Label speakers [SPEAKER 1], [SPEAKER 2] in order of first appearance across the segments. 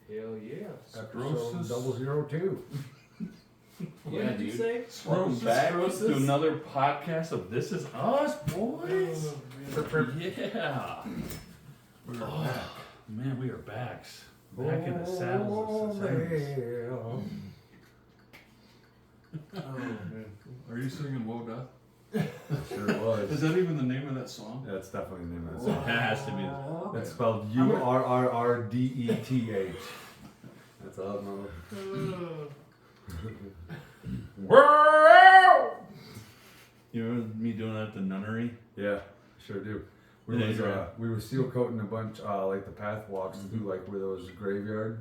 [SPEAKER 1] Hell yeah.
[SPEAKER 2] Episode
[SPEAKER 3] Sclerosis.
[SPEAKER 2] 002.
[SPEAKER 1] What
[SPEAKER 4] Yeah,
[SPEAKER 1] did you
[SPEAKER 4] dude.
[SPEAKER 1] say?
[SPEAKER 4] Welcome back
[SPEAKER 1] Sclerosis?
[SPEAKER 4] to another podcast of This Is Us, boys. Yeah.
[SPEAKER 2] We're
[SPEAKER 4] Oh,
[SPEAKER 2] back.
[SPEAKER 4] man, we are backs. Back in the saddles.
[SPEAKER 2] Oh,
[SPEAKER 3] man. Are you singing Woe Death?
[SPEAKER 2] sure was.
[SPEAKER 3] Is that even the name of that song?
[SPEAKER 2] That's definitely the name of
[SPEAKER 4] It
[SPEAKER 2] that song.
[SPEAKER 4] has to be.
[SPEAKER 2] It's spelled URRRDETH. That's all I know.
[SPEAKER 4] You remember me doing that at the nunnery?
[SPEAKER 2] Yeah, sure do.
[SPEAKER 4] Yeah,
[SPEAKER 2] We were seal coating a bunch, like the path walks through, like where those graveyard,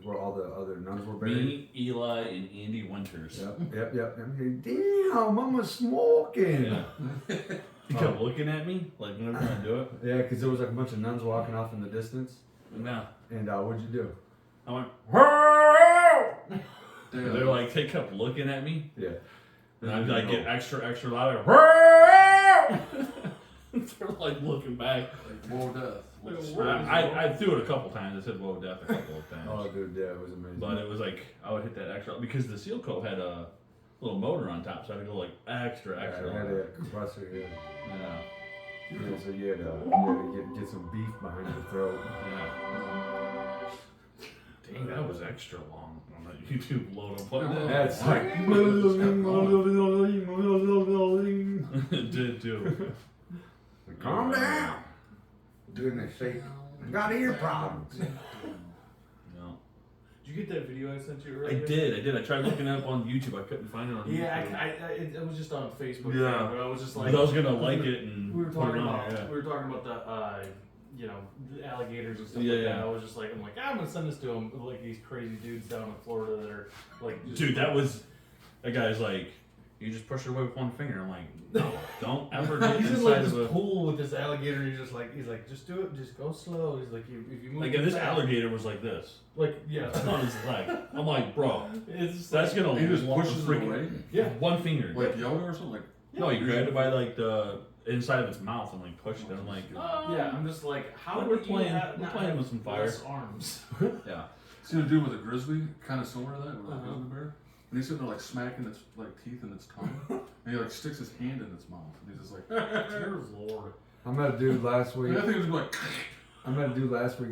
[SPEAKER 2] where all the other nuns were buried.
[SPEAKER 4] Me, Eli, and Andy Winters.
[SPEAKER 2] Yep. I'm like, damn, Mama's smoking.
[SPEAKER 4] Yeah. You kept looking at me, like whenever I do it.
[SPEAKER 2] Yeah, because there was like a bunch of nuns walking off in the distance.
[SPEAKER 4] No.
[SPEAKER 2] And what'd you do?
[SPEAKER 4] I went,
[SPEAKER 3] Damn.
[SPEAKER 4] they're like, they kept looking at me.
[SPEAKER 2] Yeah.
[SPEAKER 4] And I'd like get extra louder. They're like looking back.
[SPEAKER 3] Like Woe Death.
[SPEAKER 4] I threw it a couple times. I said "Whoa, death" a couple of times.
[SPEAKER 2] Oh, dude, yeah, it was amazing.
[SPEAKER 4] But it was like I would hit that extra because the seal coat had a little motor on top, so I had to go like extra.
[SPEAKER 2] I had a compressor here.
[SPEAKER 4] Yeah.
[SPEAKER 2] Yeah, so you had to get some beef behind your throat.
[SPEAKER 4] Yeah. Dang, that was extra long on that YouTube load up. What
[SPEAKER 2] That's like.
[SPEAKER 4] it did too.
[SPEAKER 2] Calm down. Doing this shake. I got ear problems.
[SPEAKER 4] No.
[SPEAKER 1] Did you get that video I sent you
[SPEAKER 4] I
[SPEAKER 1] earlier?
[SPEAKER 4] did. I tried looking it up on YouTube. I couldn't find it on YouTube.
[SPEAKER 1] Yeah, it was just on Facebook.
[SPEAKER 4] Yeah.
[SPEAKER 1] But I was just
[SPEAKER 4] But
[SPEAKER 1] like,
[SPEAKER 4] I was gonna like it and
[SPEAKER 1] we were
[SPEAKER 4] put it
[SPEAKER 1] talking
[SPEAKER 4] on
[SPEAKER 1] about,
[SPEAKER 4] there, yeah.
[SPEAKER 1] we were talking about the, the alligators and stuff
[SPEAKER 4] Yeah,
[SPEAKER 1] like that.
[SPEAKER 4] yeah.
[SPEAKER 1] I was just like, I'm like, I'm gonna send this to him. Like these crazy dudes down in Florida that are like, just,
[SPEAKER 4] Dude, that guy's like, you just push it away with one finger. I'm like, no, don't ever get
[SPEAKER 1] he's in
[SPEAKER 4] inside
[SPEAKER 1] like this
[SPEAKER 4] of a.
[SPEAKER 1] pool with this alligator. And he's like, just do it, just go slow. He's like, if you move,
[SPEAKER 4] Like, if this
[SPEAKER 1] fast-
[SPEAKER 4] alligator was like this,
[SPEAKER 1] like yeah,
[SPEAKER 4] it's on his leg. I'm like, bro,
[SPEAKER 1] it's just
[SPEAKER 4] that's
[SPEAKER 1] like,
[SPEAKER 4] gonna
[SPEAKER 3] He just
[SPEAKER 4] walk
[SPEAKER 3] pushes it
[SPEAKER 4] freaking-
[SPEAKER 3] away?
[SPEAKER 1] yeah.
[SPEAKER 4] One finger.
[SPEAKER 3] Like yoga or something? Like,
[SPEAKER 4] No, he grabbed it by like the inside of its mouth and like pushed it. I'm like,
[SPEAKER 1] Yeah, I'm just like, how
[SPEAKER 4] We're
[SPEAKER 1] do
[SPEAKER 4] playing-
[SPEAKER 1] you have,
[SPEAKER 4] we're
[SPEAKER 1] not
[SPEAKER 4] playing
[SPEAKER 1] have
[SPEAKER 4] with some fire.
[SPEAKER 1] less arms?
[SPEAKER 4] yeah.
[SPEAKER 3] see a dude with a grizzly, kind of similar to that, with a
[SPEAKER 1] Uh-huh.
[SPEAKER 3] grizzly bear. And he's sitting there like smacking its like teeth in its tongue. And he like sticks his hand in its mouth. And he's just like,
[SPEAKER 1] Dear Lord.
[SPEAKER 2] I met a dude last week.
[SPEAKER 3] and I think it was like,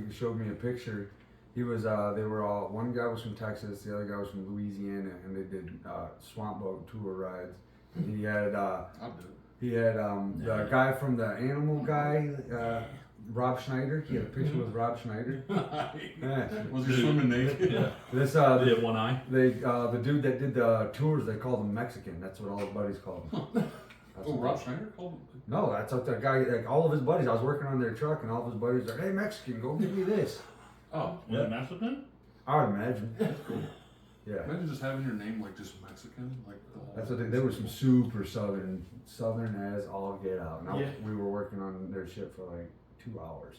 [SPEAKER 2] He showed me a picture. He was, they were all, one guy was from Texas, the other guy was from Louisiana, and they did swamp boat tour rides. And he had,
[SPEAKER 3] I'll do it.
[SPEAKER 2] the guy from the animal guy, Rob Schneider. He had a picture with Rob Schneider. Yeah.
[SPEAKER 3] Was he swimming naked?
[SPEAKER 4] Yeah.
[SPEAKER 2] This,
[SPEAKER 4] They had one eye.
[SPEAKER 2] the dude that did the tours, they called him Mexican. That's what all his buddies called him. That's
[SPEAKER 3] Oh,
[SPEAKER 2] what
[SPEAKER 3] Rob Schneider called him?
[SPEAKER 2] No, that's what that guy, like all of his buddies. I was working on their truck, and all of his buddies were like, "Hey, Mexican, go give me this."
[SPEAKER 3] Oh,
[SPEAKER 4] Was it Mexican?
[SPEAKER 2] I would imagine. Yeah,
[SPEAKER 3] imagine just having your name like just Mexican. Like the whole
[SPEAKER 2] that's what they were. Some super southern as all get out. And
[SPEAKER 1] Yeah.
[SPEAKER 2] we were working on their ship for like 2 hours.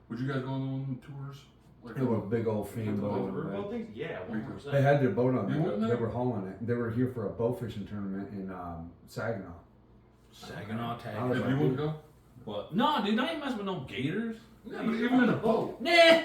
[SPEAKER 3] Would you guys go on the one tours? Like
[SPEAKER 2] They were a big old
[SPEAKER 3] Yeah,
[SPEAKER 2] fan
[SPEAKER 3] the
[SPEAKER 2] boat.
[SPEAKER 3] river
[SPEAKER 1] Riverboat things? Yeah, 100%.
[SPEAKER 2] They had their boat on
[SPEAKER 3] You
[SPEAKER 2] there.
[SPEAKER 3] went
[SPEAKER 2] They
[SPEAKER 3] there?
[SPEAKER 2] were hauling it. They were here for a bow fishing tournament in Saginaw.
[SPEAKER 4] Saginaw tag.
[SPEAKER 2] I was
[SPEAKER 3] If
[SPEAKER 2] like,
[SPEAKER 3] you would go?
[SPEAKER 4] What? No, dude, I ain't messing with no gators.
[SPEAKER 3] Yeah, but even in a boat.
[SPEAKER 4] Nah.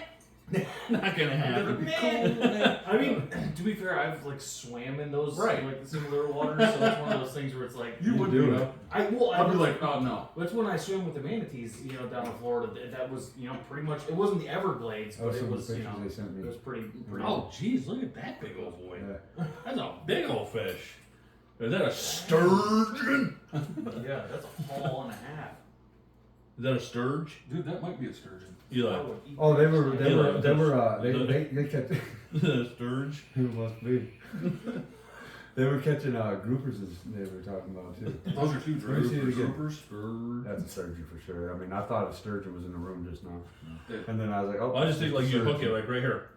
[SPEAKER 4] Not gonna happen.
[SPEAKER 3] That'd be cool.
[SPEAKER 1] I mean, to be fair, I've like swam in those
[SPEAKER 4] Right.
[SPEAKER 1] like the similar waters, so it's one of those things where it's like
[SPEAKER 3] You would
[SPEAKER 2] do
[SPEAKER 3] do
[SPEAKER 2] it.
[SPEAKER 3] it.
[SPEAKER 1] I'd
[SPEAKER 3] I'd be like, oh no.
[SPEAKER 1] That's when I swam with the manatees, down in Florida. That was, pretty much. It wasn't the Everglades,
[SPEAKER 2] Oh,
[SPEAKER 1] but it
[SPEAKER 2] some of
[SPEAKER 1] was,
[SPEAKER 2] the pictures they sent
[SPEAKER 1] it
[SPEAKER 2] me.
[SPEAKER 1] was pretty.
[SPEAKER 4] Oh, jeez, look at that big old boy.
[SPEAKER 2] Yeah.
[SPEAKER 4] That's a big old fish. Is that a sturgeon?
[SPEAKER 1] Yeah, that's a haul and a half.
[SPEAKER 4] Is that a sturge?
[SPEAKER 3] Dude, that might be a sturgeon.
[SPEAKER 1] I
[SPEAKER 4] Eli.
[SPEAKER 1] would eat
[SPEAKER 2] Oh, they
[SPEAKER 1] that
[SPEAKER 2] were,
[SPEAKER 1] shit.
[SPEAKER 2] they kept.
[SPEAKER 4] Is that a sturge?
[SPEAKER 2] It must be. They were catching groupers, as they were talking about too.
[SPEAKER 3] Those are huge,
[SPEAKER 2] Let me see it
[SPEAKER 3] right?
[SPEAKER 2] again.
[SPEAKER 3] Groupers.
[SPEAKER 4] Sturge.
[SPEAKER 2] That's a sturgeon for sure. I mean, I thought a sturgeon was in the room just now,
[SPEAKER 3] Yeah.
[SPEAKER 2] and then I was like, "Oh."
[SPEAKER 4] Well, I just think like you hook it
[SPEAKER 2] sturgeon.
[SPEAKER 4] like right here.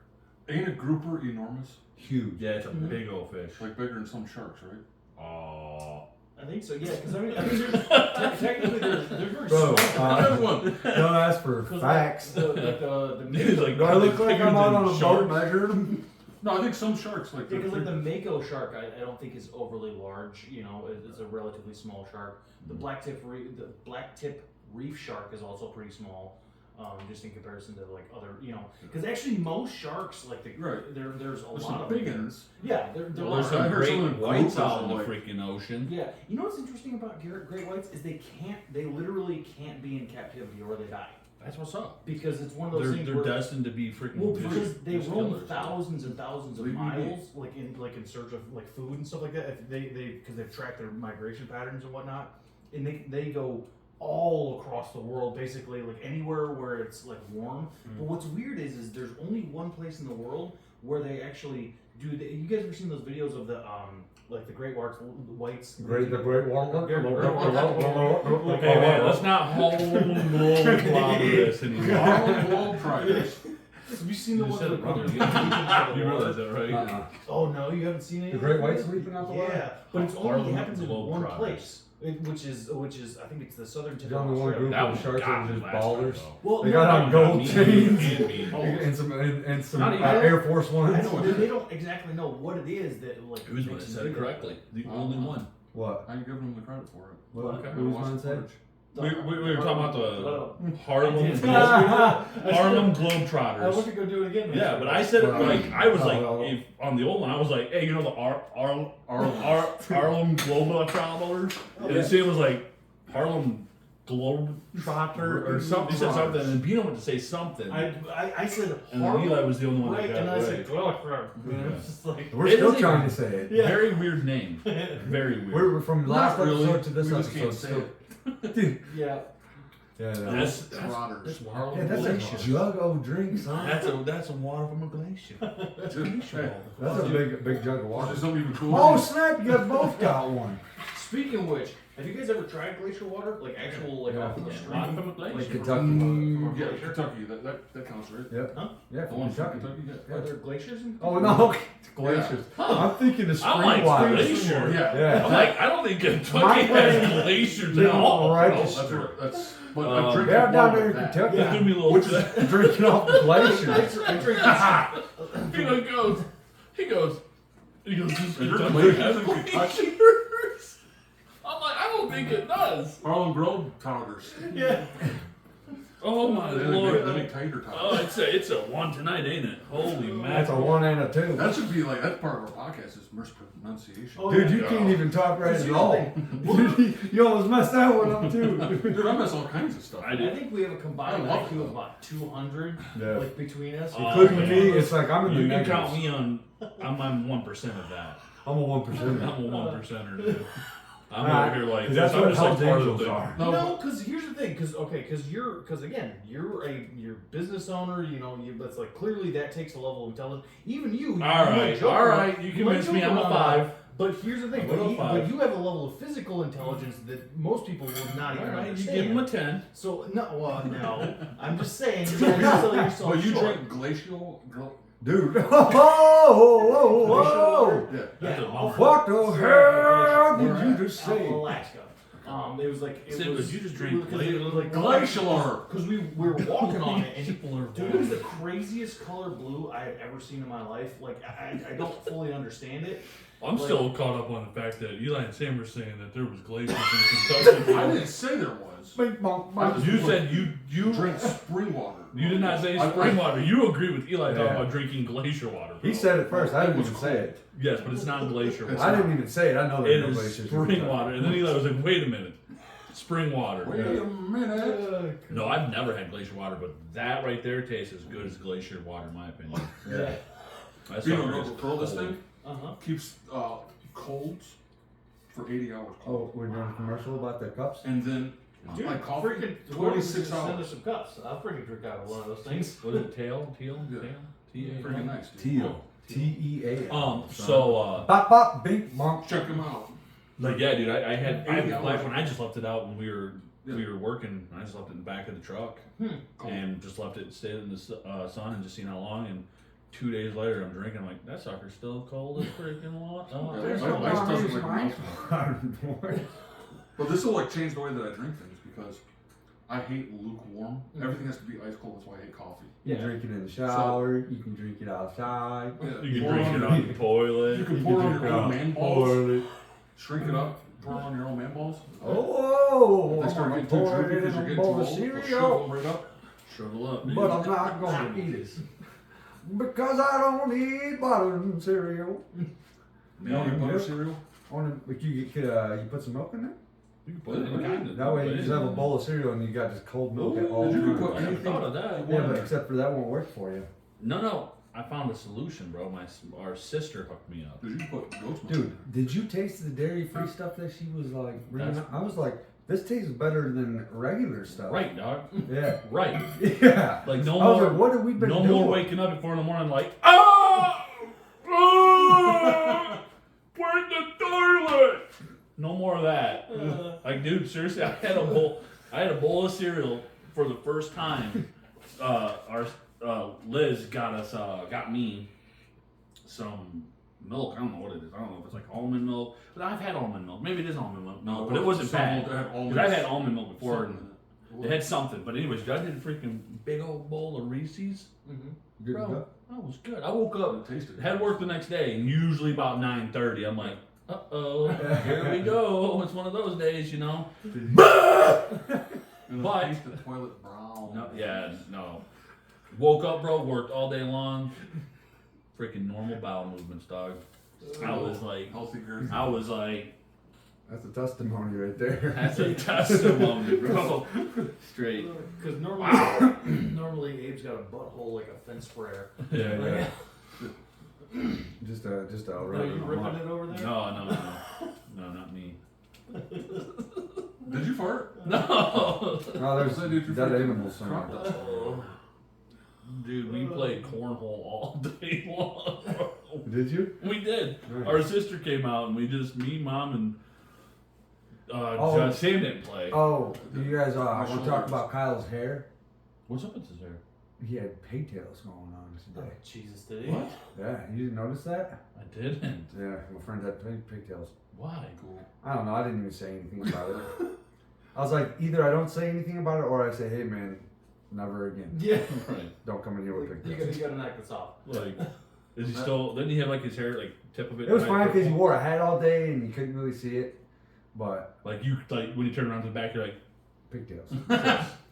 [SPEAKER 3] Ain't a grouper enormous?
[SPEAKER 2] Huge.
[SPEAKER 4] Yeah, it's a big old fish.
[SPEAKER 3] Like bigger than some sharks, right?
[SPEAKER 4] Oh.
[SPEAKER 1] I think so. Yeah, because technically they're very
[SPEAKER 2] Bro,
[SPEAKER 1] small.
[SPEAKER 3] Another one.
[SPEAKER 2] don't ask for
[SPEAKER 1] 'Cause
[SPEAKER 2] facts.
[SPEAKER 1] The
[SPEAKER 4] He's like,
[SPEAKER 2] Do I look like
[SPEAKER 4] bigger
[SPEAKER 2] I'm out
[SPEAKER 4] than
[SPEAKER 2] on a boat
[SPEAKER 4] sharks.
[SPEAKER 2] measured?
[SPEAKER 3] No, I think some sharks like
[SPEAKER 1] because like the mako shark, I don't think is overly large. It's a relatively small shark. The blacktip reef shark is also pretty small. just in comparison to like other, because actually most sharks like
[SPEAKER 3] Right.
[SPEAKER 1] there's a
[SPEAKER 3] There's
[SPEAKER 1] lot
[SPEAKER 3] some
[SPEAKER 1] of
[SPEAKER 3] big
[SPEAKER 1] them.
[SPEAKER 3] ones.
[SPEAKER 1] Yeah, they're
[SPEAKER 4] Well,
[SPEAKER 1] a
[SPEAKER 4] there's
[SPEAKER 1] lot.
[SPEAKER 3] I
[SPEAKER 4] some
[SPEAKER 3] heard
[SPEAKER 4] great
[SPEAKER 3] some of the
[SPEAKER 4] whites
[SPEAKER 3] groupers
[SPEAKER 4] out in the
[SPEAKER 3] are like-
[SPEAKER 4] freaking ocean.
[SPEAKER 1] Yeah, you know what's interesting about great whites is they literally can't be in captivity or they die
[SPEAKER 4] That's what's up.
[SPEAKER 1] because it's one of those things
[SPEAKER 4] They're
[SPEAKER 1] where
[SPEAKER 4] destined to be freaking.
[SPEAKER 1] well, because they
[SPEAKER 4] just
[SPEAKER 1] roam
[SPEAKER 4] killers.
[SPEAKER 1] thousands and thousands of
[SPEAKER 3] Leave me be.
[SPEAKER 1] miles, like in search of like food and stuff like that. If because they've tracked their migration patterns and whatnot, and they go all across the world, basically like anywhere where it's like warm. But what's weird is there's only one place in the world where they actually do. You guys ever seen those videos of the like the great whites?
[SPEAKER 2] The great warm one.
[SPEAKER 4] Okay, man, let's not hold this anymore.
[SPEAKER 3] Harlem Globetrotters.
[SPEAKER 1] Have you seen the
[SPEAKER 4] You
[SPEAKER 1] ones
[SPEAKER 4] said
[SPEAKER 1] with
[SPEAKER 4] it wrong.
[SPEAKER 1] the
[SPEAKER 4] You realize that, right?
[SPEAKER 1] Oh no, you haven't seen it.
[SPEAKER 2] The great whites leaping out the water?
[SPEAKER 1] Yeah, but it's only
[SPEAKER 4] Harlem
[SPEAKER 1] happens in one
[SPEAKER 4] Globetrotters.
[SPEAKER 1] place, which is I think it's the southern tip
[SPEAKER 2] There's
[SPEAKER 1] of
[SPEAKER 2] only one
[SPEAKER 1] Australia.
[SPEAKER 2] group
[SPEAKER 4] That
[SPEAKER 2] of
[SPEAKER 4] was
[SPEAKER 2] sharks that
[SPEAKER 4] got
[SPEAKER 2] are
[SPEAKER 4] me
[SPEAKER 2] just
[SPEAKER 4] last time,
[SPEAKER 2] ballers.
[SPEAKER 4] though.
[SPEAKER 1] Well,
[SPEAKER 2] They
[SPEAKER 1] no,
[SPEAKER 2] got on gold
[SPEAKER 4] Me
[SPEAKER 2] chains
[SPEAKER 4] and me.
[SPEAKER 2] and some
[SPEAKER 1] Not even-
[SPEAKER 2] Air Force
[SPEAKER 1] I
[SPEAKER 2] Ones.
[SPEAKER 1] know they don't exactly know what it is that like.
[SPEAKER 4] Who's the one
[SPEAKER 1] makes
[SPEAKER 4] that
[SPEAKER 1] them
[SPEAKER 4] said it
[SPEAKER 1] do that.
[SPEAKER 4] correctly? The only one.
[SPEAKER 2] What?
[SPEAKER 3] How you giving them the credit for it?
[SPEAKER 2] What?
[SPEAKER 1] Okay.
[SPEAKER 2] Who was
[SPEAKER 3] Watch
[SPEAKER 2] one
[SPEAKER 3] the
[SPEAKER 2] say?
[SPEAKER 3] footage.
[SPEAKER 4] We were talking about the
[SPEAKER 1] I
[SPEAKER 4] Harlem
[SPEAKER 1] did.
[SPEAKER 4] Harlem
[SPEAKER 1] I went
[SPEAKER 4] Globetrotters.
[SPEAKER 1] to go do it again.
[SPEAKER 4] Yeah, but I said it
[SPEAKER 2] Well,
[SPEAKER 4] like I was like
[SPEAKER 2] well,
[SPEAKER 4] if, on the old one. I was like, hey, you know the Harlem Globetrotters, and Sam was like Harlem Globetrotter or something. He said something, and Bino went to say something,
[SPEAKER 1] I said
[SPEAKER 4] and then Eli was the only one
[SPEAKER 1] right,
[SPEAKER 4] that
[SPEAKER 1] and
[SPEAKER 4] got
[SPEAKER 1] I
[SPEAKER 4] it
[SPEAKER 1] said
[SPEAKER 4] right.
[SPEAKER 1] it's just like
[SPEAKER 2] We're
[SPEAKER 4] It
[SPEAKER 2] still
[SPEAKER 4] is
[SPEAKER 2] trying
[SPEAKER 4] a-
[SPEAKER 2] to say it.
[SPEAKER 1] Yeah.
[SPEAKER 4] Very weird name. Very weird.
[SPEAKER 2] We're from last
[SPEAKER 3] Not really.
[SPEAKER 2] episode to this
[SPEAKER 3] We just
[SPEAKER 2] episode.
[SPEAKER 3] can't say
[SPEAKER 2] still-
[SPEAKER 3] it.
[SPEAKER 2] Dude.
[SPEAKER 1] yeah.
[SPEAKER 2] Yeah,
[SPEAKER 4] That's
[SPEAKER 3] Trotters.
[SPEAKER 4] Harlem
[SPEAKER 2] yeah, that's a
[SPEAKER 4] Glacier.
[SPEAKER 2] jug of drinks, huh?
[SPEAKER 4] That's a water from a glacier.
[SPEAKER 3] Dude, hey,
[SPEAKER 2] That's a big jug of
[SPEAKER 3] watch
[SPEAKER 2] water.
[SPEAKER 3] something even cooler.
[SPEAKER 2] Oh snap! You guys both got one.
[SPEAKER 1] Speaking of which, have you guys ever tried glacier water? Like actual like
[SPEAKER 2] Yeah.
[SPEAKER 1] off of the
[SPEAKER 4] Water
[SPEAKER 1] stream?
[SPEAKER 4] from a glacier.
[SPEAKER 2] Like Kentucky.
[SPEAKER 3] Yeah, Kentucky. That counts, right?
[SPEAKER 2] Yep.
[SPEAKER 1] Huh?
[SPEAKER 2] Yeah,
[SPEAKER 3] The
[SPEAKER 2] from
[SPEAKER 3] one from
[SPEAKER 2] Kentucky.
[SPEAKER 3] Kentucky. Yeah.
[SPEAKER 1] Are there glaciers in?
[SPEAKER 2] Oh no, it's glaciers. I'm thinking of spring
[SPEAKER 4] I'm like
[SPEAKER 2] water.
[SPEAKER 4] glacier.
[SPEAKER 3] Yeah.
[SPEAKER 2] Yeah.
[SPEAKER 4] I'm like, I don't think Kentucky
[SPEAKER 2] My
[SPEAKER 4] has
[SPEAKER 2] brain-
[SPEAKER 4] glaciers
[SPEAKER 2] Yeah,
[SPEAKER 4] at all.
[SPEAKER 2] right.
[SPEAKER 4] bro.
[SPEAKER 3] That's where, that's. But
[SPEAKER 4] Um,
[SPEAKER 3] I drink
[SPEAKER 2] Yeah,
[SPEAKER 3] it
[SPEAKER 2] down
[SPEAKER 3] warm
[SPEAKER 2] there in
[SPEAKER 3] with that.
[SPEAKER 2] Kentucky.
[SPEAKER 4] There's gonna be a little.
[SPEAKER 2] Which is drinking off the glaciers.
[SPEAKER 1] I drink
[SPEAKER 4] He goes. Does
[SPEAKER 3] Kentucky
[SPEAKER 4] Kentucky
[SPEAKER 3] has
[SPEAKER 4] have
[SPEAKER 3] a Kentucky?
[SPEAKER 4] glaciers? I'm like, I don't think it does.
[SPEAKER 3] Harlem Globetrotters.
[SPEAKER 1] Yeah.
[SPEAKER 4] Oh my
[SPEAKER 3] They
[SPEAKER 4] lord.
[SPEAKER 3] make tighter
[SPEAKER 4] Oh,
[SPEAKER 3] towers.
[SPEAKER 4] it's a one tonight, ain't it? Holy
[SPEAKER 2] That's a
[SPEAKER 4] mackerel.
[SPEAKER 2] 1 and a 2.
[SPEAKER 3] That should be like that's part of our podcast is mispronunciation.
[SPEAKER 1] Oh,
[SPEAKER 2] Dude, you
[SPEAKER 4] yeah.
[SPEAKER 2] can't even talk right
[SPEAKER 1] Because
[SPEAKER 2] at
[SPEAKER 1] you know
[SPEAKER 2] all. You almost messed that one up too.
[SPEAKER 3] Dude, I mess all kinds of stuff.
[SPEAKER 4] I
[SPEAKER 1] I
[SPEAKER 4] do.
[SPEAKER 1] think we have a combined
[SPEAKER 3] I love
[SPEAKER 1] IQ
[SPEAKER 3] it.
[SPEAKER 1] of about 200,
[SPEAKER 2] Yeah.
[SPEAKER 1] like between us.
[SPEAKER 2] Including
[SPEAKER 4] man.
[SPEAKER 2] me, it's like I'm in the
[SPEAKER 4] You can
[SPEAKER 2] negatives.
[SPEAKER 4] count me on. I'm 1% of that.
[SPEAKER 2] I'm a 1%.
[SPEAKER 4] I'm a 1%er, dude. I'm
[SPEAKER 2] Alright,
[SPEAKER 4] over here like
[SPEAKER 2] 'cause
[SPEAKER 4] this.
[SPEAKER 2] that's
[SPEAKER 4] I'm
[SPEAKER 2] what
[SPEAKER 4] just like
[SPEAKER 2] Hell's
[SPEAKER 4] part of
[SPEAKER 2] Angels
[SPEAKER 4] the.
[SPEAKER 2] are.
[SPEAKER 1] No, because here's the thing, because again, you're business owner, that's like clearly that takes a level of intelligence. Even you.
[SPEAKER 4] Alright, you convinced me. I'm a 5.
[SPEAKER 1] But here's the thing,
[SPEAKER 4] I'm a little
[SPEAKER 1] but
[SPEAKER 4] 5.
[SPEAKER 1] you have a level of physical intelligence that most people will not even
[SPEAKER 4] Alright, you
[SPEAKER 1] understand.
[SPEAKER 4] give him a 10.
[SPEAKER 1] So no, I'm just saying. You gotta sell yourself
[SPEAKER 3] But you
[SPEAKER 1] short.
[SPEAKER 3] drink glacial.
[SPEAKER 2] Dude. Whoa.
[SPEAKER 3] Yeah.
[SPEAKER 4] That's a
[SPEAKER 1] Yeah.
[SPEAKER 4] mouthful.
[SPEAKER 2] What the hell did
[SPEAKER 3] Where
[SPEAKER 2] you
[SPEAKER 3] at?
[SPEAKER 2] just
[SPEAKER 1] Out in
[SPEAKER 2] say?
[SPEAKER 1] Alaska. It was like it
[SPEAKER 4] Sid,
[SPEAKER 1] was.
[SPEAKER 4] would you just drink
[SPEAKER 1] because it was like
[SPEAKER 3] Glacial.
[SPEAKER 1] because we were walking on it and
[SPEAKER 4] People are
[SPEAKER 1] dude, it was the craziest color blue I had ever seen in my life. Like I don't fully understand it.
[SPEAKER 4] I'm still caught up on the fact that Eli and Sam were saying that there was glaciers in Kentucky.
[SPEAKER 3] I didn't say there was.
[SPEAKER 2] Bing, bong, bong.
[SPEAKER 4] You said you
[SPEAKER 3] Drink spring water.
[SPEAKER 4] You did not say
[SPEAKER 3] I-
[SPEAKER 4] spring water. You agree with Eli talking
[SPEAKER 2] Yeah.
[SPEAKER 4] about drinking glacier water. Bro.
[SPEAKER 2] He said it first. I didn't
[SPEAKER 3] It was
[SPEAKER 2] even say it.
[SPEAKER 4] yes, but it's not glacier water.
[SPEAKER 2] I didn't even say it. I know
[SPEAKER 4] It
[SPEAKER 2] there's no
[SPEAKER 4] is
[SPEAKER 2] glaciers. in
[SPEAKER 4] spring
[SPEAKER 2] Kentucky.
[SPEAKER 4] water. And then Eli was like, wait a minute. Spring water.
[SPEAKER 3] Wait a minute.
[SPEAKER 4] No, I've never had glacier water, but that right there tastes as good as glacier water, in my opinion.
[SPEAKER 1] Yeah.
[SPEAKER 4] That's
[SPEAKER 3] You
[SPEAKER 4] something
[SPEAKER 3] know,
[SPEAKER 4] that's
[SPEAKER 3] curl this
[SPEAKER 4] cold.
[SPEAKER 3] thing keeps colds for 80 hours.
[SPEAKER 2] Oh, we're doing a commercial about the cups?
[SPEAKER 3] And then
[SPEAKER 1] Dude,
[SPEAKER 3] like coffee,
[SPEAKER 1] freaking
[SPEAKER 3] 26
[SPEAKER 1] Send us
[SPEAKER 3] hours.
[SPEAKER 1] some cups. I'll freaking drink out of one of those things.
[SPEAKER 4] What is it? Teal?
[SPEAKER 3] Yeah.
[SPEAKER 4] T-A-L?
[SPEAKER 3] Pretty nice, dude.
[SPEAKER 2] Teal. T-E-A-L.
[SPEAKER 4] So,
[SPEAKER 2] Bop, bop, bing, bonk.
[SPEAKER 3] Check them out.
[SPEAKER 4] like, yeah, dude, I had
[SPEAKER 3] 80
[SPEAKER 4] a flash
[SPEAKER 3] hours.
[SPEAKER 4] when I just left it out when we were
[SPEAKER 3] Yeah.
[SPEAKER 4] working. I just left it in the back of the truck
[SPEAKER 3] Cold.
[SPEAKER 4] and just left it stay in the sun and just seen how long. And 2 days later, I'm drinking. I'm like, that sucker's still cold as freaking long. Oh,
[SPEAKER 3] Yeah,
[SPEAKER 4] there's
[SPEAKER 3] I-
[SPEAKER 4] no
[SPEAKER 3] I
[SPEAKER 4] ice.
[SPEAKER 3] doesn't like mouth. But this will like change the way that I drink things because I hate lukewarm. Everything has to be ice cold. That's why I hate coffee.
[SPEAKER 2] You can drink it in the shower. You can drink it outside.
[SPEAKER 3] Yeah,
[SPEAKER 4] You can
[SPEAKER 3] pour
[SPEAKER 4] drink
[SPEAKER 3] on
[SPEAKER 4] it
[SPEAKER 3] your-
[SPEAKER 4] on the toilet.
[SPEAKER 3] You can pour on your own man balls.
[SPEAKER 2] Toilet.
[SPEAKER 3] Shrink it up. Pour on your own man balls.
[SPEAKER 2] Oh,
[SPEAKER 3] If they
[SPEAKER 2] I'm
[SPEAKER 3] start
[SPEAKER 2] gonna
[SPEAKER 3] getting too
[SPEAKER 2] pour
[SPEAKER 3] droopy
[SPEAKER 2] it
[SPEAKER 3] because
[SPEAKER 2] in
[SPEAKER 3] you're
[SPEAKER 2] a
[SPEAKER 3] getting too
[SPEAKER 2] bowl
[SPEAKER 3] old,
[SPEAKER 2] of
[SPEAKER 3] we'll shrivel
[SPEAKER 2] cereal.
[SPEAKER 3] them right up.
[SPEAKER 4] Shrivel up, dude.
[SPEAKER 2] but I'm not gonna eat it because I don't eat bottom cereal.
[SPEAKER 3] Peanut butter cereal.
[SPEAKER 2] But you put some milk in there.
[SPEAKER 4] You can put it in kind of.
[SPEAKER 2] That way you just have a bowl of cereal and you got just cold milk at all
[SPEAKER 3] Did you
[SPEAKER 2] times.
[SPEAKER 3] put
[SPEAKER 4] I never
[SPEAKER 3] anything?
[SPEAKER 4] thought of that.
[SPEAKER 2] Yeah, but except for that won't work for you,
[SPEAKER 4] No. I found a solution, bro. Our sister hooked me up.
[SPEAKER 3] Did you put goat's milk?
[SPEAKER 2] dude. Did you taste the dairy-free stuff that she was like bringing
[SPEAKER 4] That's-
[SPEAKER 2] up? I was like, this tastes better than regular stuff.
[SPEAKER 4] Right, dog.
[SPEAKER 2] Yeah.
[SPEAKER 4] Right.
[SPEAKER 2] Yeah.
[SPEAKER 4] Like no
[SPEAKER 2] I was
[SPEAKER 4] more.
[SPEAKER 2] like, what have we been
[SPEAKER 4] No
[SPEAKER 2] doing?
[SPEAKER 4] more waking up at 4 a.m. like, ah, where's the toilet? No more of that. Like, dude, seriously, I had a bowl of cereal for the first time. Our Liz got me some milk. I don't know what it is. I don't know if it's like almond milk, but I've had almond milk. Maybe it is almond milk, but it wasn't bad. Because I've had almond milk before. And it had something, but anyways, I did a freaking big old bowl of Reese's.
[SPEAKER 2] Good
[SPEAKER 4] Bro,
[SPEAKER 2] enough?
[SPEAKER 4] that was good. I woke up,
[SPEAKER 3] It tasted
[SPEAKER 4] had work the next day, and usually about 9:30, I'm like, here we go. It's one of those days, you know.
[SPEAKER 3] And
[SPEAKER 4] But-
[SPEAKER 3] it tasted toilet brown.
[SPEAKER 4] No. Woke up, bro. Worked all day long. Freaking normal bowel movements, dog. I was like,
[SPEAKER 2] That's a testimony right there.
[SPEAKER 4] that's a testimony, bro. Straight.
[SPEAKER 1] Because normally Abe's got a butthole like a fence sprayer.
[SPEAKER 2] Yeah. Just a
[SPEAKER 1] Are you ripping it over there?
[SPEAKER 4] No, not me.
[SPEAKER 3] Did you fart?
[SPEAKER 4] No.
[SPEAKER 2] No, there's
[SPEAKER 3] Say, dude, you're
[SPEAKER 2] dead
[SPEAKER 3] freaking
[SPEAKER 2] animals somewhere.
[SPEAKER 3] crop dust all over.
[SPEAKER 4] Dude, we played cornhole all day long. Bro.
[SPEAKER 2] Did you?
[SPEAKER 4] We did.
[SPEAKER 2] Nice.
[SPEAKER 4] Our sister came out and me, Mom, and Sam didn't play.
[SPEAKER 2] Oh, do you guys want to
[SPEAKER 3] shoulders.
[SPEAKER 2] talk about Kyle's hair?
[SPEAKER 4] What's up with his hair?
[SPEAKER 2] He had pigtails going on
[SPEAKER 1] Oh,
[SPEAKER 2] today.
[SPEAKER 1] Jesus, did he?
[SPEAKER 4] What?
[SPEAKER 2] Yeah, you didn't notice that?
[SPEAKER 4] I didn't.
[SPEAKER 2] Yeah, my friend had pigtails.
[SPEAKER 4] Why?
[SPEAKER 3] Cool.
[SPEAKER 2] I don't know. I didn't even say anything about it. I was like, either I don't say anything about it, or I say, hey man, never again.
[SPEAKER 1] Yeah.
[SPEAKER 4] Right.
[SPEAKER 2] Don't come in here with
[SPEAKER 1] You
[SPEAKER 2] pigtails.
[SPEAKER 1] gotta knock this off.
[SPEAKER 4] Like, is he still? Didn't he have like his hair like tip of it?
[SPEAKER 2] It was
[SPEAKER 4] right
[SPEAKER 2] fine because he
[SPEAKER 4] purple?
[SPEAKER 2] wore a hat all day and you couldn't really see it, but
[SPEAKER 4] Like when you turn around to the back, you're like,
[SPEAKER 2] pigtails.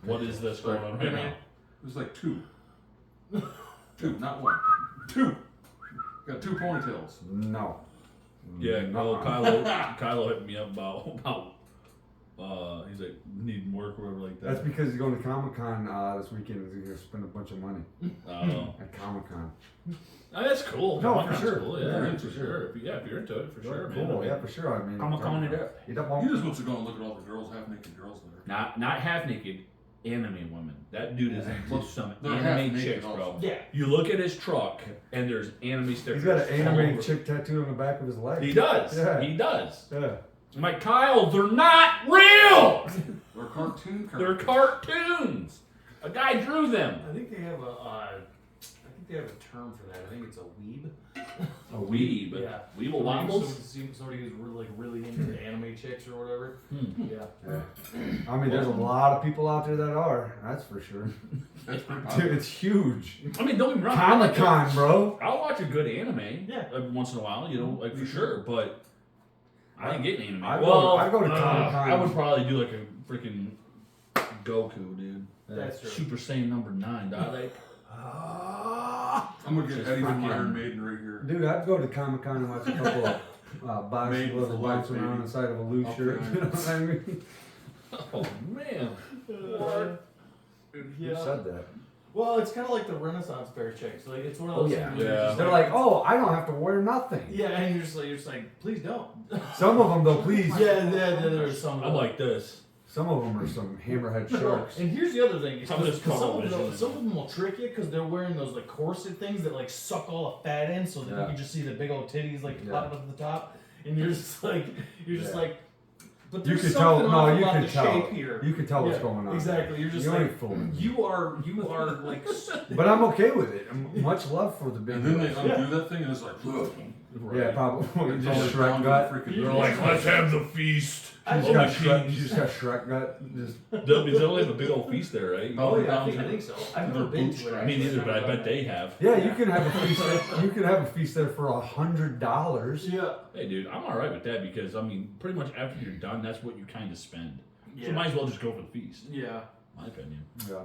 [SPEAKER 4] what is this going on right now?
[SPEAKER 3] It was like two. Two, not one. Two. Got two ponytails.
[SPEAKER 2] No.
[SPEAKER 4] Yeah,
[SPEAKER 2] Nuh-uh.
[SPEAKER 4] Kylo hit me up about he's like needing work or whatever like
[SPEAKER 2] That's
[SPEAKER 4] that.
[SPEAKER 2] because he's going to Comic Con this weekend. He's gonna spend a bunch of money at Comic Con.
[SPEAKER 4] That's cool.
[SPEAKER 2] No,
[SPEAKER 4] Comic-Con's
[SPEAKER 2] for sure.
[SPEAKER 4] Cool.
[SPEAKER 2] Yeah,
[SPEAKER 4] Yeah,
[SPEAKER 2] for
[SPEAKER 4] for
[SPEAKER 2] sure.
[SPEAKER 4] sure. If you're into it, for sure, man.
[SPEAKER 2] Cool.
[SPEAKER 4] I mean,
[SPEAKER 2] Yeah, for sure. I mean,
[SPEAKER 4] Comic-Con it up.
[SPEAKER 2] You don't
[SPEAKER 3] He
[SPEAKER 2] want
[SPEAKER 3] just wants to go and look at all the girls, half naked girls there.
[SPEAKER 4] Not half naked, anime women. That dude is into some
[SPEAKER 3] They're
[SPEAKER 4] anime
[SPEAKER 3] half-naked
[SPEAKER 4] chicks, bro.
[SPEAKER 3] also.
[SPEAKER 1] Yeah.
[SPEAKER 4] You look at his truck and there's anime stickers.
[SPEAKER 2] He's got an
[SPEAKER 4] all
[SPEAKER 2] anime
[SPEAKER 4] over.
[SPEAKER 2] chick tattooed on the back of his leg.
[SPEAKER 4] He does.
[SPEAKER 2] Yeah.
[SPEAKER 4] He does.
[SPEAKER 2] Yeah.
[SPEAKER 4] I'm like, Kyle, they're not real.
[SPEAKER 3] They're cartoon
[SPEAKER 4] They're
[SPEAKER 3] characters.
[SPEAKER 4] cartoons. A guy drew them.
[SPEAKER 1] I think they have a term for that. I think it's a weeb.
[SPEAKER 4] A weeb.
[SPEAKER 1] Yeah.
[SPEAKER 4] Weeble wobbles.
[SPEAKER 1] Somebody who's really into anime chicks or whatever. Yeah.
[SPEAKER 2] Yeah. I mean, there's a lot of people out there that are. That's for sure.
[SPEAKER 3] That's pretty
[SPEAKER 2] Dude,
[SPEAKER 3] popular.
[SPEAKER 2] it's huge.
[SPEAKER 4] I mean, don't get me wrong.
[SPEAKER 2] Comic Con, bro.
[SPEAKER 4] I'll watch a good anime.
[SPEAKER 1] Yeah.
[SPEAKER 4] Every once in a while, you know, like for sure. But I ain't getting anime.
[SPEAKER 2] I
[SPEAKER 4] well,
[SPEAKER 2] go to Comic-Con.
[SPEAKER 4] I would probably do like a freaking Goku, dude.
[SPEAKER 1] That's true.
[SPEAKER 4] Super Saiyan number 9, dog. Like,
[SPEAKER 3] I'm gonna get
[SPEAKER 4] Just
[SPEAKER 3] Eddie from
[SPEAKER 4] freaking-
[SPEAKER 3] Iron Maiden right here.
[SPEAKER 2] Dude, I'd go to Comic Con and watch a couple of boxing
[SPEAKER 3] Made
[SPEAKER 2] gloves
[SPEAKER 3] for
[SPEAKER 2] bouncing
[SPEAKER 3] life,
[SPEAKER 2] around
[SPEAKER 3] baby.
[SPEAKER 2] inside of a loose
[SPEAKER 3] Okay.
[SPEAKER 2] shirt. You know what I mean?
[SPEAKER 4] oh man.
[SPEAKER 2] Who said that?
[SPEAKER 1] Well, it's kind of like the Renaissance fair chicks. Like it's one of
[SPEAKER 2] Oh,
[SPEAKER 1] those
[SPEAKER 2] yeah.
[SPEAKER 1] things where you're
[SPEAKER 4] Yeah.
[SPEAKER 1] just
[SPEAKER 2] They're like, oh, I don't have to wear nothing.
[SPEAKER 1] yeah, and you're just like, please don't.
[SPEAKER 2] Some of them, though, please.
[SPEAKER 1] yeah, there's some.
[SPEAKER 4] I'm like this.
[SPEAKER 2] Some of them are some hammerhead sharks.
[SPEAKER 1] And here's the other thing: is
[SPEAKER 4] I'm just
[SPEAKER 1] some
[SPEAKER 4] calling
[SPEAKER 1] of them,
[SPEAKER 4] vision.
[SPEAKER 1] some of them will trick you because they're wearing those like corset things that like suck all the fat in, so that
[SPEAKER 2] Yeah.
[SPEAKER 1] you can just see the big old titties like
[SPEAKER 2] Yeah.
[SPEAKER 1] popping up at the top, and you're just like,
[SPEAKER 2] Yeah.
[SPEAKER 1] but
[SPEAKER 2] You
[SPEAKER 1] there's
[SPEAKER 2] could
[SPEAKER 1] something
[SPEAKER 2] tell. No,
[SPEAKER 1] off
[SPEAKER 2] you
[SPEAKER 1] about
[SPEAKER 2] could
[SPEAKER 1] the
[SPEAKER 2] tell.
[SPEAKER 1] shape here.
[SPEAKER 2] You could tell what's
[SPEAKER 1] Yeah,
[SPEAKER 2] going on.
[SPEAKER 1] exactly. You're just
[SPEAKER 2] you
[SPEAKER 1] like
[SPEAKER 2] ain't fooling me.
[SPEAKER 1] you are like
[SPEAKER 2] But I'm okay with it. Much love for the big
[SPEAKER 3] And then they
[SPEAKER 2] girls.
[SPEAKER 3] undo that thing and it's like, ugh.
[SPEAKER 2] Yeah, probably.
[SPEAKER 3] It's
[SPEAKER 2] Just
[SPEAKER 3] all
[SPEAKER 2] Shrek
[SPEAKER 3] down to
[SPEAKER 2] gut.
[SPEAKER 3] the freaking
[SPEAKER 1] They're
[SPEAKER 3] girls.
[SPEAKER 4] Like, let's have the feast.
[SPEAKER 2] She's
[SPEAKER 4] Oh,
[SPEAKER 2] got
[SPEAKER 4] the
[SPEAKER 2] Shrek.
[SPEAKER 4] kings.
[SPEAKER 2] She's got Shrek gut. Just
[SPEAKER 4] They only have a big old feast there, right?
[SPEAKER 1] oh yeah,
[SPEAKER 3] down
[SPEAKER 1] I
[SPEAKER 3] to-
[SPEAKER 1] think so. I've
[SPEAKER 3] their
[SPEAKER 1] never been to it.
[SPEAKER 3] bootstraps.
[SPEAKER 4] Me
[SPEAKER 1] actually.
[SPEAKER 4] neither, but I
[SPEAKER 1] I've
[SPEAKER 4] bet
[SPEAKER 1] never
[SPEAKER 4] they have.
[SPEAKER 2] yeah, you can have a feast. You can have a feast there for $100.
[SPEAKER 1] Yeah.
[SPEAKER 4] Hey, dude, I'm all right with that because I mean, pretty much after you're done, that's what you kind of spend.
[SPEAKER 1] Yeah.
[SPEAKER 4] So might as well just go for the feast.
[SPEAKER 1] Yeah.
[SPEAKER 4] My opinion.
[SPEAKER 2] Yeah.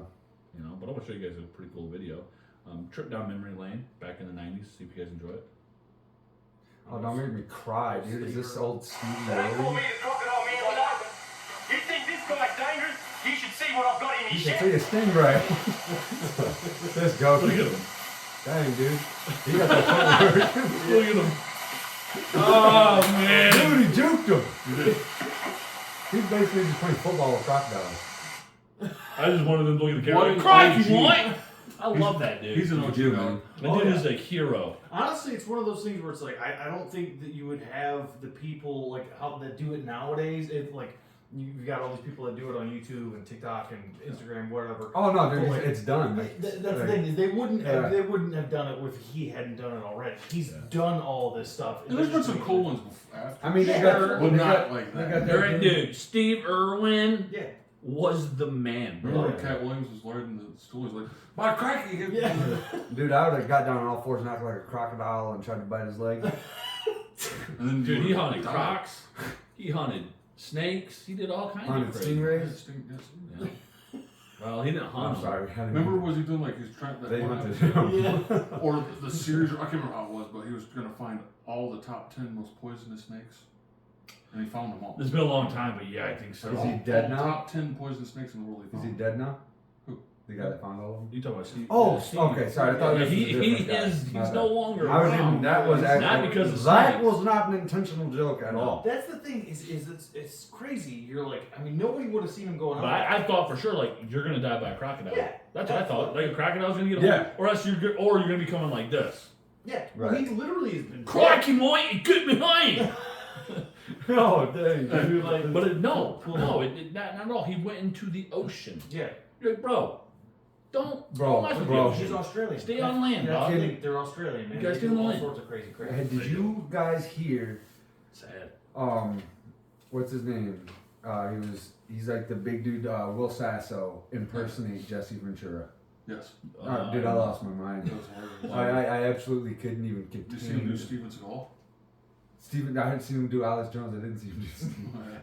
[SPEAKER 4] you know. But I'm gonna show you guys a pretty cool video. Trip down memory lane back in the '90s. See if you guys enjoy it.
[SPEAKER 2] Oh, don't make me cry, dude. Is this old Stevie
[SPEAKER 5] They call
[SPEAKER 2] Ray?
[SPEAKER 5] me the crocodile man, I know. You think this guy's dangerous? You should see what I've got in
[SPEAKER 2] You
[SPEAKER 5] his
[SPEAKER 2] can
[SPEAKER 5] shed.
[SPEAKER 2] see a stingray. Let's go.
[SPEAKER 4] Look at him.
[SPEAKER 2] Dang, dude. He got the footwork.
[SPEAKER 4] Look at him. Oh man.
[SPEAKER 2] Dude, he juked him.
[SPEAKER 4] You did.
[SPEAKER 2] He's basically just playing football with crocodiles.
[SPEAKER 4] I just wanted them to look at the
[SPEAKER 3] What
[SPEAKER 4] camera.
[SPEAKER 3] an
[SPEAKER 4] Crikey,
[SPEAKER 3] OG.
[SPEAKER 4] what? I love that dude.
[SPEAKER 3] He's an OG,
[SPEAKER 2] Dude,
[SPEAKER 3] man.
[SPEAKER 2] man.
[SPEAKER 4] That
[SPEAKER 1] Oh,
[SPEAKER 4] dude
[SPEAKER 1] yeah.
[SPEAKER 4] is a hero.
[SPEAKER 1] Honestly, it's one of those things where it's like I don't think that you would have the people like how that do it nowadays. It like you've got all these people that do it on YouTube and TikTok and Instagram, whatever.
[SPEAKER 2] Oh no, dude,
[SPEAKER 1] But, like,
[SPEAKER 2] it's done. Like,
[SPEAKER 1] That's the
[SPEAKER 2] like,
[SPEAKER 1] thing is they wouldn't
[SPEAKER 2] Yeah.
[SPEAKER 1] have done it if he hadn't done it already. He's done all this stuff.
[SPEAKER 3] And there's been some cool ones before, after.
[SPEAKER 2] I mean, they
[SPEAKER 1] Yeah,
[SPEAKER 2] got,
[SPEAKER 3] but
[SPEAKER 2] they
[SPEAKER 3] not
[SPEAKER 2] got,
[SPEAKER 3] like
[SPEAKER 2] they
[SPEAKER 3] that.
[SPEAKER 2] got that
[SPEAKER 4] Alright, dude. Steve Irwin
[SPEAKER 1] Yeah.
[SPEAKER 4] was the man, bro.
[SPEAKER 3] Remember
[SPEAKER 1] Yeah.
[SPEAKER 3] Cat Williams was learning the stories like, my cracky.
[SPEAKER 1] Yeah.
[SPEAKER 2] Dude, I would have got down on all fours and acted like a crocodile and tried to bite his leg.
[SPEAKER 3] And then
[SPEAKER 4] Dude, he
[SPEAKER 3] you
[SPEAKER 4] hunted
[SPEAKER 3] died.
[SPEAKER 4] crocs. He hunted snakes. He did all kinds
[SPEAKER 2] Hunted
[SPEAKER 4] of crazy.
[SPEAKER 2] stingrays.
[SPEAKER 4] Yeah. Well, he didn't hunt.
[SPEAKER 2] I'm sorry. I didn't
[SPEAKER 3] Remember,
[SPEAKER 2] mean-
[SPEAKER 3] was he doing like he was trying that
[SPEAKER 2] They
[SPEAKER 3] one
[SPEAKER 2] hunted
[SPEAKER 3] episode?
[SPEAKER 2] him.
[SPEAKER 1] Yeah.
[SPEAKER 3] Or the series, I can't remember how it was, but he was going to find all the top 10 most poisonous snakes. And he found them all.
[SPEAKER 4] It's been a long time, but yeah, I think so.
[SPEAKER 2] Is he dead now?
[SPEAKER 3] Top 10 poisonous snakes in the world.
[SPEAKER 2] Is he
[SPEAKER 3] found.
[SPEAKER 2] dead now?
[SPEAKER 3] Who?
[SPEAKER 2] The guy that found all of them?
[SPEAKER 4] You talking about Steve?
[SPEAKER 2] Oh,
[SPEAKER 4] Steve.
[SPEAKER 2] okay, sorry. I thought
[SPEAKER 4] Yeah,
[SPEAKER 2] this was a
[SPEAKER 4] he
[SPEAKER 2] different guy.
[SPEAKER 4] is.
[SPEAKER 2] My
[SPEAKER 4] He's
[SPEAKER 2] bad.
[SPEAKER 4] no longer
[SPEAKER 2] I was
[SPEAKER 4] around.
[SPEAKER 2] even, that was
[SPEAKER 3] Not
[SPEAKER 2] actually,
[SPEAKER 4] because of
[SPEAKER 2] that
[SPEAKER 4] snakes.
[SPEAKER 2] was not an intentional joke at all.
[SPEAKER 1] That's the thing is it's crazy. You're like I mean nobody would have seen him going
[SPEAKER 4] But
[SPEAKER 1] on.
[SPEAKER 4] I thought for sure, like, you're gonna die by a crocodile.
[SPEAKER 1] Yeah,
[SPEAKER 4] That's what I thought. Like a crocodile's gonna get
[SPEAKER 2] Yeah.
[SPEAKER 4] or else or you're gonna be coming like this.
[SPEAKER 1] Yeah,
[SPEAKER 2] Right.
[SPEAKER 1] well, he literally has been.
[SPEAKER 4] Crikey, boy, you get behind.
[SPEAKER 2] Oh, dang.
[SPEAKER 1] Dude, like,
[SPEAKER 4] But no, not at all. He went into the ocean.
[SPEAKER 1] yeah,
[SPEAKER 4] You're like, bro, don't
[SPEAKER 2] Bro,
[SPEAKER 4] mess with
[SPEAKER 2] bro.
[SPEAKER 4] the ocean.
[SPEAKER 1] he's Australian.
[SPEAKER 4] Stay on land,
[SPEAKER 1] That's
[SPEAKER 4] dog.
[SPEAKER 1] the thing, they're Australian, man.
[SPEAKER 4] You guys
[SPEAKER 1] They
[SPEAKER 4] stay
[SPEAKER 1] do
[SPEAKER 4] on
[SPEAKER 1] all
[SPEAKER 4] land.
[SPEAKER 1] sorts of crazy crap.
[SPEAKER 2] Hey, did you guys hear,
[SPEAKER 4] Sad.
[SPEAKER 2] what's his name? He's like the big dude, Will Sasso impersonate Jesse Ventura.
[SPEAKER 3] Yes.
[SPEAKER 2] Dude, I lost my mind.
[SPEAKER 3] That was hilarious.
[SPEAKER 2] I absolutely couldn't even
[SPEAKER 3] Did you see him do
[SPEAKER 2] contain.
[SPEAKER 3] Steven Seagal?
[SPEAKER 2] Steven, I had seen him do Alex Jones. I didn't see him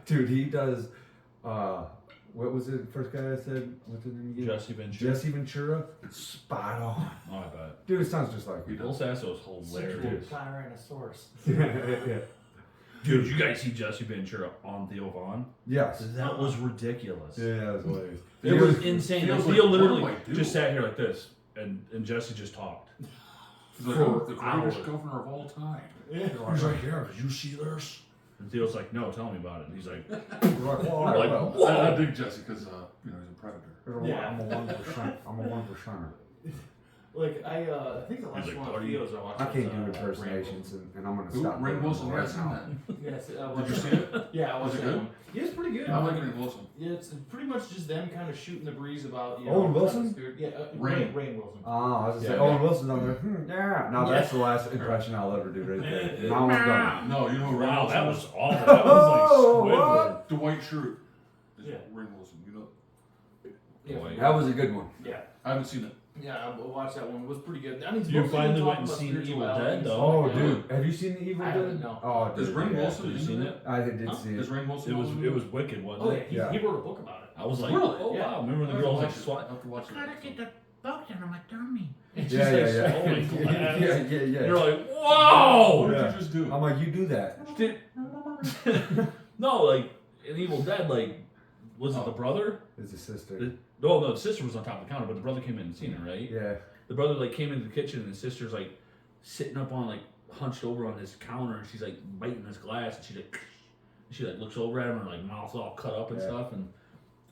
[SPEAKER 2] do. Dude, he does. What was it? First guy I said. What's his name again?
[SPEAKER 4] Jesse Ventura.
[SPEAKER 2] Jesse Ventura. Spot on.
[SPEAKER 4] Oh, I bet.
[SPEAKER 2] Dude, it sounds just like
[SPEAKER 3] He
[SPEAKER 2] him.
[SPEAKER 4] Bill Sasso is
[SPEAKER 1] Sexual
[SPEAKER 4] hilarious.
[SPEAKER 1] Tyrannosaurus.
[SPEAKER 2] Yeah.
[SPEAKER 4] Dude, you guys see Jesse Ventura on Theo Vaughn?
[SPEAKER 2] Yes.
[SPEAKER 4] That was ridiculous.
[SPEAKER 2] Yeah, that was hilarious.
[SPEAKER 4] It was insane.
[SPEAKER 3] Theo's
[SPEAKER 4] Like, Theo
[SPEAKER 3] like,
[SPEAKER 4] literally
[SPEAKER 3] what do I do?
[SPEAKER 4] just sat here like this, and Jesse just talked.
[SPEAKER 3] He's like,
[SPEAKER 4] For
[SPEAKER 3] oh, the greatest
[SPEAKER 4] hours.
[SPEAKER 3] governor of all time.
[SPEAKER 1] Yeah.
[SPEAKER 4] He's like, yeah, did you see this? And Theo's like, no, tell me about it. And he's like,
[SPEAKER 2] We're like, well,
[SPEAKER 4] Like,
[SPEAKER 2] well,
[SPEAKER 4] whoa.
[SPEAKER 3] I dig Jesse because he's a predator.
[SPEAKER 1] Yeah.
[SPEAKER 2] I'm a 1%. I'm a 1%er.
[SPEAKER 1] Like I think the last
[SPEAKER 4] He's like,
[SPEAKER 1] one of
[SPEAKER 4] buddy.
[SPEAKER 1] Theo's I watched.
[SPEAKER 2] I
[SPEAKER 1] was,
[SPEAKER 2] can't do
[SPEAKER 1] Rainbow.
[SPEAKER 2] impersonations, and I'm gonna
[SPEAKER 3] Who?
[SPEAKER 2] stop.
[SPEAKER 3] Rainn
[SPEAKER 2] doing
[SPEAKER 3] Wilson.
[SPEAKER 2] them
[SPEAKER 3] Yeah, I've
[SPEAKER 2] right
[SPEAKER 3] seen
[SPEAKER 2] now.
[SPEAKER 3] that.
[SPEAKER 1] Yes,
[SPEAKER 3] Did you see it?
[SPEAKER 1] Yeah, I watched
[SPEAKER 3] Was it
[SPEAKER 1] that
[SPEAKER 3] good?
[SPEAKER 1] one. Yeah, it's pretty good.
[SPEAKER 3] I like Rainn Wilson.
[SPEAKER 1] Yeah, it's pretty much just them kind of shooting the breeze about
[SPEAKER 2] Owen Wilson?
[SPEAKER 1] Yeah,
[SPEAKER 3] Rainn.
[SPEAKER 1] Rainn Wilson.
[SPEAKER 2] Oh, I was gonna say,
[SPEAKER 4] Yeah.
[SPEAKER 2] Owen Wilson's on there. Yeah. Now that's the last impression I'll ever do right there. Now I'm done.
[SPEAKER 3] No, you know who Rainn
[SPEAKER 4] wow,
[SPEAKER 3] Wilson
[SPEAKER 4] that
[SPEAKER 3] is?
[SPEAKER 4] was awful. That was
[SPEAKER 2] Oh,
[SPEAKER 4] like Squidward.
[SPEAKER 2] what?
[SPEAKER 3] Dwight Schrute. Is
[SPEAKER 1] Yeah.
[SPEAKER 3] Rainn Wilson. You know,
[SPEAKER 1] Yeah,
[SPEAKER 4] Dwight.
[SPEAKER 2] That was a good one.
[SPEAKER 1] yeah,
[SPEAKER 3] I haven't seen it.
[SPEAKER 1] yeah. I watched that one. It was pretty good. I mean, it's
[SPEAKER 4] You
[SPEAKER 1] mostly
[SPEAKER 4] finally
[SPEAKER 1] talking
[SPEAKER 4] went and
[SPEAKER 1] about
[SPEAKER 4] seen Evil
[SPEAKER 1] spirituality
[SPEAKER 4] Dead,
[SPEAKER 1] and
[SPEAKER 4] though.
[SPEAKER 1] stuff
[SPEAKER 2] Oh,
[SPEAKER 1] like that.
[SPEAKER 2] dude, have you seen the Evil
[SPEAKER 1] I
[SPEAKER 2] Dead?
[SPEAKER 1] haven't, no.
[SPEAKER 2] Oh, dude.
[SPEAKER 3] Is Rainn
[SPEAKER 2] yeah.
[SPEAKER 3] Wilson
[SPEAKER 4] Have you
[SPEAKER 3] in
[SPEAKER 4] seen
[SPEAKER 3] it?
[SPEAKER 4] it?
[SPEAKER 2] I did
[SPEAKER 1] Huh?
[SPEAKER 2] see
[SPEAKER 3] Is
[SPEAKER 2] it.
[SPEAKER 3] Rainn Wilson?
[SPEAKER 4] It was wicked, wasn't
[SPEAKER 1] Oh yeah,
[SPEAKER 4] it?
[SPEAKER 2] Yeah.
[SPEAKER 1] he wrote a book about it.
[SPEAKER 4] I was like,
[SPEAKER 3] Really?
[SPEAKER 4] oh
[SPEAKER 1] Yeah.
[SPEAKER 4] wow. Remember when
[SPEAKER 3] I
[SPEAKER 4] the
[SPEAKER 3] have
[SPEAKER 4] girl
[SPEAKER 3] to
[SPEAKER 4] was like
[SPEAKER 3] watch it. I
[SPEAKER 4] swat?
[SPEAKER 3] have to watch it.
[SPEAKER 6] the box out of my tummy.
[SPEAKER 4] And
[SPEAKER 2] Yeah,
[SPEAKER 4] she's
[SPEAKER 2] yeah,
[SPEAKER 4] like
[SPEAKER 2] yeah.
[SPEAKER 4] swallowing glass.
[SPEAKER 2] Yeah.
[SPEAKER 4] And
[SPEAKER 2] Yeah.
[SPEAKER 4] you're like, whoa!
[SPEAKER 3] What
[SPEAKER 2] Yeah.
[SPEAKER 3] did you just do?
[SPEAKER 2] I'm like, you do that.
[SPEAKER 4] Did- no, like in Evil Dead, like was it
[SPEAKER 3] Oh.
[SPEAKER 4] the brother?
[SPEAKER 2] It's a sister.
[SPEAKER 4] No, the sister was on top of the counter, but the brother came in and seen her, right?
[SPEAKER 2] Yeah.
[SPEAKER 4] The brother like came into the kitchen and the sister's like sitting up on like hunched over on this counter and she's like biting this glass and she like looks over at him and her like mouth's all cut up and
[SPEAKER 2] Yeah.
[SPEAKER 4] stuff and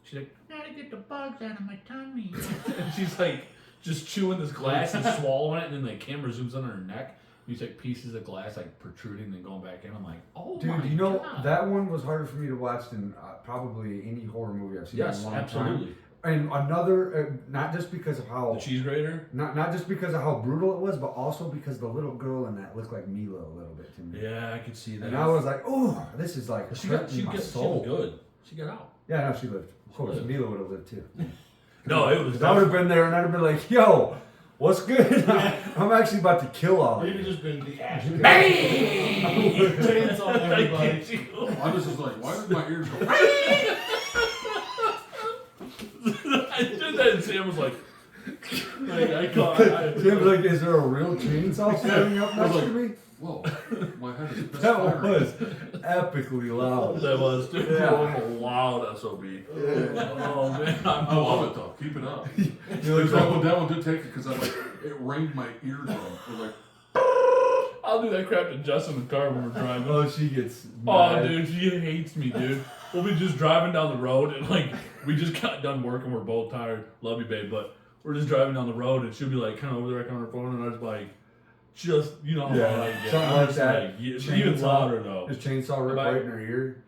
[SPEAKER 4] she's like
[SPEAKER 6] Gotta get the bugs out of my tummy.
[SPEAKER 4] and she's like just chewing this glass and swallowing it and then the camera zooms on her neck. These like pieces of glass like protruding and going back in. I'm like, oh my
[SPEAKER 2] Dude, you know,
[SPEAKER 4] God.
[SPEAKER 2] that one was harder for me to watch than probably any horror movie I've seen
[SPEAKER 4] Yes,
[SPEAKER 2] in a long
[SPEAKER 4] absolutely.
[SPEAKER 2] time. And another, not just because of how
[SPEAKER 4] The cheese grater.
[SPEAKER 2] not just because of how brutal it was, but also because the little girl in that looked like Mila a little bit to me.
[SPEAKER 4] Yeah, I could see that.
[SPEAKER 2] And I was like, oh, this is like
[SPEAKER 4] But she got
[SPEAKER 2] hurting my
[SPEAKER 4] she
[SPEAKER 2] soul.
[SPEAKER 4] was good. She got out.
[SPEAKER 2] Yeah, no, she lived. Of
[SPEAKER 4] She
[SPEAKER 2] course,
[SPEAKER 4] lived.
[SPEAKER 2] Mila would have lived too.
[SPEAKER 4] No, it was.
[SPEAKER 2] Because I would have been there and I'd have been like, yo, what's good? I'm actually about to kill all of
[SPEAKER 1] Maybe
[SPEAKER 2] you.
[SPEAKER 1] just been the ash.
[SPEAKER 4] Bang!
[SPEAKER 1] Chance on
[SPEAKER 4] I
[SPEAKER 1] everybody.
[SPEAKER 4] get you.
[SPEAKER 3] I was just like, why did my ears go?
[SPEAKER 4] I did that, and Sam was like I caught.
[SPEAKER 2] Sam was like, is there a real chainsaw standing up next to me?
[SPEAKER 3] Whoa, my head is
[SPEAKER 2] That
[SPEAKER 3] firing.
[SPEAKER 2] was epically loud.
[SPEAKER 4] That was, dude.
[SPEAKER 2] Yeah.
[SPEAKER 4] That was a loud SOB. Oh man,
[SPEAKER 3] I love it though. Keep it up.
[SPEAKER 2] You're like,
[SPEAKER 3] That one did take it because it rained my eardrum. It was like,
[SPEAKER 4] I'll do that crap to Jess in the car when we're driving.
[SPEAKER 2] oh, she gets
[SPEAKER 4] Oh,
[SPEAKER 2] mad.
[SPEAKER 4] dude, she hates me, dude. We'll be just driving down the road, and like we just got done working. We're both tired. Love you, babe, but we're just driving down the road, and she'll be like, kind of over there, on her phone, and I was like, just how
[SPEAKER 2] Yeah,
[SPEAKER 4] loud I get.
[SPEAKER 2] something
[SPEAKER 4] I'm
[SPEAKER 2] like
[SPEAKER 4] just
[SPEAKER 2] that.
[SPEAKER 4] like, yeah, even
[SPEAKER 2] Chainsaw.
[SPEAKER 4] louder though,
[SPEAKER 2] His chainsaw ripped
[SPEAKER 4] Bye.
[SPEAKER 2] right in her ear.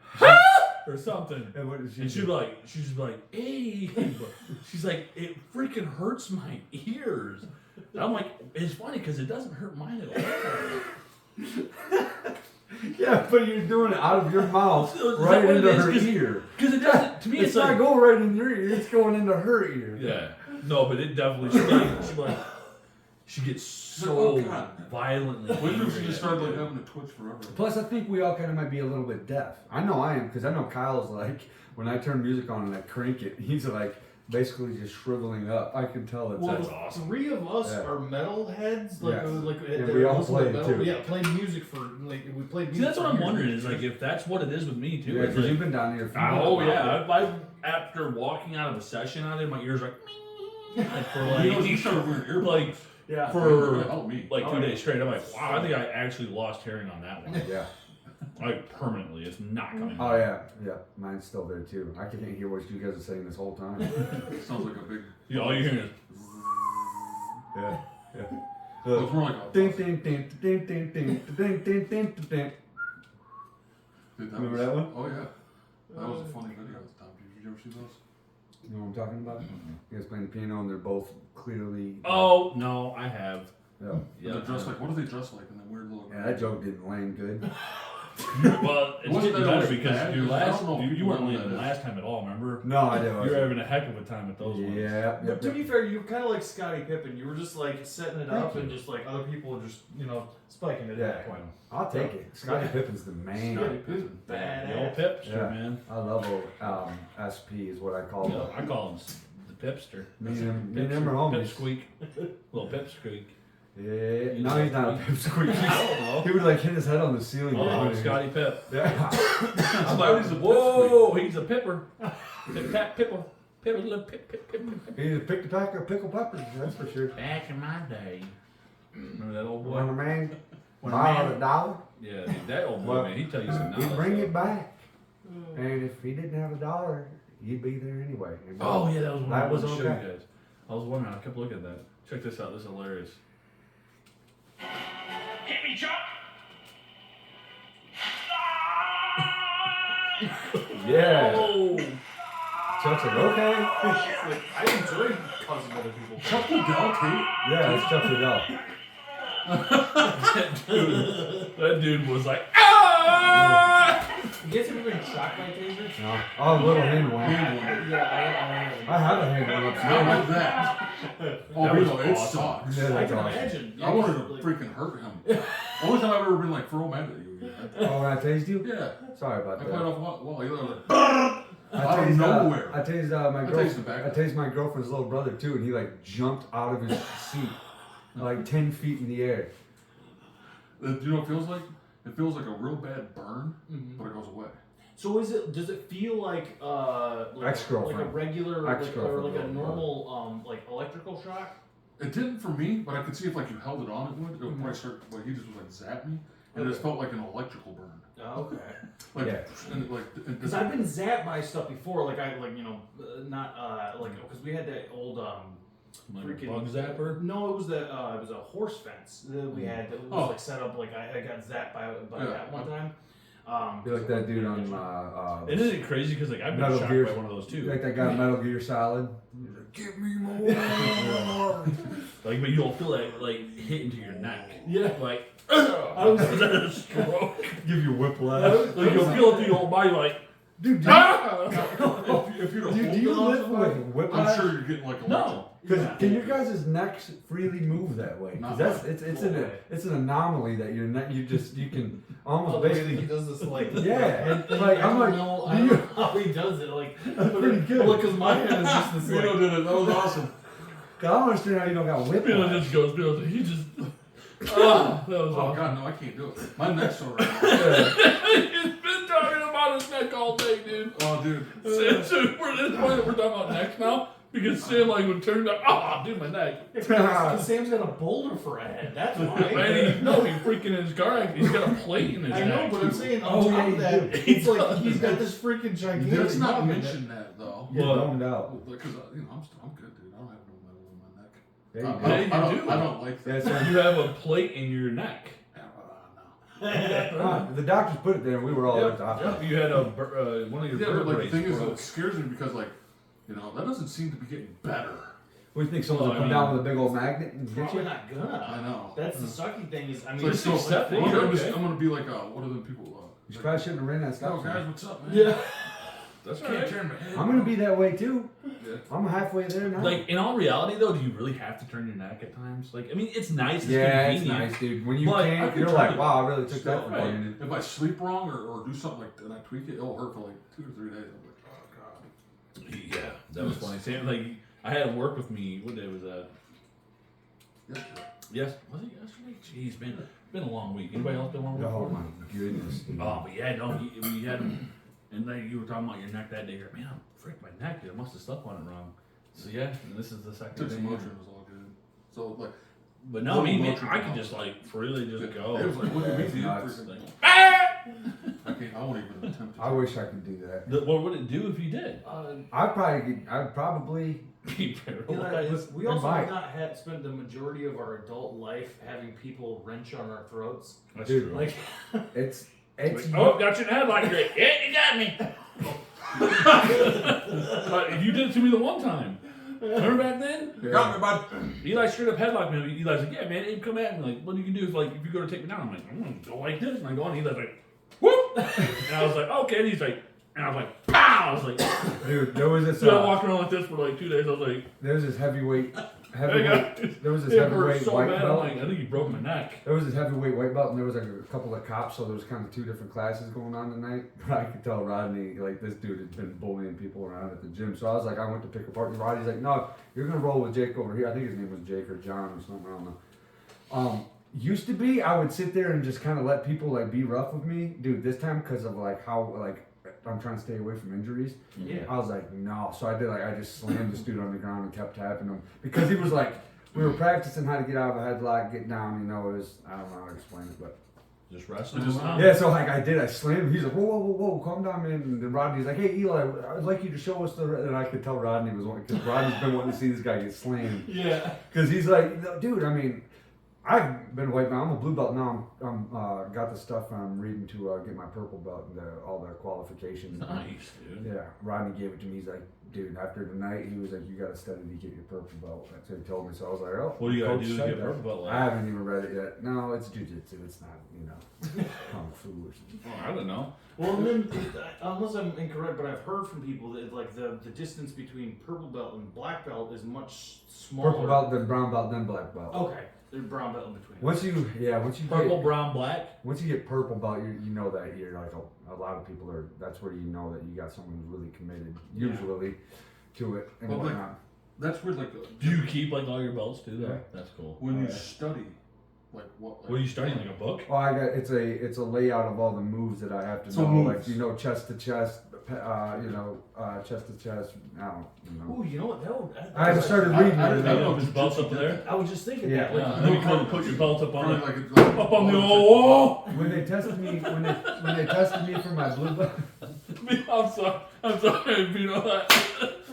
[SPEAKER 4] or something.
[SPEAKER 2] And what did she
[SPEAKER 4] And she'd
[SPEAKER 2] do?
[SPEAKER 4] be like, hey, but she's like, it freaking hurts my ears. And I'm like, it's funny because it doesn't hurt mine at all.
[SPEAKER 2] Yeah, but you're doing it out of your mouth
[SPEAKER 4] So is that
[SPEAKER 2] right
[SPEAKER 4] what it
[SPEAKER 2] into
[SPEAKER 4] is?
[SPEAKER 2] her
[SPEAKER 4] 'Cause-
[SPEAKER 2] ear.
[SPEAKER 4] Because it doesn't, to me,
[SPEAKER 2] It's
[SPEAKER 4] it's
[SPEAKER 2] not
[SPEAKER 4] like,
[SPEAKER 2] going right in your ear. It's going into her ear.
[SPEAKER 4] yeah, no, but it definitely, she gets so
[SPEAKER 3] Oh, God.
[SPEAKER 4] violently
[SPEAKER 3] when did she
[SPEAKER 4] angry
[SPEAKER 3] just
[SPEAKER 4] at
[SPEAKER 3] start
[SPEAKER 4] me.
[SPEAKER 3] like having a twitch forever?
[SPEAKER 2] Plus, I think we all kind of might be a little bit deaf. I know I am because I know Kyle's like when I turn music on and I crank it, he's like basically just shriveling up. I can tell it's
[SPEAKER 1] Well,
[SPEAKER 4] That's
[SPEAKER 1] the
[SPEAKER 4] awesome.
[SPEAKER 1] three of us
[SPEAKER 2] Yeah.
[SPEAKER 1] are metal heads. Like,
[SPEAKER 2] Yes.
[SPEAKER 1] that
[SPEAKER 2] we all
[SPEAKER 1] listen to
[SPEAKER 2] play,
[SPEAKER 1] metal.
[SPEAKER 2] too.
[SPEAKER 1] Yeah, play music for like we played music.
[SPEAKER 4] See, that's what
[SPEAKER 1] for
[SPEAKER 4] I'm
[SPEAKER 1] years.
[SPEAKER 4] wondering is like if that's what it is with me too.
[SPEAKER 2] yeah,
[SPEAKER 4] It's
[SPEAKER 2] because
[SPEAKER 4] like,
[SPEAKER 2] you've been down here.
[SPEAKER 4] oh yeah, I after walking out of a session out there, my ears are like for like
[SPEAKER 3] You know, you started wearing earbuds.
[SPEAKER 4] like
[SPEAKER 1] Yeah.
[SPEAKER 4] for
[SPEAKER 3] Help me.
[SPEAKER 4] like
[SPEAKER 1] Oh,
[SPEAKER 4] 2
[SPEAKER 1] yeah.
[SPEAKER 4] days straight. I'm like, wow, I think I actually lost hearing on that one.
[SPEAKER 2] Yeah.
[SPEAKER 4] Like permanently, it's not coming.
[SPEAKER 2] Oh
[SPEAKER 4] back.
[SPEAKER 2] yeah. Mine's still there too. I can't hear what you guys are saying this whole time.
[SPEAKER 3] Sounds like a big.
[SPEAKER 4] Yeah, all you're hearing is
[SPEAKER 2] Yeah.
[SPEAKER 3] It's more like a.
[SPEAKER 2] Ding ding ding ding ding ding ding ding ding ding.
[SPEAKER 3] Dude,
[SPEAKER 2] Remember
[SPEAKER 3] was-
[SPEAKER 2] that one?
[SPEAKER 3] Oh yeah. That was a funny video at the time. Did you ever see those?
[SPEAKER 2] You know what I'm talking about? You guys playing the piano and they're both clearly.
[SPEAKER 4] oh no, I have.
[SPEAKER 2] Yeah.
[SPEAKER 4] Yeah,
[SPEAKER 3] They're dressed like. What do they dress like in that weird little?
[SPEAKER 2] Yeah, that joke didn't land good.
[SPEAKER 4] Well, it's
[SPEAKER 3] Wasn't
[SPEAKER 4] getting
[SPEAKER 3] that
[SPEAKER 4] better
[SPEAKER 3] always
[SPEAKER 4] because
[SPEAKER 3] bad?
[SPEAKER 4] your
[SPEAKER 3] I
[SPEAKER 4] last
[SPEAKER 3] don't know
[SPEAKER 4] you weren't
[SPEAKER 3] what
[SPEAKER 4] leaving
[SPEAKER 3] that is.
[SPEAKER 4] last time at all. Remember?
[SPEAKER 2] No, I didn't.
[SPEAKER 4] You were having a heck of a time at those ones.
[SPEAKER 2] Yeah.
[SPEAKER 1] But to be fair, you were kind of like Scottie Pippen. You were just like setting it up, and just like other people were just spiking it at that point.
[SPEAKER 2] I'll take it. Scottie Pippen's the man.
[SPEAKER 3] Scottie Pippen.
[SPEAKER 1] Badass.
[SPEAKER 4] The old pipster,
[SPEAKER 2] Yeah.
[SPEAKER 4] man.
[SPEAKER 2] I love SP is what I call
[SPEAKER 4] Yeah,
[SPEAKER 2] him.
[SPEAKER 4] I call him the pipster.
[SPEAKER 2] Me and him are homies.
[SPEAKER 4] Pipsqueak. Little pipsqueak.
[SPEAKER 2] Yeah. No, he's not a pipsqueak.
[SPEAKER 4] I don't know.
[SPEAKER 2] He would like hit his head on the ceiling.
[SPEAKER 4] Oh, Scotty Pip.
[SPEAKER 2] Yeah.
[SPEAKER 4] I'm like, whoa, he's a pipper. Pip, tap, pipper. Pipper, little pip, pip, pip, pip.
[SPEAKER 2] He just picked a pack of pickled peppers, that's for sure.
[SPEAKER 6] Back in my day.
[SPEAKER 4] Remember that old
[SPEAKER 2] When
[SPEAKER 4] boy?
[SPEAKER 2] a man
[SPEAKER 6] When a
[SPEAKER 2] borrowed
[SPEAKER 6] man-
[SPEAKER 2] a dollar,
[SPEAKER 4] Yeah, dude, that old boy,
[SPEAKER 2] Well,
[SPEAKER 4] man, he'd tell you some
[SPEAKER 2] he'd
[SPEAKER 4] knowledge.
[SPEAKER 2] bring
[SPEAKER 4] stuff.
[SPEAKER 2] it back. And if he didn't have a dollar, he'd be there anyway. And
[SPEAKER 4] Oh, yeah, that was one
[SPEAKER 2] That
[SPEAKER 4] I
[SPEAKER 2] was
[SPEAKER 4] wanted to show
[SPEAKER 2] okay.
[SPEAKER 4] you guys. I was wondering, I kept looking at that. Check this out, this is hilarious.
[SPEAKER 5] Hit me, Chuck!
[SPEAKER 2] Yeah.
[SPEAKER 4] Oh!
[SPEAKER 2] Chuck's like, okay.
[SPEAKER 1] I enjoy causing other people.
[SPEAKER 3] Chuck Liddell, Kate.
[SPEAKER 2] Yeah, it's Chuck Liddell.
[SPEAKER 4] That dude was like, ah!
[SPEAKER 1] You guys ever been shot by a taser?
[SPEAKER 2] No. Oh, little hand one.
[SPEAKER 1] Yeah,
[SPEAKER 2] I have a hand one
[SPEAKER 3] Not
[SPEAKER 2] upstairs.
[SPEAKER 3] like that. Oh,
[SPEAKER 4] That
[SPEAKER 3] you
[SPEAKER 4] was
[SPEAKER 3] know, it
[SPEAKER 4] awesome.
[SPEAKER 3] sucks.
[SPEAKER 2] Yeah,
[SPEAKER 1] I
[SPEAKER 2] that's
[SPEAKER 1] can
[SPEAKER 2] awesome.
[SPEAKER 1] imagine.
[SPEAKER 3] I wanted to
[SPEAKER 1] Like-
[SPEAKER 3] freaking hurt him. Only time I've ever been like throw mad at you.
[SPEAKER 2] Oh, when I tased you?
[SPEAKER 3] Yeah.
[SPEAKER 2] Sorry about
[SPEAKER 3] I
[SPEAKER 2] that.
[SPEAKER 3] played off a wall. You know, like,
[SPEAKER 2] I
[SPEAKER 3] out of
[SPEAKER 2] tased,
[SPEAKER 3] nowhere.
[SPEAKER 2] I tased my
[SPEAKER 3] I tased
[SPEAKER 2] girlfriend.
[SPEAKER 3] the back.
[SPEAKER 2] I tased my girlfriend's little brother too, and he like jumped out of his seat, like 10 feet in the air.
[SPEAKER 3] Do you know what it feels like? It feels like a real bad burn,
[SPEAKER 1] Mhm.
[SPEAKER 3] but it goes away.
[SPEAKER 1] So does it feel like
[SPEAKER 2] Ex-girlfriend.
[SPEAKER 1] like a regular or
[SPEAKER 2] Ex-girlfriend,
[SPEAKER 1] like a
[SPEAKER 2] yeah.
[SPEAKER 1] normal like electrical shock?
[SPEAKER 3] It didn't for me, but I could see if like you held it on, it would. It would probably start. Like he just was like zap me, and it just felt like an electrical burn.
[SPEAKER 1] Oh, okay.
[SPEAKER 3] Like,
[SPEAKER 2] Yeah.
[SPEAKER 3] and like,
[SPEAKER 1] Because I've been zapped by stuff before, like not like because we had that old
[SPEAKER 4] Like a
[SPEAKER 1] freaking
[SPEAKER 4] bug zapper?
[SPEAKER 1] No, it was a horse fence that we had that was
[SPEAKER 3] Oh.
[SPEAKER 1] like set up like I got zapped by
[SPEAKER 3] Yeah.
[SPEAKER 1] that one time.
[SPEAKER 2] Be like that dude on
[SPEAKER 4] And isn't it crazy? Because like I've been
[SPEAKER 2] Metal
[SPEAKER 4] shot
[SPEAKER 2] Gear.
[SPEAKER 4] by one of those too.
[SPEAKER 2] like that guy in Metal Gear Solid. He's like, give me more.
[SPEAKER 4] Like, but you don't feel that like hit into your neck.
[SPEAKER 1] Yeah.
[SPEAKER 4] Like, I was that a stroke.
[SPEAKER 2] Give you whiplash.
[SPEAKER 4] Like you'll feel it through your whole body. Like,
[SPEAKER 2] Dude, do
[SPEAKER 4] Ah!
[SPEAKER 3] If you're
[SPEAKER 2] do you live with
[SPEAKER 3] I'm
[SPEAKER 2] whiplash?
[SPEAKER 3] sure you're getting like a
[SPEAKER 4] No.
[SPEAKER 2] Can your guys' necks freely move that way?
[SPEAKER 3] Not
[SPEAKER 2] Because it's an anomaly that your neck you can almost basically
[SPEAKER 1] he does this like
[SPEAKER 2] yeah.
[SPEAKER 1] and
[SPEAKER 2] Like I'm
[SPEAKER 1] I
[SPEAKER 2] like,
[SPEAKER 1] don't know,
[SPEAKER 2] do
[SPEAKER 1] I don't
[SPEAKER 2] you-
[SPEAKER 1] know how he does it. Like
[SPEAKER 2] That's pretty good.
[SPEAKER 1] Well, because my head is just this
[SPEAKER 3] Vito
[SPEAKER 1] like.
[SPEAKER 3] did it. That was awesome.
[SPEAKER 2] I don't understand how you don't got
[SPEAKER 4] Bino
[SPEAKER 2] whiplash.
[SPEAKER 4] just goes, Bino, he just. Ah, that was
[SPEAKER 3] Oh
[SPEAKER 4] awesome.
[SPEAKER 3] God, no, I can't do it. My neck's sore right now.
[SPEAKER 4] He's been talking about his neck all day, dude.
[SPEAKER 3] Oh, dude.
[SPEAKER 4] So we're at this point that we're talking about necks now because Sam like would turn back. Ah, dude, my neck.
[SPEAKER 1] Because Sam's got a boulder for a head. That's why.
[SPEAKER 4] And he freaking in his car accident. He's got a plate in his
[SPEAKER 1] I
[SPEAKER 4] neck.
[SPEAKER 1] know, but I'm saying on
[SPEAKER 2] Oh,
[SPEAKER 1] top
[SPEAKER 2] yeah,
[SPEAKER 1] of
[SPEAKER 2] you
[SPEAKER 1] that,
[SPEAKER 2] do.
[SPEAKER 1] it's like he's got this freaking gigantic.
[SPEAKER 3] Let's not
[SPEAKER 1] knob in it.
[SPEAKER 3] mention that though.
[SPEAKER 2] You're
[SPEAKER 4] Well,
[SPEAKER 2] domed out.
[SPEAKER 3] Because I'm good, dude. I don't have no metal in my neck.
[SPEAKER 2] There you
[SPEAKER 3] I,
[SPEAKER 2] go.
[SPEAKER 3] I, don't,
[SPEAKER 4] Yeah,
[SPEAKER 3] I,
[SPEAKER 4] you
[SPEAKER 3] don't,
[SPEAKER 4] do.
[SPEAKER 3] I don't like that.
[SPEAKER 2] That's
[SPEAKER 4] You have a plate in your neck.
[SPEAKER 3] No.
[SPEAKER 2] the doctors put it there, and we were all at the hospital.
[SPEAKER 4] You had a one of your
[SPEAKER 3] Yeah, but like the
[SPEAKER 4] vertebrae
[SPEAKER 3] thing is,
[SPEAKER 4] broke.
[SPEAKER 3] it scares me because like, that doesn't seem to be getting better.
[SPEAKER 2] What do you think? Someone
[SPEAKER 4] Well,
[SPEAKER 2] will
[SPEAKER 4] I
[SPEAKER 2] come
[SPEAKER 4] mean-
[SPEAKER 2] down with a big old magnet and get
[SPEAKER 1] Probably
[SPEAKER 2] you?
[SPEAKER 1] not gonna.
[SPEAKER 3] I know.
[SPEAKER 1] That's the sucky thing is, I mean,
[SPEAKER 3] So
[SPEAKER 1] it's
[SPEAKER 3] still
[SPEAKER 1] just
[SPEAKER 4] set
[SPEAKER 1] like,
[SPEAKER 4] for
[SPEAKER 3] I'm,
[SPEAKER 4] okay.
[SPEAKER 3] I'm gonna be like, what are the people?
[SPEAKER 2] You
[SPEAKER 3] Like,
[SPEAKER 2] probably shouldn't have ran that
[SPEAKER 3] yo,
[SPEAKER 2] stop
[SPEAKER 3] guys,
[SPEAKER 2] sign.
[SPEAKER 3] what's up, man?
[SPEAKER 1] Yeah.
[SPEAKER 4] That's
[SPEAKER 3] Can't
[SPEAKER 4] right.
[SPEAKER 3] turn my head.
[SPEAKER 2] I'm gonna be that way too.
[SPEAKER 3] Yeah.
[SPEAKER 2] I'm halfway there now.
[SPEAKER 4] Like in all reality, though, do you really have to turn your neck at times? Like, I mean, it's nice. It's
[SPEAKER 2] yeah, it's
[SPEAKER 4] convenient.
[SPEAKER 2] nice, dude. When you
[SPEAKER 4] But I
[SPEAKER 2] can't,
[SPEAKER 4] could
[SPEAKER 2] you're
[SPEAKER 4] try
[SPEAKER 2] like,
[SPEAKER 4] to-
[SPEAKER 2] wow, I really took that for
[SPEAKER 4] Right.
[SPEAKER 2] granted.
[SPEAKER 3] If I sleep wrong or do something like and I tweak it, it'll hurt for like 2 or 3 days. I'm like, oh god.
[SPEAKER 4] Yeah, that was funny. Sam, like, I had him work with me. What day was that?
[SPEAKER 3] Yeah.
[SPEAKER 4] Yes, was it yesterday? Jeez, man, it's been a long week. Anybody else been a long week?
[SPEAKER 2] Oh my goodness. Dude.
[SPEAKER 4] Oh, but yeah, no, we had him, and then you were talking about your neck that day. You're like, man, frick my neck, dude. I must have slept on it wrong. So yeah, and this is the second
[SPEAKER 3] Took
[SPEAKER 4] day.
[SPEAKER 3] some Motrin, it was all good. So like,
[SPEAKER 4] But no, I mean, man,
[SPEAKER 3] Motrin
[SPEAKER 4] I could
[SPEAKER 3] helps.
[SPEAKER 4] just like freely just go.
[SPEAKER 3] It was like, what do you
[SPEAKER 2] Yeah,
[SPEAKER 3] mean?
[SPEAKER 2] it's
[SPEAKER 3] dude?
[SPEAKER 2] nuts.
[SPEAKER 3] Freaking-
[SPEAKER 4] Like, ah!
[SPEAKER 3] I can't. I won't even attempt to.
[SPEAKER 2] I wish I could do that.
[SPEAKER 4] What would it do if you did?
[SPEAKER 2] I'd probably
[SPEAKER 4] Be paralyzed.
[SPEAKER 1] We also
[SPEAKER 2] Invite.
[SPEAKER 1] have not had spent the majority of our adult life having people wrench on our throats.
[SPEAKER 4] That's
[SPEAKER 2] Dude.
[SPEAKER 4] true.
[SPEAKER 1] Like,
[SPEAKER 2] it's
[SPEAKER 4] Oh, got you in the headlock. You're like, yeah, you got me. But you did it to me the one time. Remember back then?
[SPEAKER 3] You got me, bud.
[SPEAKER 4] Eli straight up headlocked me. Eli's like, yeah, man, Abe, come at me. Like, what do you can do if like if you go to take me down? I'm like, I'm gonna go like this, and I go on. Eli's like, whoop, and I was like, okay. And he's like, and I was like, pow. I was like,
[SPEAKER 2] dude. There was this.
[SPEAKER 4] so I walked around like this for like 2 days. I was like,
[SPEAKER 2] There's this heavyweight.
[SPEAKER 4] there you go.
[SPEAKER 2] There was this
[SPEAKER 4] It hurt
[SPEAKER 2] heavyweight
[SPEAKER 4] so
[SPEAKER 2] white
[SPEAKER 4] bad. I'm
[SPEAKER 2] belt.
[SPEAKER 4] like, I think you broke my neck.
[SPEAKER 2] There was this heavyweight white belt, and there was like a couple of cops, so there was kind of 2 different classes going on tonight. But I could tell Rodney, like, this dude had been bullying people around at the gym. So I was like, I went to pick apart. And Rodney's like, no, you're gonna roll with Jake over here. I think his name was Jake or John or something. I don't know. Used to be, I would sit there and just kind of let people like be rough with me, dude. This time, because of like how like I'm trying to stay away from injuries.
[SPEAKER 1] yeah.
[SPEAKER 2] I was like, no. So I did like I just slammed this dude on the ground and kept tapping him because he was like, we were practicing how to get out of a headlock, get down. You know, it was I don't know how to explain it, but
[SPEAKER 4] Just wrestling.
[SPEAKER 3] Just-
[SPEAKER 4] around.
[SPEAKER 2] yeah. So like I did, I slammed him. He's like, whoa, whoa, whoa, whoa, calm down, man. And then Rodney's like, hey, Eli, I'd like you to show us the. And I could tell Rodney was wanting because Rodney's been wanting to see this guy get slammed
[SPEAKER 1] Yeah.
[SPEAKER 2] because he's like, no, dude. I mean, I've been a white belt. I'm a blue belt now. I'm got the stuff. I'm reading to get my purple belt and all the qualifications.
[SPEAKER 4] Nice, dude.
[SPEAKER 2] Yeah, Rodney gave it to me. He's like, dude, after tonight, he was like, you got to study to get your purple belt. That's what he told me. So I was like, oh.
[SPEAKER 4] What do you gotta
[SPEAKER 2] coach
[SPEAKER 4] do to
[SPEAKER 2] said
[SPEAKER 4] get
[SPEAKER 2] that.
[SPEAKER 4] purple belt? Like?
[SPEAKER 2] I haven't even read it yet. No, it's jujitsu. It's not, kung fu or something.
[SPEAKER 4] Oh, I don't know.
[SPEAKER 1] Well, and then, unless I'm incorrect, but I've heard from people that like the distance between purple belt and black belt is much smaller.
[SPEAKER 2] Purple belt, then brown belt, then black belt.
[SPEAKER 1] Okay, there's brown belt in between.
[SPEAKER 2] Once you
[SPEAKER 4] Purple,
[SPEAKER 2] get,
[SPEAKER 4] brown, black.
[SPEAKER 2] once you get purple belt, you know that you're like a lot of people are. That's where you know that you got someone who's really committed, usually, to it and
[SPEAKER 3] Well, like,
[SPEAKER 2] whatnot.
[SPEAKER 3] That's weird. Like,
[SPEAKER 4] Do you keep like all your belts too? Though
[SPEAKER 2] Yeah.
[SPEAKER 4] that's cool.
[SPEAKER 3] when you
[SPEAKER 2] Yeah.
[SPEAKER 3] study, like what? Like,
[SPEAKER 4] What are you studying? Like a book?
[SPEAKER 2] Oh, I got it's a layout of all the moves that I have to
[SPEAKER 3] So
[SPEAKER 2] know,
[SPEAKER 3] moves.
[SPEAKER 2] like chest to chest, chest to chest. I don't know.
[SPEAKER 1] Ooh, you know what? That would,
[SPEAKER 2] I haven't started reading
[SPEAKER 3] I
[SPEAKER 2] it.
[SPEAKER 3] didn't
[SPEAKER 4] You
[SPEAKER 3] know
[SPEAKER 4] know, his belt's up there.
[SPEAKER 1] I was just thinking
[SPEAKER 2] Yeah.
[SPEAKER 1] that. Like,
[SPEAKER 4] Yeah, maybe put your belt up on
[SPEAKER 3] Probably
[SPEAKER 4] the
[SPEAKER 3] like
[SPEAKER 4] up on the old wall.
[SPEAKER 2] When they tested me, when they tested me for my blue belt,
[SPEAKER 4] I'm sorry, Bino.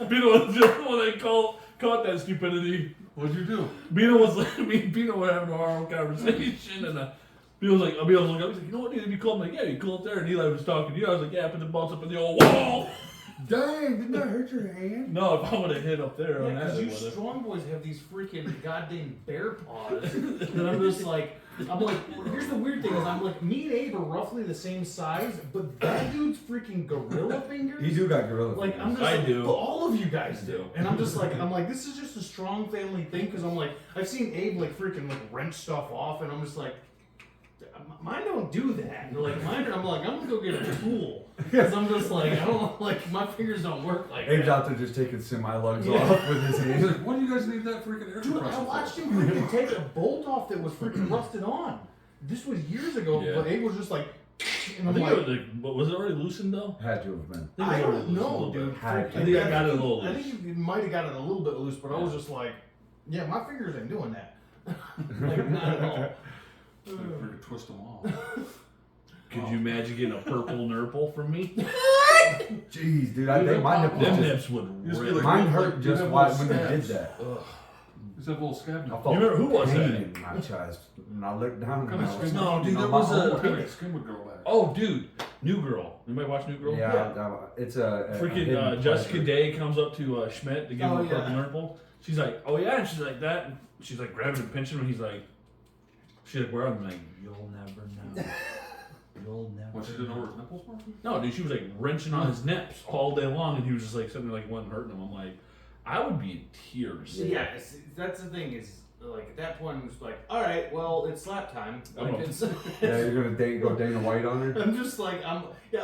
[SPEAKER 4] Bino was just when they caught that stupidity.
[SPEAKER 3] What'd you do?
[SPEAKER 4] Bino was like, me and Bino were having a hard conversation, and Bino was like, Bino was like, you know what, dude, it'd be cool. I'm like, yeah, you cool up there. And Eli was talking to you. I was like, yeah, put the belts up on the old wall.
[SPEAKER 2] Dang, didn't that hurt your hand?
[SPEAKER 4] No, if I would have hit up there on
[SPEAKER 1] Yeah,
[SPEAKER 4] that,
[SPEAKER 1] because
[SPEAKER 4] it
[SPEAKER 1] you
[SPEAKER 4] would've.
[SPEAKER 1] strong boys have these freaking goddamn bear paws. And I'm just like, here's the weird thing is I'm like, me and Abe are roughly the same size, but that dude's freaking gorilla fingers.
[SPEAKER 2] You do got gorilla
[SPEAKER 1] Like,
[SPEAKER 2] fingers.
[SPEAKER 1] I'm just
[SPEAKER 4] I
[SPEAKER 1] like,
[SPEAKER 4] do.
[SPEAKER 1] but all of you guys
[SPEAKER 4] I
[SPEAKER 1] do.
[SPEAKER 4] do.
[SPEAKER 1] And I'm just like, this is just a strong family thing, because I'm like, I've seen Abe like freaking like wrench stuff off, and I'm just like, mine don't do that. And like mine, I'm like, I'm gonna go get a tool, because I'm just like, I don't like my fingers don't work like
[SPEAKER 2] Abe's
[SPEAKER 1] that.
[SPEAKER 2] out there just taking semi-lugs
[SPEAKER 1] Yeah.
[SPEAKER 2] off with his
[SPEAKER 3] He's
[SPEAKER 2] hands.
[SPEAKER 3] like, what do you guys need that freaking air
[SPEAKER 1] Dude,
[SPEAKER 3] compressor
[SPEAKER 1] I watched
[SPEAKER 3] for?
[SPEAKER 1] him freaking take a bolt off that was freaking rusted on. This was years ago,
[SPEAKER 4] Yeah.
[SPEAKER 1] but Abe was just like, and
[SPEAKER 4] I
[SPEAKER 1] I'm
[SPEAKER 4] think
[SPEAKER 1] like,
[SPEAKER 4] it was, but was it already loosened though?
[SPEAKER 2] Had to have been.
[SPEAKER 1] I
[SPEAKER 4] it was already
[SPEAKER 1] don't
[SPEAKER 4] loose a
[SPEAKER 1] know,
[SPEAKER 4] little
[SPEAKER 1] dude.
[SPEAKER 4] bit.
[SPEAKER 2] Had to.
[SPEAKER 4] I think I got it a little
[SPEAKER 1] I
[SPEAKER 4] loose.
[SPEAKER 1] think you might have got it a little bit loose, but I was just like, yeah, my fingers ain't doing that. Like, not at all.
[SPEAKER 3] Like, freaking twist them off.
[SPEAKER 4] Could you imagine getting a purple nurple from me?
[SPEAKER 2] Jeez, dude, I think my nipples
[SPEAKER 4] Them
[SPEAKER 2] just,
[SPEAKER 4] nips would
[SPEAKER 3] Just be
[SPEAKER 4] rip.
[SPEAKER 3] like-
[SPEAKER 2] mine hurt
[SPEAKER 3] You
[SPEAKER 2] just
[SPEAKER 3] have
[SPEAKER 2] when
[SPEAKER 3] little
[SPEAKER 2] you did
[SPEAKER 3] scabs.
[SPEAKER 2] that.
[SPEAKER 4] Ugh.
[SPEAKER 3] He's that little scab
[SPEAKER 2] I
[SPEAKER 3] now.
[SPEAKER 2] felt
[SPEAKER 4] remember who was
[SPEAKER 2] pain
[SPEAKER 4] that?
[SPEAKER 2] in my chest, and I looked down
[SPEAKER 3] What
[SPEAKER 2] and
[SPEAKER 3] kind
[SPEAKER 2] I
[SPEAKER 3] of
[SPEAKER 2] was
[SPEAKER 3] skin?
[SPEAKER 4] No, dude,
[SPEAKER 2] you know,
[SPEAKER 4] there
[SPEAKER 2] my
[SPEAKER 4] was
[SPEAKER 2] whole-
[SPEAKER 3] What kind of skin would grow back?
[SPEAKER 4] Oh, dude, New Girl. Anybody watch New Girl?
[SPEAKER 2] Yeah, it's a
[SPEAKER 4] Freaking
[SPEAKER 2] hidden
[SPEAKER 4] Jessica
[SPEAKER 2] pleasure.
[SPEAKER 4] Day comes up to Schmidt to give
[SPEAKER 1] Oh,
[SPEAKER 4] him a purple
[SPEAKER 1] yeah.
[SPEAKER 4] nurple. She's like, oh yeah, and she's like that. And she's like grabbing him, pinching him, and he's like, she's like, where? I'm like, you'll never know. You'll never.
[SPEAKER 3] What, she didn't know where his nipples were?
[SPEAKER 4] No, dude, she was like wrenching on his nips all day long, and he was just like sitting there like it wasn't hurting him. I'm like, I would be in tears.
[SPEAKER 1] Yeah, that's the thing is, like, at that point, I'm just like, all right, well, it's slap time. Like,
[SPEAKER 4] Oh.
[SPEAKER 1] it's,
[SPEAKER 2] Yeah, you're gonna go Dana White on her.
[SPEAKER 1] I'm just like, I'm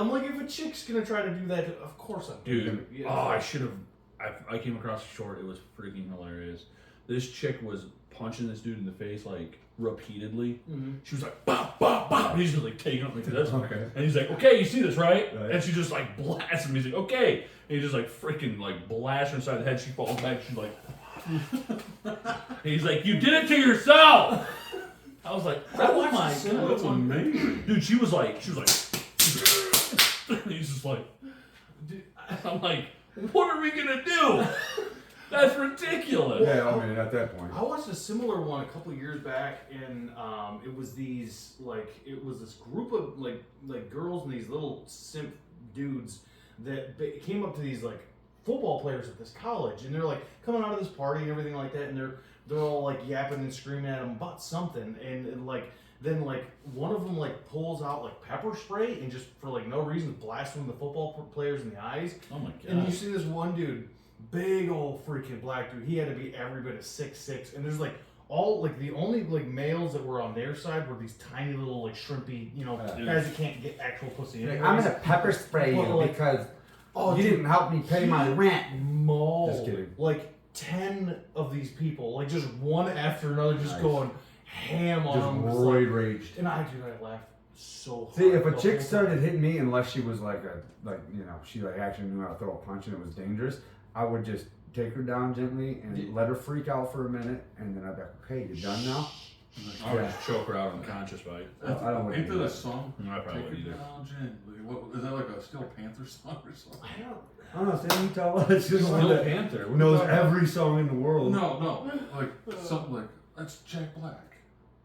[SPEAKER 1] like, if a chick's gonna try to do that, of course I'm
[SPEAKER 4] Dude,
[SPEAKER 1] Yeah.
[SPEAKER 4] oh, I should have. I came across a short. It was freaking hilarious. This chick was punching this dude in the face like repeatedly.
[SPEAKER 1] Mhm.
[SPEAKER 4] She was like, bop, bop, bop. And he's just like taking up like this.
[SPEAKER 2] Okay.
[SPEAKER 4] And he's like, okay, you see this, right?
[SPEAKER 2] Right.
[SPEAKER 4] And she just like blasts him. He's like, okay. And he just like freaking like blasts her inside the head. She falls back. She's like, and he's like, you did it to yourself. I was like,
[SPEAKER 1] I
[SPEAKER 4] oh
[SPEAKER 1] watched
[SPEAKER 4] my
[SPEAKER 1] the similar
[SPEAKER 4] god,
[SPEAKER 3] That's amazing.
[SPEAKER 4] dude. She was like, he's just like,
[SPEAKER 1] Dude,
[SPEAKER 4] I'm like, what are we gonna do? That's ridiculous.
[SPEAKER 2] Yeah, I mean, at that point.
[SPEAKER 1] I watched a similar one a couple years back, and it was these it was this group of like girls and these little simp dudes that came up to these like football players at this college, and they're like coming out of this party and everything like that, and they're all like yapping and screaming at them about something, and like then like one of them like pulls out like pepper spray and just for like no reason blasts one of the football players in the eyes,
[SPEAKER 4] Oh my
[SPEAKER 1] and you
[SPEAKER 4] god.
[SPEAKER 1] see this one dude, big old freaking black dude. He had to be every bit of 6'6", and there's like all like the only like males that were on their side were these tiny little like shrimpy, you know,
[SPEAKER 2] Yeah.
[SPEAKER 1] guys that can't get actual pussy.
[SPEAKER 2] Like,
[SPEAKER 1] anyways.
[SPEAKER 2] I'm gonna pepper spray you
[SPEAKER 1] Well, like-
[SPEAKER 2] because
[SPEAKER 1] Oh,
[SPEAKER 2] you
[SPEAKER 1] dude,
[SPEAKER 2] didn't help me pay my rent.
[SPEAKER 1] mauled
[SPEAKER 2] Just kidding.
[SPEAKER 1] like 10 of these people, like just one after another, just
[SPEAKER 2] Nice.
[SPEAKER 1] going ham on
[SPEAKER 2] Just
[SPEAKER 1] them. Just
[SPEAKER 2] roid
[SPEAKER 1] like,
[SPEAKER 2] raged.
[SPEAKER 1] and I laughed so hard.
[SPEAKER 2] See, if a
[SPEAKER 1] the
[SPEAKER 2] chick
[SPEAKER 1] whole
[SPEAKER 2] started hitting me, unless she was like she like actually knew how to throw a punch and it was dangerous, I would just take her down gently and let her freak out for a minute, and then I'd be like, okay, you done now?
[SPEAKER 4] I would just choke her out unconscious by it.
[SPEAKER 2] I don't
[SPEAKER 3] Ain't
[SPEAKER 2] do
[SPEAKER 3] that a
[SPEAKER 2] that.
[SPEAKER 3] song?
[SPEAKER 4] No, I probably
[SPEAKER 3] Take
[SPEAKER 4] would
[SPEAKER 3] it
[SPEAKER 4] either.
[SPEAKER 3] down gently. What, is that like a Steel Panther song or something?
[SPEAKER 1] I don't.
[SPEAKER 2] I don't know, Sammy Tell it's just one
[SPEAKER 4] Steel
[SPEAKER 2] that
[SPEAKER 4] Panther. What
[SPEAKER 2] knows
[SPEAKER 4] are you talking
[SPEAKER 2] every song in the world.
[SPEAKER 3] No, like something like that's Jack Black.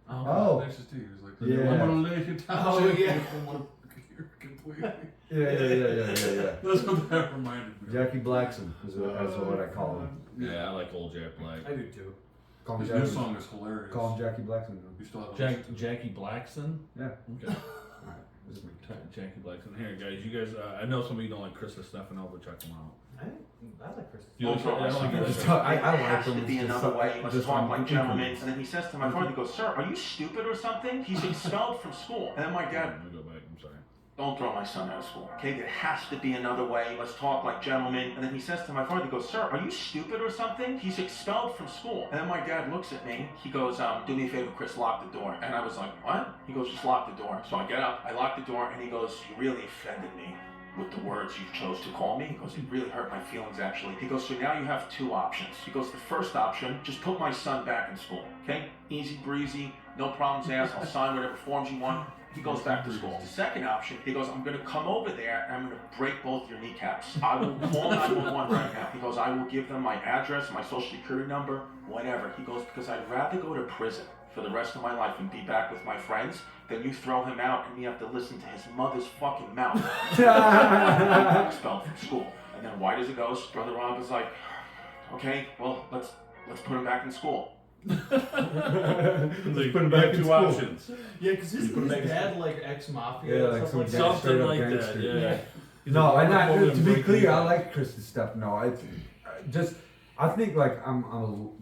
[SPEAKER 4] about?
[SPEAKER 2] Oh.
[SPEAKER 3] That's just he was like,
[SPEAKER 2] Yeah.
[SPEAKER 3] I'm gonna lay you down.
[SPEAKER 1] Oh,
[SPEAKER 3] gently
[SPEAKER 1] yeah.
[SPEAKER 3] if I wanna hear completely.
[SPEAKER 2] Yeah.
[SPEAKER 3] That's what that reminded me. of.
[SPEAKER 2] Jackie Blackson is what I call him.
[SPEAKER 4] Yeah, I like old Jack Black.
[SPEAKER 1] I do too.
[SPEAKER 2] Call him
[SPEAKER 3] His new
[SPEAKER 2] Jackie.
[SPEAKER 3] song is hilarious.
[SPEAKER 2] Call him Jackie Blackson.
[SPEAKER 3] You still have
[SPEAKER 4] Jackie Blackson?
[SPEAKER 2] Yeah.
[SPEAKER 4] Okay.
[SPEAKER 2] Alright, this is me.
[SPEAKER 4] Jackie Blackson. Here, guys, you guys, I know some of you don't like Krista Stefano, but check them out.
[SPEAKER 1] I like Chris.
[SPEAKER 4] You like, I don't like
[SPEAKER 2] Just
[SPEAKER 4] Krista.
[SPEAKER 2] talk- I like
[SPEAKER 7] has
[SPEAKER 2] them.
[SPEAKER 7] to be
[SPEAKER 2] It's just
[SPEAKER 7] another
[SPEAKER 2] so-
[SPEAKER 7] way. Let's
[SPEAKER 2] just
[SPEAKER 7] talk
[SPEAKER 2] on
[SPEAKER 7] like gentlemen.
[SPEAKER 2] increments.
[SPEAKER 7] And then he says to my father, he goes, "Sir, are you stupid or something?" He's expelled from school. And then my dad,
[SPEAKER 4] Let me go back. I'm sorry.
[SPEAKER 7] "Don't throw my son out of school. Okay, there has to be another way. Let's talk like gentlemen." And then he says to my father, he goes, "Sir, are you stupid or something?" He's expelled from school. And then my dad looks at me. He goes, "Do me a favor, Chris, lock the door." And I was like, "What?" He goes, "Just lock the door." So I get up, I lock the door, and he goes, "You really offended me with the words you chose to call me." He goes, "It really hurt my feelings, actually." He goes, "So now you have two options." He goes, "The first option, just put my son back in school, okay? Easy breezy, no problems asked. I'll sign whatever forms you want." He goes back to school. The second option, he goes, "I'm going to come over there and I'm going to break both your kneecaps. I will call 911 right now." He goes, "I will give them my address, my social security number, whatever." He goes, "Because I'd rather go to prison for the rest of my life and be back with my friends, then you throw him out and me have to listen to his mother's fucking mouth. Expelled from school. And then White as a Ghost, Brother Rob is like, okay, well, let's put him back in school.
[SPEAKER 4] Like,
[SPEAKER 2] put him
[SPEAKER 4] you
[SPEAKER 2] back
[SPEAKER 4] have
[SPEAKER 2] in
[SPEAKER 4] two
[SPEAKER 2] school.
[SPEAKER 4] options.
[SPEAKER 1] Yeah, because his
[SPEAKER 4] put him back in
[SPEAKER 1] dad like ex-mafia
[SPEAKER 2] Yeah,
[SPEAKER 1] and
[SPEAKER 2] like
[SPEAKER 1] stuff like
[SPEAKER 2] some
[SPEAKER 1] that.
[SPEAKER 2] guy
[SPEAKER 4] Something
[SPEAKER 2] straight up
[SPEAKER 4] like
[SPEAKER 2] gangster.
[SPEAKER 4] that. Yeah. He's
[SPEAKER 2] No,
[SPEAKER 4] like,
[SPEAKER 2] and I,
[SPEAKER 4] "We're
[SPEAKER 2] to
[SPEAKER 4] gonna
[SPEAKER 2] be
[SPEAKER 4] break
[SPEAKER 2] clear,
[SPEAKER 4] you
[SPEAKER 2] I
[SPEAKER 4] down."
[SPEAKER 2] like Chris's stuff. No, it's just, I think like I'm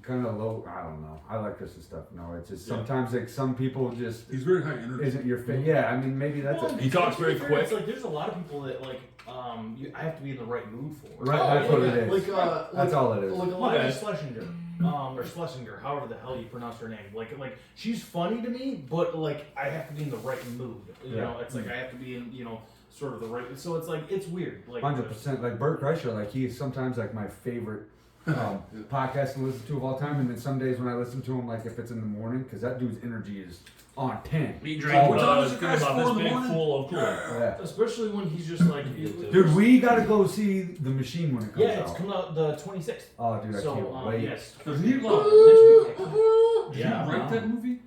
[SPEAKER 2] kind of low. I don't know. I like Chris's stuff. No, it's just
[SPEAKER 4] Yeah.
[SPEAKER 2] sometimes like some people just
[SPEAKER 3] He's very high energy.
[SPEAKER 2] isn't your fit. Yeah, I mean maybe that's
[SPEAKER 1] Well,
[SPEAKER 2] it.
[SPEAKER 4] He talks
[SPEAKER 1] to be
[SPEAKER 4] very
[SPEAKER 1] fair,
[SPEAKER 4] quick.
[SPEAKER 1] It's like there's a lot of people that like I have to be in the right mood for.
[SPEAKER 2] Right, that's what it is.
[SPEAKER 1] Like
[SPEAKER 2] That's all it is.
[SPEAKER 1] Like Eliza
[SPEAKER 4] Okay.
[SPEAKER 1] Schlesinger, or Schlesinger, however the hell you pronounce her name. Like she's funny to me, but like I have to be in the right mood. You
[SPEAKER 2] Yeah.
[SPEAKER 1] know, it's like I have to be in sort of the right. So it's like it's weird. Like
[SPEAKER 2] 100%. Like Bert Kreischer, like he is sometimes like my favorite podcast to listen to of all time. And then some days when I listen to him, like if it's in the morning, because that dude's energy is on 10.
[SPEAKER 4] He drank
[SPEAKER 3] What time is it, guys?
[SPEAKER 4] about
[SPEAKER 3] 4
[SPEAKER 4] this
[SPEAKER 3] in the
[SPEAKER 4] big
[SPEAKER 3] morning?
[SPEAKER 4] full of Kool-Aid.
[SPEAKER 2] Yeah.
[SPEAKER 1] especially when he's just like.
[SPEAKER 2] Dude, we gotta go see The Machine when it comes
[SPEAKER 1] Yeah, it's
[SPEAKER 2] out.
[SPEAKER 1] coming out the 26th.
[SPEAKER 2] Oh, dude, I
[SPEAKER 1] So
[SPEAKER 2] can't wait.
[SPEAKER 1] yes,
[SPEAKER 3] Does he
[SPEAKER 1] next week.
[SPEAKER 3] Did
[SPEAKER 4] Yeah,
[SPEAKER 3] he write
[SPEAKER 4] wow.
[SPEAKER 3] that movie?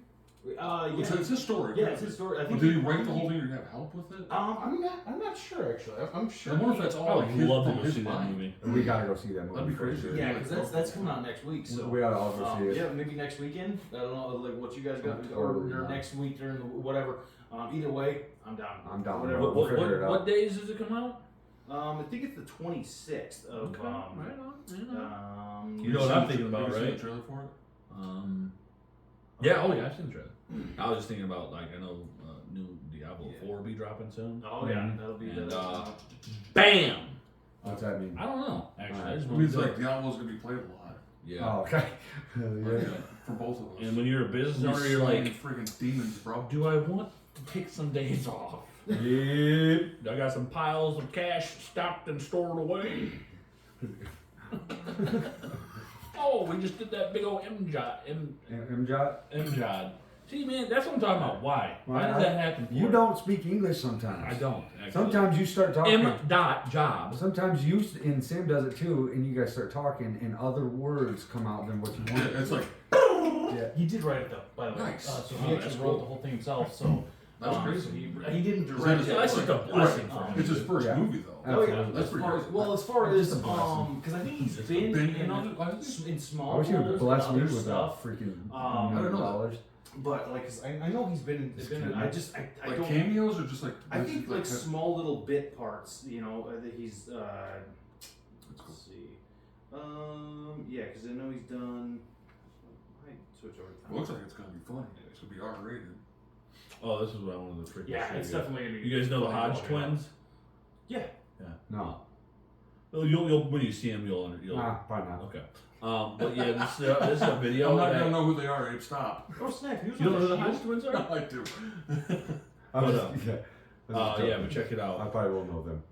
[SPEAKER 1] Yeah,
[SPEAKER 3] It's his story.
[SPEAKER 1] yeah, it's his story. I
[SPEAKER 3] But
[SPEAKER 1] think.
[SPEAKER 3] did he write the whole thing or have help with it?
[SPEAKER 1] I'm not sure actually. I'm
[SPEAKER 3] I
[SPEAKER 1] sure.
[SPEAKER 3] wonder if that's
[SPEAKER 4] I
[SPEAKER 3] all like
[SPEAKER 4] would
[SPEAKER 3] his,
[SPEAKER 4] love to
[SPEAKER 3] from
[SPEAKER 4] go
[SPEAKER 3] his
[SPEAKER 4] see that
[SPEAKER 3] mind.
[SPEAKER 4] movie.
[SPEAKER 2] We gotta go see that movie.
[SPEAKER 3] That'd be
[SPEAKER 2] for
[SPEAKER 3] crazy.
[SPEAKER 2] sure.
[SPEAKER 1] Yeah, because that's coming out next week. So
[SPEAKER 2] We gotta all go see it.
[SPEAKER 1] yeah, maybe next weekend. I don't know, like what you guys got,
[SPEAKER 2] Totally
[SPEAKER 1] or
[SPEAKER 2] not.
[SPEAKER 1] next week during the whatever. Either way, I'm down.
[SPEAKER 2] I'm down.
[SPEAKER 1] Whatever.
[SPEAKER 2] We'll figure it out.
[SPEAKER 4] What days does it come out?
[SPEAKER 1] I think it's the 26th of.
[SPEAKER 4] Right on. Right on.
[SPEAKER 1] You
[SPEAKER 4] You know what I'm thinking
[SPEAKER 3] Have
[SPEAKER 4] about,
[SPEAKER 3] you seen
[SPEAKER 4] right?
[SPEAKER 3] the trailer for it?
[SPEAKER 4] Yeah, oh yeah, I've seen the trailer. I was just thinking about, like, I know new Diablo 4 will be dropping soon.
[SPEAKER 1] Oh yeah, that'll be.
[SPEAKER 4] And,
[SPEAKER 1] that'll
[SPEAKER 4] Bam!
[SPEAKER 2] What's that mean?
[SPEAKER 4] I don't know, actually. I just
[SPEAKER 3] It
[SPEAKER 4] wanted
[SPEAKER 3] means
[SPEAKER 4] to
[SPEAKER 3] like Diablo's gonna be played a lot.
[SPEAKER 4] yeah.
[SPEAKER 2] Oh, okay.
[SPEAKER 3] Like,
[SPEAKER 2] Yeah.
[SPEAKER 3] for both of us.
[SPEAKER 4] And when you're a business
[SPEAKER 3] We're
[SPEAKER 4] owner, you're
[SPEAKER 3] slaying
[SPEAKER 4] like,
[SPEAKER 3] freaking demons, bro.
[SPEAKER 4] do I want to take some days off?
[SPEAKER 2] Yep.
[SPEAKER 4] I got some piles of cash stocked and stored away. Oh, we just did that big old
[SPEAKER 2] M-Jot?
[SPEAKER 4] M-Jod. See, man, that's what I'm talking about. Why? Why does that happen? For
[SPEAKER 2] You
[SPEAKER 4] us?
[SPEAKER 2] don't speak English sometimes.
[SPEAKER 4] I don't. Actually.
[SPEAKER 2] Sometimes you start talking.
[SPEAKER 4] M.Job.
[SPEAKER 2] Sometimes you and Sam does it too, and you guys start talking, and other words come out than what you
[SPEAKER 3] Yeah,
[SPEAKER 2] want.
[SPEAKER 3] it's like
[SPEAKER 2] Yeah.
[SPEAKER 1] He did write it though, by the way.
[SPEAKER 3] Nice.
[SPEAKER 1] So
[SPEAKER 4] Oh,
[SPEAKER 1] he
[SPEAKER 4] that's
[SPEAKER 1] actually
[SPEAKER 4] cool.
[SPEAKER 1] wrote the whole thing himself. So
[SPEAKER 3] That's crazy.
[SPEAKER 1] So he didn't
[SPEAKER 3] Is that
[SPEAKER 1] direct
[SPEAKER 3] his-
[SPEAKER 1] it.
[SPEAKER 4] That's just a blessing for him.
[SPEAKER 3] it's his first
[SPEAKER 2] Yeah.
[SPEAKER 3] movie though.
[SPEAKER 1] Oh yeah,
[SPEAKER 2] Absolutely.
[SPEAKER 3] That's
[SPEAKER 1] as
[SPEAKER 3] pretty
[SPEAKER 1] far
[SPEAKER 3] great.
[SPEAKER 1] as, well, as far
[SPEAKER 2] Just
[SPEAKER 1] as
[SPEAKER 2] a blessing.
[SPEAKER 1] because I think he's
[SPEAKER 3] Just
[SPEAKER 1] been
[SPEAKER 3] been
[SPEAKER 1] in,
[SPEAKER 3] in other-
[SPEAKER 1] in small
[SPEAKER 2] I wish you would
[SPEAKER 1] roles
[SPEAKER 2] bless
[SPEAKER 1] and
[SPEAKER 2] me
[SPEAKER 1] other
[SPEAKER 2] with
[SPEAKER 1] stuff.
[SPEAKER 2] that freaking
[SPEAKER 1] I
[SPEAKER 3] don't know
[SPEAKER 2] $1,000,000.
[SPEAKER 1] But like, 'cause I know he's been in. I just I
[SPEAKER 3] Like
[SPEAKER 1] don't.
[SPEAKER 3] cameos or just like
[SPEAKER 1] I think like
[SPEAKER 3] kind of-
[SPEAKER 1] small little bit parts. You know that he's.
[SPEAKER 3] That's cool.
[SPEAKER 1] Let's see. Yeah, because I know he's done. I switch over.
[SPEAKER 3] It looks like it's gonna be funny. It's gonna be R-rated.
[SPEAKER 4] Oh, this is what I wanted to freaking
[SPEAKER 1] Yeah,
[SPEAKER 4] show
[SPEAKER 1] it's
[SPEAKER 4] you.
[SPEAKER 1] definitely gonna be.
[SPEAKER 4] You guys know the
[SPEAKER 1] funny
[SPEAKER 4] Hodge
[SPEAKER 1] going on.
[SPEAKER 4] twins?
[SPEAKER 1] Yeah.
[SPEAKER 2] No.
[SPEAKER 4] Well, you'll when you see them, you'll
[SPEAKER 2] Nah, probably not.
[SPEAKER 4] okay. But yeah, this is a video.
[SPEAKER 3] I'm not
[SPEAKER 4] that-
[SPEAKER 3] gonna know who they are. Abe, stop.
[SPEAKER 1] Oh snap! He was
[SPEAKER 4] You don't
[SPEAKER 1] on
[SPEAKER 4] know who
[SPEAKER 1] the
[SPEAKER 4] the Hodge
[SPEAKER 1] Shield.
[SPEAKER 4] twins are?
[SPEAKER 3] I do.
[SPEAKER 2] I was,
[SPEAKER 4] But,
[SPEAKER 2] yeah. I was
[SPEAKER 4] Yeah,
[SPEAKER 2] joking.
[SPEAKER 4] but check it
[SPEAKER 2] I
[SPEAKER 4] out.
[SPEAKER 2] probably won't know them.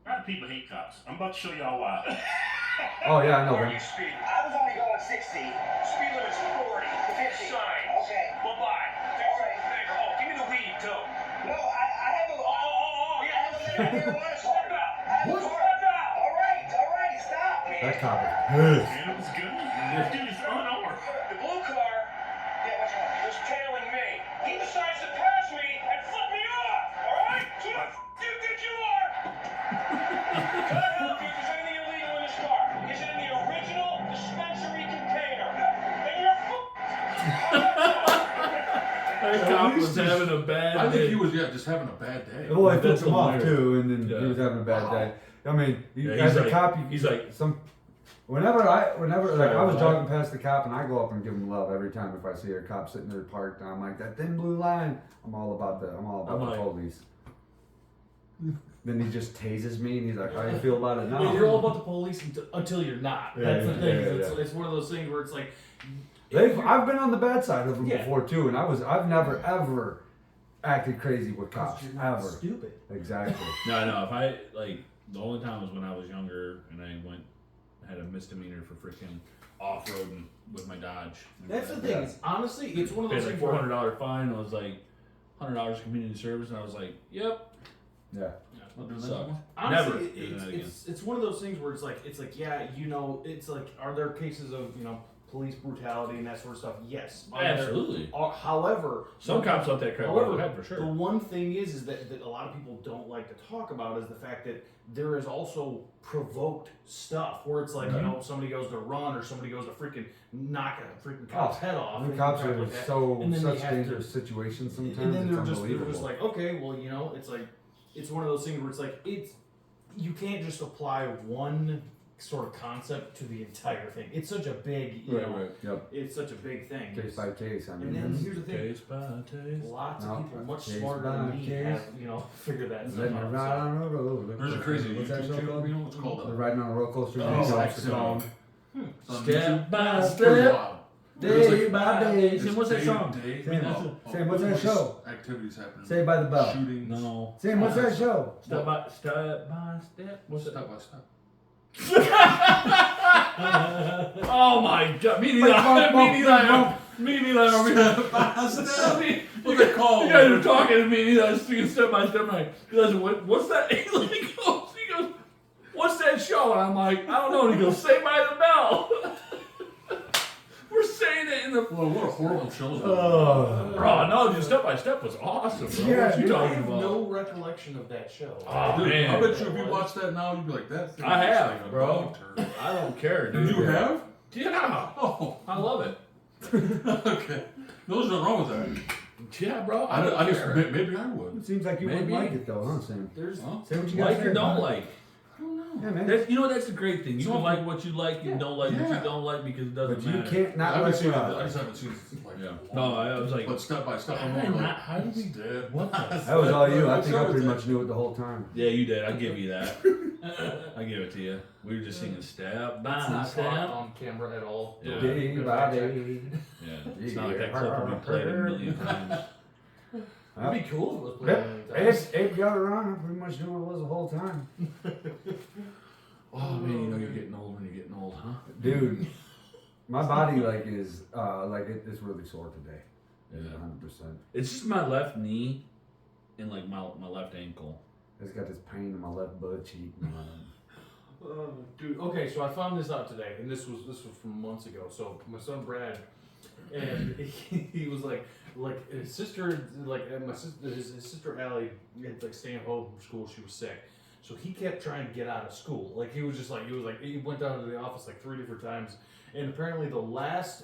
[SPEAKER 5] A lot of people hate cops. I'm about to show y'all why.
[SPEAKER 2] Oh yeah, I know
[SPEAKER 5] Where are
[SPEAKER 2] them.
[SPEAKER 5] you speeding?
[SPEAKER 8] I was only going 60.
[SPEAKER 5] Speed limit's 40. 50. Sign.
[SPEAKER 8] Okay.
[SPEAKER 5] Bye-bye. Thanks for the favor. Oh, give me the weed, too.
[SPEAKER 8] No, I have a.
[SPEAKER 5] Oh, yeah.
[SPEAKER 8] I have a little marijuana
[SPEAKER 5] Step
[SPEAKER 8] card.
[SPEAKER 5] out.
[SPEAKER 8] I have a
[SPEAKER 5] Step
[SPEAKER 8] card.
[SPEAKER 5] out.
[SPEAKER 8] All right, stop.
[SPEAKER 2] That cop is pissed.
[SPEAKER 5] Man, it was good. This dude is run over. The blue car
[SPEAKER 8] Yeah, what's wrong?
[SPEAKER 5] was tailing me. He decides to pass me and flip me off. All right? Who the f*** do you think you are? Can I help you if there's anything illegal in this car? Is it in the original dispensary container? Then you're
[SPEAKER 4] That cop was having a bad
[SPEAKER 3] I
[SPEAKER 4] day.
[SPEAKER 3] think he was just having a bad day.
[SPEAKER 2] Well, I
[SPEAKER 4] That's
[SPEAKER 2] flipped him off
[SPEAKER 4] hilarious.
[SPEAKER 2] too, and then
[SPEAKER 4] Yeah.
[SPEAKER 2] he was having a bad day. I mean,
[SPEAKER 4] Yeah,
[SPEAKER 2] as
[SPEAKER 4] he's
[SPEAKER 2] a
[SPEAKER 4] like-
[SPEAKER 2] cop, you,
[SPEAKER 4] he's like-
[SPEAKER 2] whenever like I was
[SPEAKER 4] Right.
[SPEAKER 2] jogging past the cop, and I go up and give him love every time if I see a cop sitting there parked, and I'm like that thin blue line. I'm all about the
[SPEAKER 4] I'm
[SPEAKER 2] the
[SPEAKER 4] like-
[SPEAKER 2] police. Then he just tases me, and he's like, "How do you feel about it now?"
[SPEAKER 1] Yeah, you're all about the police until you're not.
[SPEAKER 2] Yeah,
[SPEAKER 1] That's the
[SPEAKER 2] yeah,
[SPEAKER 1] thing.
[SPEAKER 2] yeah,
[SPEAKER 1] It's one of those things where it's like.
[SPEAKER 2] I've been on the bad side of them
[SPEAKER 1] Yeah.
[SPEAKER 2] before too, and I've never ever acted crazy with cops
[SPEAKER 1] You're not
[SPEAKER 2] ever.
[SPEAKER 1] stupid.
[SPEAKER 2] Exactly.
[SPEAKER 4] No, if I like the only time was when I was younger and I had a misdemeanor for freaking off-roading with my Dodge.
[SPEAKER 1] That's the thing. Is, honestly, it's one of
[SPEAKER 4] Paid
[SPEAKER 1] those
[SPEAKER 4] like
[SPEAKER 1] things where
[SPEAKER 4] $400 fine. It was like $100 community service, and I was like, "Yep."
[SPEAKER 2] Yeah.
[SPEAKER 3] Not doing that
[SPEAKER 4] Sucked.
[SPEAKER 3] anymore?
[SPEAKER 1] honestly,
[SPEAKER 4] Never doing that again.
[SPEAKER 1] it's one of those things where it's like yeah, you know, it's like are there cases of police brutality and that sort of stuff. Yes,
[SPEAKER 4] Absolutely.
[SPEAKER 1] However,
[SPEAKER 4] Some cops let that crap go
[SPEAKER 1] However,
[SPEAKER 4] to head for sure.
[SPEAKER 1] the one thing is that a lot of people don't like to talk about is the fact that there is also provoked stuff where it's like, you know, somebody goes to run or somebody goes to freaking knock a freaking cop's head off.
[SPEAKER 2] The
[SPEAKER 1] and
[SPEAKER 2] cops
[SPEAKER 1] crap
[SPEAKER 2] are
[SPEAKER 1] like that.
[SPEAKER 2] so
[SPEAKER 1] And then they
[SPEAKER 2] such
[SPEAKER 1] have to-
[SPEAKER 2] dangerous situations sometimes.
[SPEAKER 1] And then
[SPEAKER 2] it's
[SPEAKER 1] they're
[SPEAKER 2] unbelievable.
[SPEAKER 1] just like, okay, well, you know, it's like, it's one of those things where it's like, you can't just apply one sort of concept to the entire thing. It's such a big, you know,
[SPEAKER 2] Yep.
[SPEAKER 1] it's such a big thing.
[SPEAKER 2] Case by case. I mean,
[SPEAKER 1] And then
[SPEAKER 2] that's-
[SPEAKER 1] here's the thing.
[SPEAKER 4] Case by case.
[SPEAKER 1] Lots
[SPEAKER 2] No,
[SPEAKER 1] of people much
[SPEAKER 2] case
[SPEAKER 1] smarter
[SPEAKER 2] by
[SPEAKER 1] than me
[SPEAKER 2] case.
[SPEAKER 1] have, you know, figured that stuff
[SPEAKER 2] Letting it
[SPEAKER 1] out.
[SPEAKER 2] ride on the road.
[SPEAKER 3] There's a crazy
[SPEAKER 2] What's that
[SPEAKER 3] YouTube
[SPEAKER 2] show
[SPEAKER 3] channel.
[SPEAKER 2] called?
[SPEAKER 3] You know what's called?
[SPEAKER 2] They're riding on a roller coaster.
[SPEAKER 3] Oh,
[SPEAKER 2] and they
[SPEAKER 3] like,
[SPEAKER 2] off the song.
[SPEAKER 3] It's on
[SPEAKER 4] Step
[SPEAKER 3] YouTube.
[SPEAKER 4] by
[SPEAKER 3] It's pretty
[SPEAKER 4] step.
[SPEAKER 3] wild.
[SPEAKER 2] Day by day.
[SPEAKER 3] It's
[SPEAKER 4] Sam, what's that
[SPEAKER 3] day
[SPEAKER 4] song?
[SPEAKER 3] to day.
[SPEAKER 2] Sam, Sam, what's that
[SPEAKER 3] police
[SPEAKER 2] show?
[SPEAKER 3] Activities happening.
[SPEAKER 2] Saved by the Bell.
[SPEAKER 3] Shootings.
[SPEAKER 4] No.
[SPEAKER 2] Sam, what's that show?
[SPEAKER 4] Step by step. What's
[SPEAKER 3] Step
[SPEAKER 4] that?
[SPEAKER 3] by step.
[SPEAKER 4] Oh my god. Me neither. Me neither.
[SPEAKER 3] Step by step. What's it called?
[SPEAKER 4] You guys are talking to me. And I was speaking step by step. I'm like, he goes, what's that? He goes, what's that show? And I'm like, I don't know. And he goes, Saved by the Bell. We're saying it in the.
[SPEAKER 3] Well, what a horrible show.
[SPEAKER 4] Bro, no, dude, Step by Step was awesome, bro.
[SPEAKER 2] Yeah,
[SPEAKER 4] what you
[SPEAKER 1] I
[SPEAKER 4] talking
[SPEAKER 1] have
[SPEAKER 4] about?
[SPEAKER 1] no recollection of that show.
[SPEAKER 4] Oh,
[SPEAKER 3] Dude,
[SPEAKER 4] man.
[SPEAKER 3] I bet you if you watch that now, you'd be like, that thing
[SPEAKER 4] I
[SPEAKER 3] looks
[SPEAKER 4] have,
[SPEAKER 3] like a
[SPEAKER 4] bro.
[SPEAKER 3] dog turd.
[SPEAKER 4] I don't care, dude.
[SPEAKER 3] You have?
[SPEAKER 4] Yeah.
[SPEAKER 3] Oh,
[SPEAKER 4] I love it.
[SPEAKER 3] okay. There's nothing wrong with that.
[SPEAKER 4] Yeah, bro.
[SPEAKER 3] I
[SPEAKER 4] don't
[SPEAKER 3] just,
[SPEAKER 4] care.
[SPEAKER 3] maybe I would.
[SPEAKER 2] It seems like you wouldn't
[SPEAKER 4] Maybe.
[SPEAKER 2] like it though, huh, Sam?
[SPEAKER 1] There's
[SPEAKER 3] Huh?
[SPEAKER 2] Say what you got
[SPEAKER 4] Like
[SPEAKER 2] to
[SPEAKER 4] or
[SPEAKER 2] say
[SPEAKER 4] don't
[SPEAKER 2] about it.
[SPEAKER 4] like.
[SPEAKER 2] Yeah, man.
[SPEAKER 4] That's, you know, that's the great thing. You
[SPEAKER 3] So-
[SPEAKER 4] can like what you like and don't like what
[SPEAKER 3] Yeah.
[SPEAKER 4] you don't like because it doesn't
[SPEAKER 2] But you
[SPEAKER 4] matter.
[SPEAKER 2] can't
[SPEAKER 3] I
[SPEAKER 2] not
[SPEAKER 3] haven't
[SPEAKER 2] like
[SPEAKER 3] seen it.
[SPEAKER 2] what I
[SPEAKER 3] I
[SPEAKER 2] like.
[SPEAKER 3] just haven't seen it. Like,
[SPEAKER 4] Yeah. No, I was like,
[SPEAKER 3] But step by step, I'm
[SPEAKER 4] How
[SPEAKER 3] like,
[SPEAKER 4] how did we
[SPEAKER 3] dead.
[SPEAKER 4] What the?
[SPEAKER 2] That was all you. I think I
[SPEAKER 3] What
[SPEAKER 2] pretty
[SPEAKER 3] show is
[SPEAKER 2] much knew it the whole time.
[SPEAKER 4] Yeah, you did. I give you that. I give it to you. We were just singing step
[SPEAKER 1] it's
[SPEAKER 4] by
[SPEAKER 1] not caught
[SPEAKER 4] step.
[SPEAKER 1] on camera at all.
[SPEAKER 4] Yeah.
[SPEAKER 2] Day by day.
[SPEAKER 4] Yeah, it's not like that clip will be played a million times.
[SPEAKER 1] It'd be cool if it was played
[SPEAKER 2] Yep.
[SPEAKER 1] a million times.
[SPEAKER 2] It got around. I pretty much knew what it was the whole time.
[SPEAKER 4] Oh man, you know you're getting old when you're getting old, huh?
[SPEAKER 2] Dude, my body is it's really sore today.
[SPEAKER 4] Yeah.
[SPEAKER 2] 100%.
[SPEAKER 4] It's just my left knee and like my left ankle.
[SPEAKER 2] It's got this pain in my left butt cheek. Man.
[SPEAKER 1] Dude, okay, so I found this out today, and this was from months ago. So my son Brad, and he was like his sister, his sister Allie had like staying home from school. She was sick, so he kept trying to get out of school. Like he went down to the office like 3 different times, and apparently the last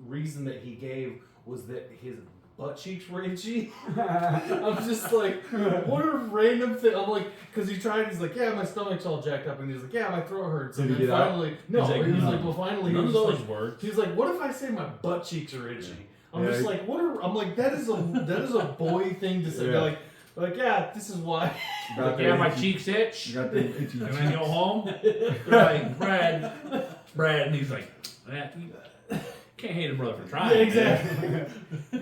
[SPEAKER 1] reason that he gave was that his butt cheeks were itchy. I'm just like, what a random thing. I'm like, because he's like, yeah, my stomach's all jacked up, and he's like, yeah, my throat hurts.
[SPEAKER 2] Did
[SPEAKER 1] And
[SPEAKER 2] he
[SPEAKER 1] then
[SPEAKER 2] get out?
[SPEAKER 1] finally, no,
[SPEAKER 4] He's like,
[SPEAKER 1] he was
[SPEAKER 4] no.
[SPEAKER 1] like, well, finally, he
[SPEAKER 4] None
[SPEAKER 1] was
[SPEAKER 4] of
[SPEAKER 1] just
[SPEAKER 4] those
[SPEAKER 1] like,
[SPEAKER 4] worked.
[SPEAKER 1] he's like, what if I say my butt cheeks are itchy? I'm
[SPEAKER 2] Yeah,
[SPEAKER 1] just
[SPEAKER 2] he-
[SPEAKER 1] like, I'm like, that is a boy thing to say.
[SPEAKER 2] Yeah.
[SPEAKER 1] Like, yeah, this is why.
[SPEAKER 2] Got
[SPEAKER 4] Yeah,
[SPEAKER 2] that
[SPEAKER 4] my
[SPEAKER 2] itchy-
[SPEAKER 4] cheeks itch.
[SPEAKER 2] You got them itchy
[SPEAKER 4] And
[SPEAKER 2] cheeks.
[SPEAKER 4] then you go home, they're like, Brad, and he's like, eh, you can't hate a brother for trying.
[SPEAKER 1] Yeah, exactly.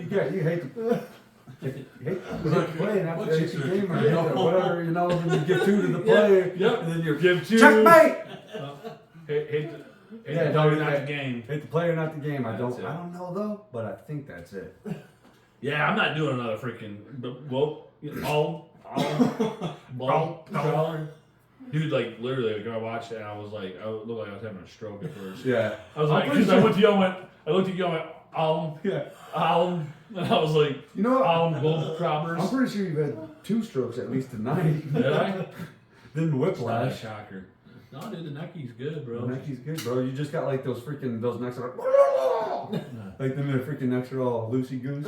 [SPEAKER 2] You hate the play and after
[SPEAKER 3] What
[SPEAKER 2] the
[SPEAKER 3] cheeks are
[SPEAKER 2] game or
[SPEAKER 3] itchy?
[SPEAKER 2] whatever, you know, then you give 2 to the player.
[SPEAKER 4] Yep.
[SPEAKER 2] And then you're
[SPEAKER 4] Give 2.
[SPEAKER 2] checkmate.
[SPEAKER 4] Hate
[SPEAKER 2] Yeah,
[SPEAKER 4] the
[SPEAKER 2] don't
[SPEAKER 4] player,
[SPEAKER 2] do
[SPEAKER 4] not
[SPEAKER 2] that.
[SPEAKER 4] the game.
[SPEAKER 2] Hate the player, not the game. I
[SPEAKER 4] That's
[SPEAKER 2] don't
[SPEAKER 4] it.
[SPEAKER 2] know though, but I think that's it.
[SPEAKER 4] Yeah, I'm not doing another freaking. Dude, like literally, like, I watched it and I was like, I looked like I was having a stroke at first.
[SPEAKER 2] Yeah.
[SPEAKER 4] I was
[SPEAKER 2] I'm
[SPEAKER 4] like,
[SPEAKER 2] pretty
[SPEAKER 4] because I
[SPEAKER 2] sure-
[SPEAKER 4] went to you, I looked at you, I went,
[SPEAKER 2] Yeah.
[SPEAKER 4] and I was like,
[SPEAKER 2] You know what?
[SPEAKER 4] gold
[SPEAKER 2] I'm
[SPEAKER 4] croppers.
[SPEAKER 2] pretty sure you've had 2 strokes at least tonight.
[SPEAKER 4] Did I?
[SPEAKER 2] Then
[SPEAKER 4] Not a
[SPEAKER 2] whiplash.
[SPEAKER 4] shocker. No, dude, the Nike's good, bro.
[SPEAKER 2] Nike's good, bro. You just got like those necks are like them freaking necks are all loosey goose.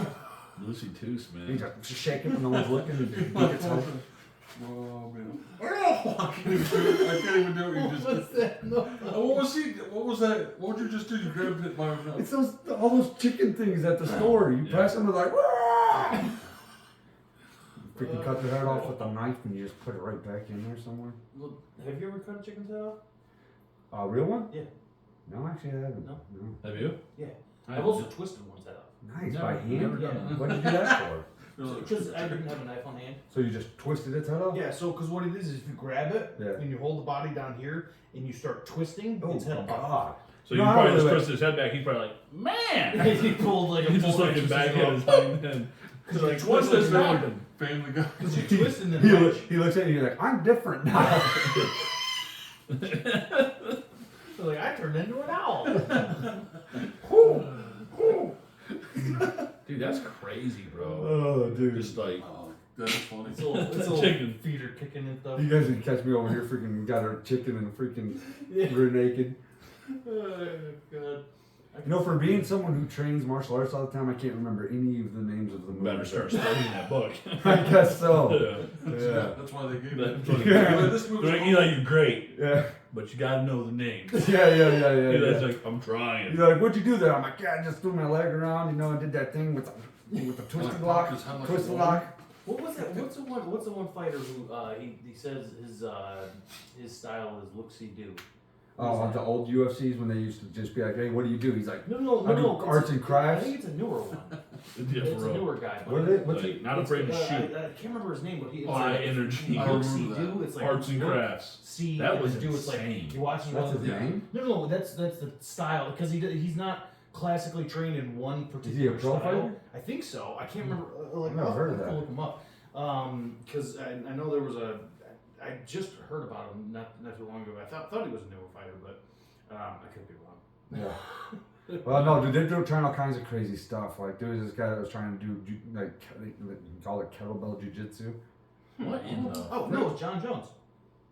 [SPEAKER 4] Lucy Toos,
[SPEAKER 2] You
[SPEAKER 4] man.
[SPEAKER 2] just shake it when no one's looking. And look at something.
[SPEAKER 3] Oh man. I can't even do it. I can't even do what you just did.
[SPEAKER 1] What's that? No.
[SPEAKER 3] What was he? What was that? What would you just do? You grabbed it by your mouth.
[SPEAKER 2] It's all those chicken things at the store. You
[SPEAKER 4] Yeah.
[SPEAKER 2] press them, they're like, freaking cut their head off with a knife and you just put it right back in there somewhere.
[SPEAKER 1] Well, have you ever cut a chicken's head off?
[SPEAKER 2] A real one?
[SPEAKER 1] Yeah.
[SPEAKER 2] No, actually I haven't.
[SPEAKER 1] No?
[SPEAKER 4] Have you?
[SPEAKER 1] Yeah.
[SPEAKER 4] I
[SPEAKER 1] I've also twisted one's head off.
[SPEAKER 2] Nice,
[SPEAKER 4] Never-
[SPEAKER 2] by hand?
[SPEAKER 4] never done
[SPEAKER 1] that.
[SPEAKER 2] What did you do that for?
[SPEAKER 1] Because I didn't have a knife on hand.
[SPEAKER 2] So you just twisted its head off?
[SPEAKER 1] Yeah, so because what it is if you grab it
[SPEAKER 2] Yeah.
[SPEAKER 1] and you hold the body down here and you start twisting,
[SPEAKER 2] Oh,
[SPEAKER 1] its head will pop off.
[SPEAKER 2] God.
[SPEAKER 4] So you
[SPEAKER 2] No,
[SPEAKER 4] probably
[SPEAKER 2] wait,
[SPEAKER 4] just
[SPEAKER 2] wait.
[SPEAKER 4] twisted his head back. He's probably like, man.
[SPEAKER 1] he pulled like a
[SPEAKER 4] He's just
[SPEAKER 1] full
[SPEAKER 4] looking back at his
[SPEAKER 1] exorcism
[SPEAKER 4] hind end.
[SPEAKER 1] Because
[SPEAKER 4] Like,
[SPEAKER 1] like,
[SPEAKER 4] what's this
[SPEAKER 1] now?
[SPEAKER 4] happening?
[SPEAKER 3] Family Guy.
[SPEAKER 1] Because you're twisting the
[SPEAKER 2] He,
[SPEAKER 1] knife.
[SPEAKER 2] he looks at you and you're like, I'm different now.
[SPEAKER 1] So like, I turned into an owl.
[SPEAKER 4] Dude, that's crazy, bro.
[SPEAKER 2] Oh, dude.
[SPEAKER 4] Just like
[SPEAKER 3] Oh, that's funny.
[SPEAKER 1] It's a little
[SPEAKER 4] Chicken.
[SPEAKER 1] feet are kicking and stuff.
[SPEAKER 2] You guys can catch me over here freaking got our chicken and freaking rear naked.
[SPEAKER 1] Oh, God.
[SPEAKER 2] You know, for being someone who trains martial arts all the time, I can't remember any of the names of the movies.
[SPEAKER 4] better start studying that book.
[SPEAKER 2] I guess so.
[SPEAKER 3] Yeah, that's why they gave it.
[SPEAKER 4] That's
[SPEAKER 2] Yeah.
[SPEAKER 3] Like, this movie's
[SPEAKER 4] They're like, Eli, you're great,
[SPEAKER 2] Yeah.
[SPEAKER 4] but you gotta know the names.
[SPEAKER 2] Yeah.
[SPEAKER 4] Eli's like, I'm trying.
[SPEAKER 2] You're like, what'd you do there? I'm like, yeah, I just threw my leg around, you know, and did that thing with the twisted lock.
[SPEAKER 3] popped his head like
[SPEAKER 2] Twisted
[SPEAKER 3] a
[SPEAKER 2] lock.
[SPEAKER 1] What was that? What's the one fighter who he says his style is look-see-do?
[SPEAKER 2] Oh, the old UFCs when they used to just be like, hey, what do you do? He's like,
[SPEAKER 1] No.
[SPEAKER 2] I do
[SPEAKER 1] it's
[SPEAKER 2] arts and crafts.
[SPEAKER 1] I think it's a newer one.
[SPEAKER 4] Yeah,
[SPEAKER 1] It's
[SPEAKER 4] for
[SPEAKER 1] a
[SPEAKER 4] real.
[SPEAKER 1] newer guy. but-
[SPEAKER 2] What is it? What's
[SPEAKER 4] Like,
[SPEAKER 2] it?
[SPEAKER 4] not afraid to shoot.
[SPEAKER 1] I can't remember his name, but he. It's
[SPEAKER 4] High
[SPEAKER 1] like,
[SPEAKER 4] energy.
[SPEAKER 3] I remember
[SPEAKER 1] look-see-do.
[SPEAKER 3] that.
[SPEAKER 1] It's like
[SPEAKER 4] Arts and
[SPEAKER 1] look,
[SPEAKER 4] crafts.
[SPEAKER 1] See,
[SPEAKER 4] That was
[SPEAKER 1] do. It's like
[SPEAKER 4] insane.
[SPEAKER 1] you're watching.
[SPEAKER 2] That's
[SPEAKER 1] one
[SPEAKER 2] his
[SPEAKER 1] of the-
[SPEAKER 2] name?
[SPEAKER 1] No, that's the style because he's not classically trained in one particular
[SPEAKER 2] pro
[SPEAKER 1] style.
[SPEAKER 2] fighter?
[SPEAKER 1] I think so. I can't remember. Like,
[SPEAKER 2] I've never heard of
[SPEAKER 1] I'll have to
[SPEAKER 2] that.
[SPEAKER 1] look him up. Because I know there was a. I just heard about him not too long ago. I thought he was a newer fighter, but I could be wrong.
[SPEAKER 2] Yeah. Well, no, dude, they're trying all kinds of crazy stuff. Like, there was this guy that was trying to do, like, they call it kettlebell jujitsu.
[SPEAKER 4] What in the?
[SPEAKER 1] Oh no, it's John Jones.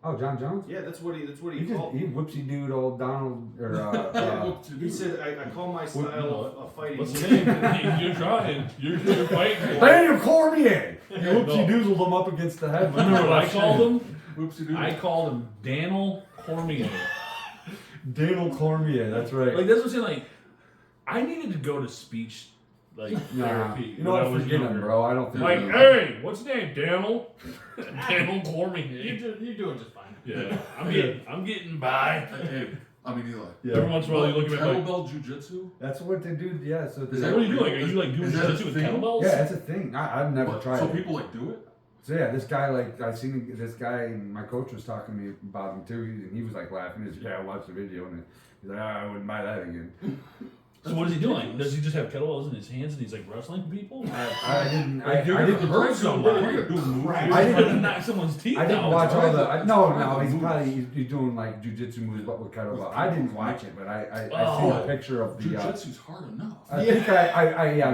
[SPEAKER 2] Oh, John Jones?
[SPEAKER 1] Yeah, that's what he
[SPEAKER 2] He
[SPEAKER 1] called.
[SPEAKER 2] whoopsie dude old Donald, or,
[SPEAKER 1] He said, I call my style of fighting.
[SPEAKER 4] What's the name? You're trying. You're fighting.
[SPEAKER 2] Daniel Cormier! He
[SPEAKER 4] No.
[SPEAKER 2] whoopsie doozled him up against the head.
[SPEAKER 4] Remember what I called him?
[SPEAKER 3] Oopsie doo.
[SPEAKER 4] I called him Daniel Cormier.
[SPEAKER 2] Daniel Cormier, that's right.
[SPEAKER 4] Like that's what I'm saying. Like I needed to go to speech like
[SPEAKER 2] Nah,
[SPEAKER 4] therapy.
[SPEAKER 2] you know
[SPEAKER 4] when I
[SPEAKER 2] what?
[SPEAKER 4] was
[SPEAKER 2] Forget him,
[SPEAKER 4] younger.
[SPEAKER 2] bro. I don't think.
[SPEAKER 4] Like,
[SPEAKER 2] he-
[SPEAKER 4] hey, what's his name? Daniel. Daniel Cormier.
[SPEAKER 1] You're doing just fine.
[SPEAKER 4] Yeah, I'm getting by.
[SPEAKER 3] Hey, I mean, Eli.
[SPEAKER 2] Yeah.
[SPEAKER 4] Every once in a while you look at me like,
[SPEAKER 3] Kettlebell jujitsu?
[SPEAKER 2] That's what they do. Yeah. So
[SPEAKER 3] Is
[SPEAKER 2] they,
[SPEAKER 3] that
[SPEAKER 4] what are you doing? Are you like doing
[SPEAKER 3] Is that a
[SPEAKER 4] jiu-jitsu with
[SPEAKER 3] thing?
[SPEAKER 4] kettlebells?
[SPEAKER 2] yeah, it's a thing. I've never
[SPEAKER 3] But-
[SPEAKER 2] tried
[SPEAKER 3] so
[SPEAKER 2] it.
[SPEAKER 3] people like do it?
[SPEAKER 2] So yeah, this guy I seen this guy and my coach was talking to me about him too, and he was like laughing. He's like, yeah, I watched the video, and he's like, I wouldn't buy that again.
[SPEAKER 4] So what is he doing? Does he just have kettlebells in his hands and he's like wrestling people?
[SPEAKER 2] I didn't.
[SPEAKER 4] Like, you're
[SPEAKER 2] I
[SPEAKER 4] gonna
[SPEAKER 2] didn't.
[SPEAKER 4] hurt somebody.
[SPEAKER 3] You're doing moves.
[SPEAKER 2] I
[SPEAKER 4] I
[SPEAKER 2] didn't-
[SPEAKER 4] didn't knock someone's teeth
[SPEAKER 2] I didn't
[SPEAKER 4] out.
[SPEAKER 2] watch all the.
[SPEAKER 3] It's
[SPEAKER 2] No,
[SPEAKER 3] fine.
[SPEAKER 2] he's
[SPEAKER 3] Moves.
[SPEAKER 2] probably he's doing like jujitsu moves, but with kettlebell. I didn't watch it, but I
[SPEAKER 4] Oh.
[SPEAKER 2] seen a picture of the.
[SPEAKER 3] Jiu-jitsu's hard enough.
[SPEAKER 2] I think I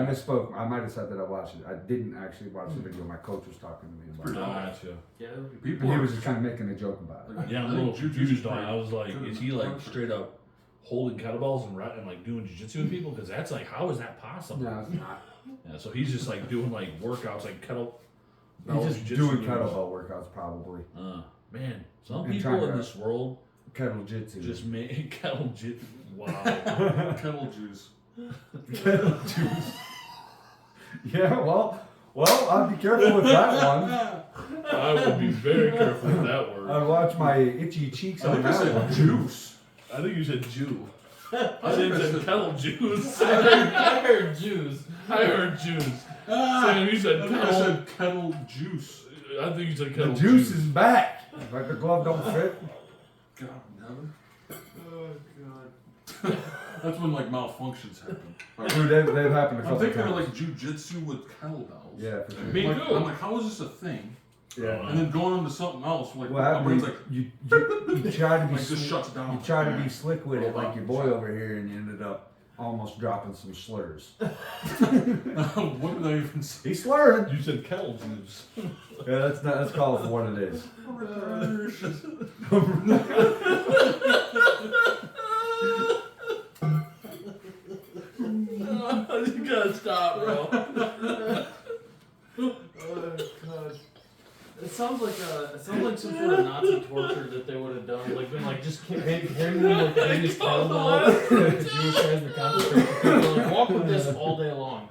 [SPEAKER 2] misspoke. I might have said that I watched it. I didn't actually watch the video. My coach was talking to me about
[SPEAKER 4] Oh,
[SPEAKER 2] it.
[SPEAKER 4] gotcha.
[SPEAKER 1] Yeah,
[SPEAKER 3] People
[SPEAKER 2] And he
[SPEAKER 3] are
[SPEAKER 2] was just kind of making a joke about it.
[SPEAKER 4] Yeah, I'm a
[SPEAKER 3] I
[SPEAKER 4] little
[SPEAKER 3] think
[SPEAKER 4] confused
[SPEAKER 3] jujitsu's
[SPEAKER 4] on it. I was like,
[SPEAKER 3] pretty
[SPEAKER 4] is
[SPEAKER 3] good
[SPEAKER 4] he like
[SPEAKER 3] enough.
[SPEAKER 4] straight up holding kettlebells and like doing jiu-jitsu with people? Because that's like, how is that possible?
[SPEAKER 2] No, it's not.
[SPEAKER 4] Yeah, so he's just like doing like workouts, like kettlebell.
[SPEAKER 2] He's just
[SPEAKER 4] jiu-jitsu
[SPEAKER 2] doing
[SPEAKER 4] moves.
[SPEAKER 2] kettlebell workouts probably.
[SPEAKER 4] Man, some
[SPEAKER 2] And
[SPEAKER 4] people
[SPEAKER 2] trying
[SPEAKER 4] in
[SPEAKER 2] to-
[SPEAKER 4] this world
[SPEAKER 2] Kettle jitsu.
[SPEAKER 4] just make kettle jitsu. Wow.
[SPEAKER 3] kettle juice.
[SPEAKER 2] Kettle juice. Yeah, well, I'd be careful with that one.
[SPEAKER 4] I would be very careful with that word.
[SPEAKER 2] I'd watch my itchy cheeks
[SPEAKER 3] I
[SPEAKER 2] on
[SPEAKER 3] think I
[SPEAKER 2] that
[SPEAKER 3] said
[SPEAKER 2] one.
[SPEAKER 3] juice.
[SPEAKER 4] I think you said Jew.
[SPEAKER 3] I
[SPEAKER 4] I
[SPEAKER 3] think
[SPEAKER 4] think
[SPEAKER 3] I
[SPEAKER 4] you said
[SPEAKER 3] said
[SPEAKER 4] kettle juice.
[SPEAKER 1] I heard Jews.
[SPEAKER 4] I heard Jews. Sam, you
[SPEAKER 3] I
[SPEAKER 4] said
[SPEAKER 3] think I
[SPEAKER 4] kettle.
[SPEAKER 3] said kettle juice.
[SPEAKER 4] I think you said
[SPEAKER 2] The
[SPEAKER 4] kettle
[SPEAKER 2] juice is back. Like the glove don't fit.
[SPEAKER 3] God, never.
[SPEAKER 1] Oh God.
[SPEAKER 3] That's when like malfunctions happen. Like,
[SPEAKER 2] Dude, they've happened a
[SPEAKER 3] I'm
[SPEAKER 2] couple
[SPEAKER 3] thinking of
[SPEAKER 2] times.
[SPEAKER 3] like jujitsu with kettlebells.
[SPEAKER 2] Yeah, for sure.
[SPEAKER 4] Me
[SPEAKER 3] Like,
[SPEAKER 4] too.
[SPEAKER 3] I'm like, how is this a thing?
[SPEAKER 2] Yeah.
[SPEAKER 3] And then going on to something else, like
[SPEAKER 2] What
[SPEAKER 3] my
[SPEAKER 2] happens?
[SPEAKER 3] brain's like,
[SPEAKER 2] You try to be
[SPEAKER 3] like just
[SPEAKER 2] slick.
[SPEAKER 3] shuts down.
[SPEAKER 2] You try to be slick with it, like your boy over here, and you ended up almost dropping some slurs.
[SPEAKER 3] What did I even say?
[SPEAKER 2] He's slurring.
[SPEAKER 4] You said kettle juice.
[SPEAKER 2] Yeah, that's called for what it is.
[SPEAKER 4] You gotta stop, bro.
[SPEAKER 1] Oh God. It sounds like some sort of Nazi torture that they would have done. Like been like just handing them like the biggest kettlebell, like the Jewish guys in the concentration camp. Like, walk with this all day long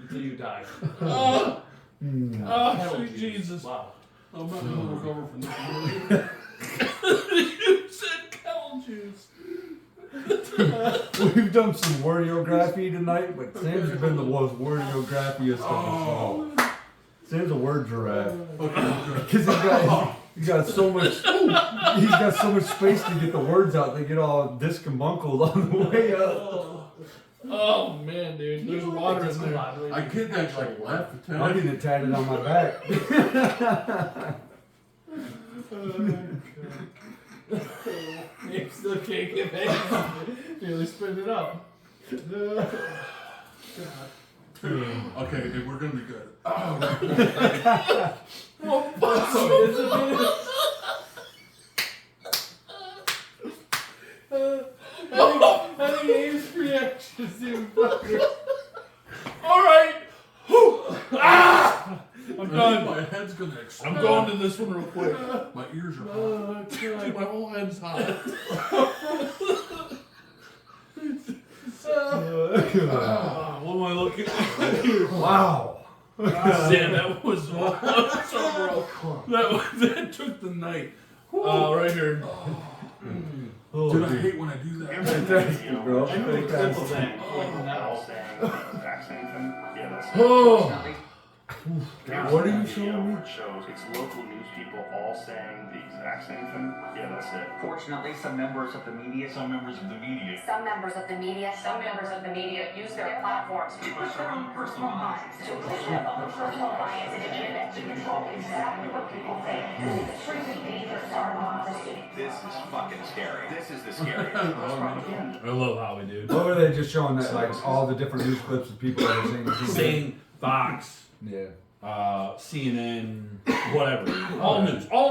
[SPEAKER 1] until you die.
[SPEAKER 4] Oh,
[SPEAKER 2] Hmm.
[SPEAKER 4] oh sweet Jesus.
[SPEAKER 1] Wow.
[SPEAKER 3] I'm not gonna recover from this.
[SPEAKER 4] You said kettle juice.
[SPEAKER 2] We've done some wordography tonight, but Sam's been the most wordographiest of us all. Sam's a word giraffe. Because he's got so much space to get the words out. They get all discombuncled on the way up.
[SPEAKER 4] Oh man, dude. There's water in there.
[SPEAKER 3] I get that like left
[SPEAKER 2] I'm
[SPEAKER 3] attack.
[SPEAKER 2] getting it tatted on my back.
[SPEAKER 1] You still can't get back. Nearly spit it up.
[SPEAKER 3] Okay, we're gonna be good.
[SPEAKER 1] I think Abe's reaction seemed funny.
[SPEAKER 4] All right. I'm
[SPEAKER 3] My
[SPEAKER 4] done.
[SPEAKER 3] head's gonna explode.
[SPEAKER 4] I'm going to this one real quick.
[SPEAKER 3] My ears are hot.
[SPEAKER 1] Oh,
[SPEAKER 4] Dude, my whole head's hot. What am I looking at?
[SPEAKER 2] Wow.
[SPEAKER 4] Sam, that was that took the night. Right here.
[SPEAKER 3] Dude, I hate when I do that.
[SPEAKER 2] Fantastic, bro.
[SPEAKER 1] I know the clip of
[SPEAKER 2] Fantastic.
[SPEAKER 1] that. Like now.
[SPEAKER 4] Oh.
[SPEAKER 2] What are you showing me?
[SPEAKER 9] Shows. It's local news people all saying the exact same thing. Yeah, that's it.
[SPEAKER 8] Fortunately, some members of the media
[SPEAKER 9] Some members of the media.
[SPEAKER 10] Some members of the media use their platforms to push their own personal bias, to internet to control exactly what people think. It's extremely dangerous to our democracy.
[SPEAKER 7] This is fucking scary. This is the scariest.
[SPEAKER 4] I love Howie, dude.
[SPEAKER 2] What were they just showing that, like, all the different news clips of people that are saying things?
[SPEAKER 4] Saying Fox,
[SPEAKER 2] Yeah.
[SPEAKER 4] CNN, whatever. All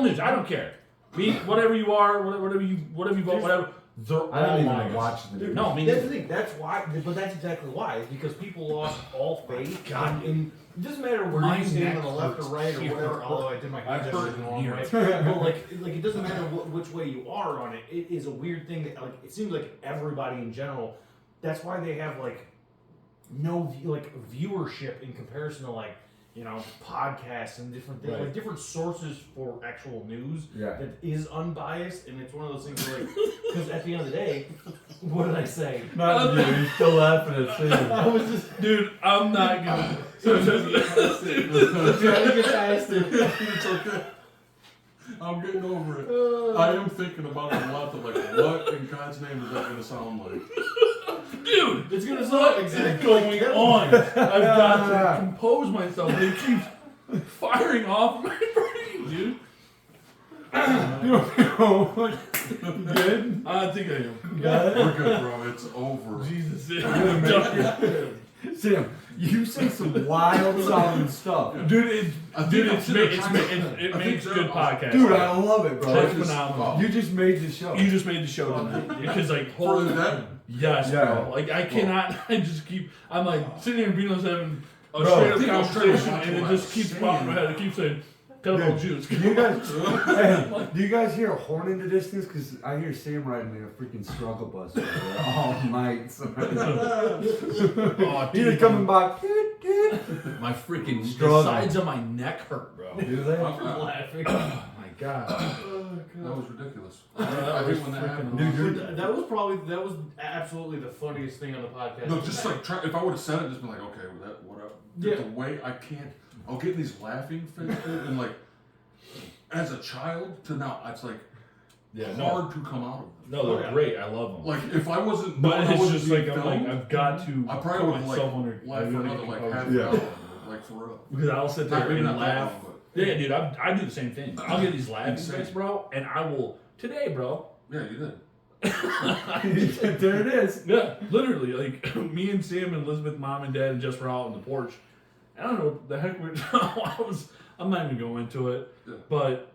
[SPEAKER 4] news. I don't care. Be whatever you are, whatever you vote, whatever. They're all
[SPEAKER 2] I don't even
[SPEAKER 4] liars.
[SPEAKER 2] watch the news.
[SPEAKER 4] No, I mean,
[SPEAKER 1] That's the thing. That's why. But that's exactly why. Is because people lost all faith.
[SPEAKER 4] God.
[SPEAKER 1] And it doesn't matter where
[SPEAKER 4] My
[SPEAKER 1] you stand
[SPEAKER 4] neck
[SPEAKER 1] on the left or
[SPEAKER 4] hurts
[SPEAKER 1] right or
[SPEAKER 4] here.
[SPEAKER 1] whatever. Although I did my
[SPEAKER 4] I've
[SPEAKER 1] hair
[SPEAKER 4] heard
[SPEAKER 1] in the wrong
[SPEAKER 4] here.
[SPEAKER 1] way. But like it doesn't matter which way you are on it. It is a weird thing that like it seems like everybody in general. That's why they have like no viewership in comparison to like podcasts and different things,
[SPEAKER 4] Right.
[SPEAKER 1] like different sources for actual news
[SPEAKER 2] Yeah.
[SPEAKER 1] that is unbiased. And it's one of those things where, because at the end of the day, what did I say?
[SPEAKER 2] Not you. You're still laughing at Sam.
[SPEAKER 1] I was just
[SPEAKER 4] dude, I'm not gonna.
[SPEAKER 1] trying to get past it.
[SPEAKER 3] It's okay. I'm getting over it. I am thinking about it a lot. Of like, what in God's name is that going to sound like?
[SPEAKER 4] Dude,
[SPEAKER 1] It's gonna
[SPEAKER 4] what
[SPEAKER 1] sound
[SPEAKER 4] is
[SPEAKER 1] exactly
[SPEAKER 4] going
[SPEAKER 1] like that.
[SPEAKER 4] on? I've got to compose myself. It keeps firing off my brain, dude.
[SPEAKER 2] Good?
[SPEAKER 4] I think I am.
[SPEAKER 2] Got it?
[SPEAKER 3] We're good, bro. It's over.
[SPEAKER 4] Jesus, I'm done.
[SPEAKER 2] Sam, you say some wild sounding stuff.
[SPEAKER 4] Dude,
[SPEAKER 3] I
[SPEAKER 4] dude,
[SPEAKER 3] think
[SPEAKER 4] it's,
[SPEAKER 3] I'm
[SPEAKER 4] it's,
[SPEAKER 3] trying to-
[SPEAKER 4] it
[SPEAKER 3] I think
[SPEAKER 4] makes
[SPEAKER 3] they're
[SPEAKER 4] good
[SPEAKER 3] awesome.
[SPEAKER 4] podcasts.
[SPEAKER 2] Dude, I love it, bro.
[SPEAKER 4] That's
[SPEAKER 2] It's-
[SPEAKER 4] phenomenal.
[SPEAKER 2] You just made the show.
[SPEAKER 4] You just made the show tonight because like
[SPEAKER 3] For
[SPEAKER 4] holy
[SPEAKER 3] that,
[SPEAKER 4] yes,
[SPEAKER 2] Yeah.
[SPEAKER 4] bro. Like I cannot. I just keep. I'm like sitting here and being having a
[SPEAKER 2] Bro,
[SPEAKER 4] straight
[SPEAKER 3] I think I
[SPEAKER 4] up
[SPEAKER 3] was trying to
[SPEAKER 4] conversation,
[SPEAKER 3] watch
[SPEAKER 4] and it
[SPEAKER 3] what
[SPEAKER 4] just
[SPEAKER 3] I'm
[SPEAKER 4] keeps
[SPEAKER 3] saying.
[SPEAKER 4] popping in my head. It keeps saying kettlebell
[SPEAKER 2] Dude,
[SPEAKER 4] juice.
[SPEAKER 2] Do you guys, hey, do you guys hear a horn in the distance? Because I hear Sam riding in a freaking struggle bus over there all night.
[SPEAKER 4] Oh,
[SPEAKER 2] He's
[SPEAKER 4] dude,
[SPEAKER 2] coming by.
[SPEAKER 4] my freaking the
[SPEAKER 2] Struggle.
[SPEAKER 4] sides of my neck hurt, bro.
[SPEAKER 2] Do they?
[SPEAKER 3] I'm
[SPEAKER 1] laughing.
[SPEAKER 4] Oh my god.
[SPEAKER 3] that was ridiculous.
[SPEAKER 4] that
[SPEAKER 3] I
[SPEAKER 4] was
[SPEAKER 3] hate when that
[SPEAKER 4] freaking
[SPEAKER 3] happens.
[SPEAKER 2] Dude, you're-
[SPEAKER 1] That was absolutely the funniest thing on the podcast.
[SPEAKER 3] No, just like if I would have said it, just been like, okay, well, that what up?
[SPEAKER 1] Yeah.
[SPEAKER 3] The way I can't, I'll get in these laughing fits, dude, and like, as a child to now, it's like
[SPEAKER 4] Yeah,
[SPEAKER 3] hard to come out of.
[SPEAKER 4] No, they're great. I love them.
[SPEAKER 3] Like if I wasn't,
[SPEAKER 4] But
[SPEAKER 3] I
[SPEAKER 4] it's
[SPEAKER 3] wasn't
[SPEAKER 4] just like
[SPEAKER 3] being
[SPEAKER 4] I'm like
[SPEAKER 3] filmed,
[SPEAKER 4] I've got to
[SPEAKER 3] I probably
[SPEAKER 4] put
[SPEAKER 3] would have
[SPEAKER 4] myself
[SPEAKER 3] like
[SPEAKER 4] under
[SPEAKER 3] laughed for another like half
[SPEAKER 2] Yeah.
[SPEAKER 3] an hour, like for real.
[SPEAKER 4] because I'll sit there
[SPEAKER 3] Not maybe
[SPEAKER 4] and
[SPEAKER 3] not that
[SPEAKER 4] laugh.
[SPEAKER 3] long, but
[SPEAKER 4] Yeah, dude, I do the same thing. I'll get these laughing
[SPEAKER 3] Insane.
[SPEAKER 4] fits, bro, and I will today, bro.
[SPEAKER 3] yeah, you did.
[SPEAKER 2] There it is.
[SPEAKER 4] Yeah, literally, like me and Sam and Elizabeth, mom and dad, and just were out on the porch. I don't know what the heck I'm not even going into it,
[SPEAKER 3] Yeah.
[SPEAKER 4] but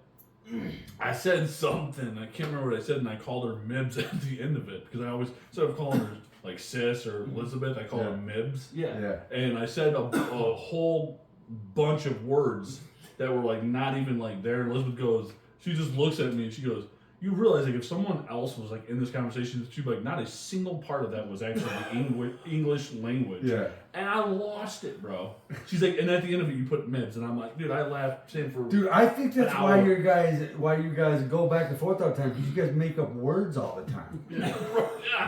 [SPEAKER 4] I said something. I can't remember what I said, and I called her Mibs at the end of it because I always instead of calling her like sis or Elizabeth, I call her Mibs.
[SPEAKER 1] Yeah.
[SPEAKER 2] Yeah.
[SPEAKER 4] And I said a whole bunch of words that were like not even like there. Elizabeth goes, she just looks at me and she goes, "You realize like if someone else was like in this conversation, she'd be like, not a single part of that was actually the English language."
[SPEAKER 2] Yeah.
[SPEAKER 4] And I lost it, bro. She's like, and at the end of it, you put Mibs, and I'm like, dude, I laughed same for.
[SPEAKER 2] Dude, I think that's
[SPEAKER 4] An
[SPEAKER 2] why
[SPEAKER 4] hour.
[SPEAKER 2] you guys go back and forth all the time, because you guys make up words all the time.
[SPEAKER 4] Yeah.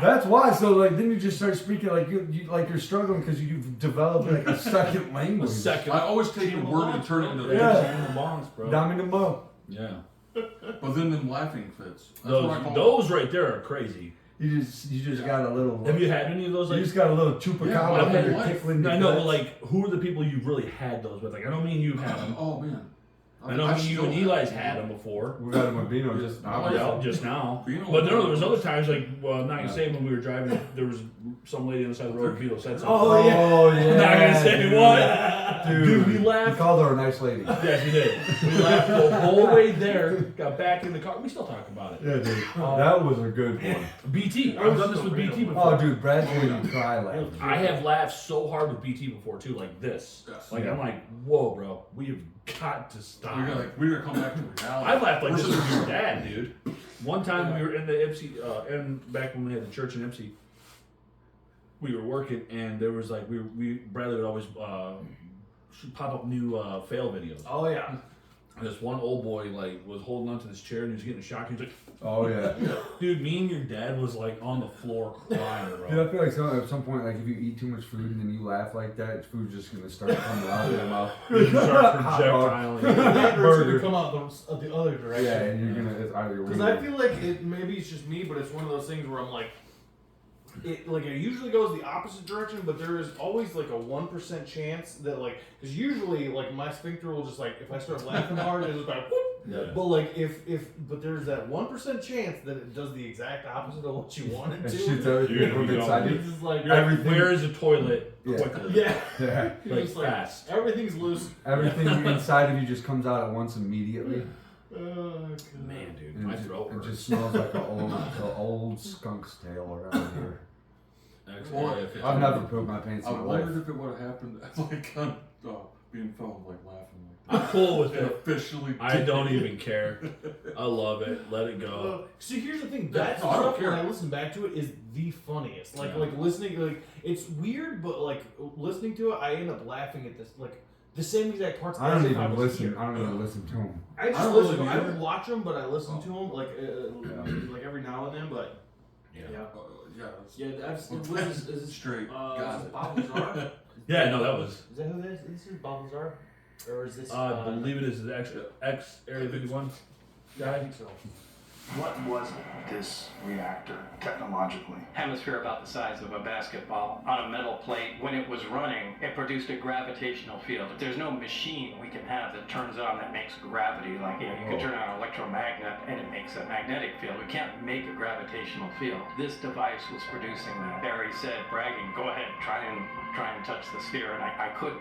[SPEAKER 2] That's why. So like, then you just start speaking like you like you're struggling because you've developed like a second
[SPEAKER 4] A
[SPEAKER 2] language.
[SPEAKER 4] second.
[SPEAKER 3] I always take a word and turn it into
[SPEAKER 2] Yeah.
[SPEAKER 4] Team bongs, bro.
[SPEAKER 2] Down in the mo.
[SPEAKER 4] Yeah.
[SPEAKER 3] But then them laughing fits. That's what I call
[SPEAKER 4] Those right there are crazy.
[SPEAKER 2] You just got a little.
[SPEAKER 4] Have you had any of those?
[SPEAKER 2] You
[SPEAKER 4] Like,
[SPEAKER 2] just got a little chupacabra
[SPEAKER 3] Yeah,
[SPEAKER 2] up
[SPEAKER 3] my
[SPEAKER 2] there
[SPEAKER 3] whole life.
[SPEAKER 2] tickling.
[SPEAKER 4] I
[SPEAKER 2] your
[SPEAKER 4] know, but
[SPEAKER 2] guts.
[SPEAKER 4] like, who are the people you've really had those with? Like, I don't mean you've had them.
[SPEAKER 3] Oh man,
[SPEAKER 4] I know you and Eli's had them before.
[SPEAKER 2] We got him with Bino just now.
[SPEAKER 4] Yeah, just now.
[SPEAKER 3] Beano
[SPEAKER 4] But there
[SPEAKER 3] was-
[SPEAKER 4] was other times, like, well, not gonna say when we were driving, there was some lady on the side of the road, Beano said something.
[SPEAKER 1] Oh, yeah.
[SPEAKER 2] Oh yeah.
[SPEAKER 4] I'm not gonna say what. Dude, we
[SPEAKER 2] He
[SPEAKER 4] laughed.
[SPEAKER 2] called her a nice lady.
[SPEAKER 4] Yes, he did. We laughed the whole way there, got back in the car. We still talk about it.
[SPEAKER 2] Yeah, dude. That was a good one.
[SPEAKER 4] BT. I've done this with BT before.
[SPEAKER 2] Oh, dude, Brad's made me cry laughing.
[SPEAKER 4] I have laughed so hard with BT before too, like this.
[SPEAKER 3] Yes.
[SPEAKER 4] Like I'm like, whoa, bro, we have got to stop.
[SPEAKER 3] We're gonna come back to reality.
[SPEAKER 4] I laughed like this
[SPEAKER 3] We're
[SPEAKER 4] with
[SPEAKER 3] just-
[SPEAKER 4] your dad, dude. One time we were in the Ipsy, and back when we had the church in Ipsy, we were working, and there was like Bradley would always pop up new fail videos.
[SPEAKER 1] Oh yeah.
[SPEAKER 4] And this one old boy like was holding onto this chair and he was getting a shock. He was like,
[SPEAKER 2] Oh yeah.
[SPEAKER 4] dude, me and your dad was like on the floor crying, bro.
[SPEAKER 2] Dude, I feel like at some point, like if you eat too much food and then you laugh like that, food's just gonna start coming out of your mouth.
[SPEAKER 4] You start
[SPEAKER 2] Hot
[SPEAKER 4] projectiling.
[SPEAKER 1] It's
[SPEAKER 2] Burger.
[SPEAKER 1] gonna come out the other direction.
[SPEAKER 2] Yeah, and you're gonna it's out of your
[SPEAKER 1] Because
[SPEAKER 2] window.
[SPEAKER 1] I feel like maybe it's just me, but it's one of those things where I'm like, it usually goes the opposite direction, but there is always like a 1% chance that because usually like my sphincter will just like if I start laughing hard, it's just like whoop.
[SPEAKER 4] Yeah.
[SPEAKER 1] But like but there's that 1% chance that it does the exact opposite of what you want it
[SPEAKER 2] It
[SPEAKER 1] to.
[SPEAKER 2] shoots everything
[SPEAKER 4] You're gonna
[SPEAKER 2] from
[SPEAKER 4] be
[SPEAKER 2] inside
[SPEAKER 1] It's
[SPEAKER 2] you.
[SPEAKER 1] just like
[SPEAKER 4] You're like,
[SPEAKER 2] Everything-
[SPEAKER 4] where is the toilet?
[SPEAKER 2] Yeah.
[SPEAKER 4] Quickly.
[SPEAKER 1] yeah,
[SPEAKER 2] Yeah.
[SPEAKER 1] You're
[SPEAKER 4] Like
[SPEAKER 1] just
[SPEAKER 4] fast.
[SPEAKER 1] Everything's loose.
[SPEAKER 2] Everything inside of you just comes out at once immediately.
[SPEAKER 4] Man, dude,
[SPEAKER 2] And
[SPEAKER 4] my
[SPEAKER 2] it,
[SPEAKER 4] throat
[SPEAKER 2] it
[SPEAKER 4] hurts.
[SPEAKER 2] just smells like the old skunk's tail around here. I've never pooped my pants
[SPEAKER 3] I
[SPEAKER 2] in my life.
[SPEAKER 3] wondered if it would have happened like on being filmed, like laughing.
[SPEAKER 4] I'm cool with
[SPEAKER 3] And
[SPEAKER 4] it.
[SPEAKER 3] officially.
[SPEAKER 4] I don't even care. I love it. Let it go.
[SPEAKER 1] See, here's the thing. That
[SPEAKER 3] No, I don't
[SPEAKER 1] stuff when
[SPEAKER 3] care.
[SPEAKER 1] I listen back to it is the funniest. Like,
[SPEAKER 4] Yeah.
[SPEAKER 1] like listening, like it's weird, but like listening to it, I end up laughing at this, like the same exact parts.
[SPEAKER 2] I don't
[SPEAKER 1] as if
[SPEAKER 2] even
[SPEAKER 1] was
[SPEAKER 2] listen.
[SPEAKER 1] here.
[SPEAKER 2] I don't even listen to them.
[SPEAKER 1] I just
[SPEAKER 3] I don't
[SPEAKER 1] listen.
[SPEAKER 3] really
[SPEAKER 1] I
[SPEAKER 3] either.
[SPEAKER 1] don't watch them, but I listen to them like like every now and then. But
[SPEAKER 4] Yeah.
[SPEAKER 1] yeah,
[SPEAKER 3] Yeah, it's
[SPEAKER 1] yeah. What is this?
[SPEAKER 3] straight.
[SPEAKER 1] Is
[SPEAKER 3] Got
[SPEAKER 1] this
[SPEAKER 3] it.
[SPEAKER 1] Bob Lazar?
[SPEAKER 4] Yeah, no, that was.
[SPEAKER 1] Is that who this is? This is Bob Lazar, or is this?
[SPEAKER 4] I believe it is the X Area 51
[SPEAKER 1] I
[SPEAKER 4] guy.
[SPEAKER 1] think so.
[SPEAKER 9] What was this reactor technologically?
[SPEAKER 8] Hemisphere about the size of a basketball on a metal plate. When it was running, it produced a gravitational field. There's no machine we can have that turns on that makes gravity. Like, you could turn on an electromagnet and it makes a magnetic field. We can't make a gravitational field. This device was producing that. Barry said, bragging, go ahead, try and touch the sphere. And I couldn't.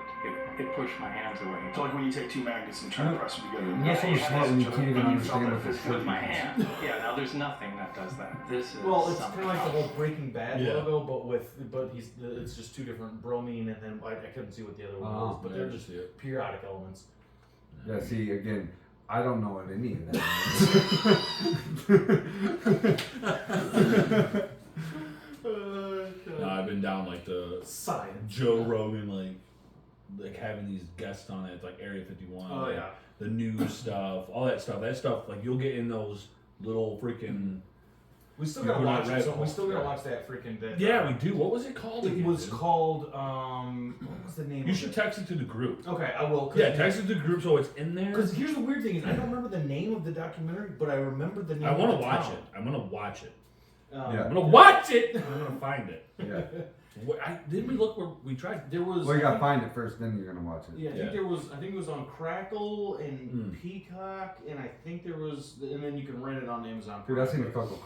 [SPEAKER 8] It pushed my hands away.
[SPEAKER 9] So like when you take two magnets and try to press them together.
[SPEAKER 2] You're so smart when you can't even understand what this
[SPEAKER 8] With my
[SPEAKER 2] is.
[SPEAKER 8] hand. Yeah, now there's nothing that does that. This is
[SPEAKER 1] Well, it's
[SPEAKER 8] something
[SPEAKER 1] kind of like the
[SPEAKER 8] else.
[SPEAKER 1] whole Breaking Bad
[SPEAKER 4] Yeah.
[SPEAKER 1] logo, but it's just two different bromine, and then I couldn't see what the other one was, but they're just periodic elements.
[SPEAKER 2] Yeah, see, again, I don't know what any of that
[SPEAKER 4] No, I've been down like the
[SPEAKER 1] Science.
[SPEAKER 4] Joe Rogan, like having these guests on it, like Area 51.
[SPEAKER 1] Oh
[SPEAKER 4] like,
[SPEAKER 1] yeah.
[SPEAKER 4] the news stuff, all that stuff. That stuff, like you'll get in those little freaking.
[SPEAKER 1] We still
[SPEAKER 4] You're
[SPEAKER 1] gotta
[SPEAKER 4] not
[SPEAKER 1] watch it.
[SPEAKER 4] right.
[SPEAKER 1] So we still gotta watch that freaking.
[SPEAKER 4] Yeah, we do. What was it called?
[SPEAKER 1] It
[SPEAKER 4] again,
[SPEAKER 1] was
[SPEAKER 4] dude?
[SPEAKER 1] called. What was the name?
[SPEAKER 4] You
[SPEAKER 1] of
[SPEAKER 4] should
[SPEAKER 1] it?
[SPEAKER 4] text it to the group.
[SPEAKER 1] Okay, I will.
[SPEAKER 4] Yeah, text it to the group so it's in there.
[SPEAKER 1] Because here's the weird thing is I don't remember the name of the documentary, but I remember the name.
[SPEAKER 4] I want
[SPEAKER 1] of
[SPEAKER 4] to
[SPEAKER 1] the
[SPEAKER 4] watch
[SPEAKER 1] town.
[SPEAKER 4] it. I'm gonna watch it.
[SPEAKER 2] Yeah.
[SPEAKER 4] I'm gonna watch it. I'm gonna find it.
[SPEAKER 2] Yeah.
[SPEAKER 4] Didn't we look where we tried?
[SPEAKER 1] There was.
[SPEAKER 2] Well, you gotta find it first, then you're gonna watch it.
[SPEAKER 1] Yeah, I think there was. I think it was on Crackle and Peacock, and I think there was, and then you can rent it on Amazon.
[SPEAKER 2] Dude, I seen a couple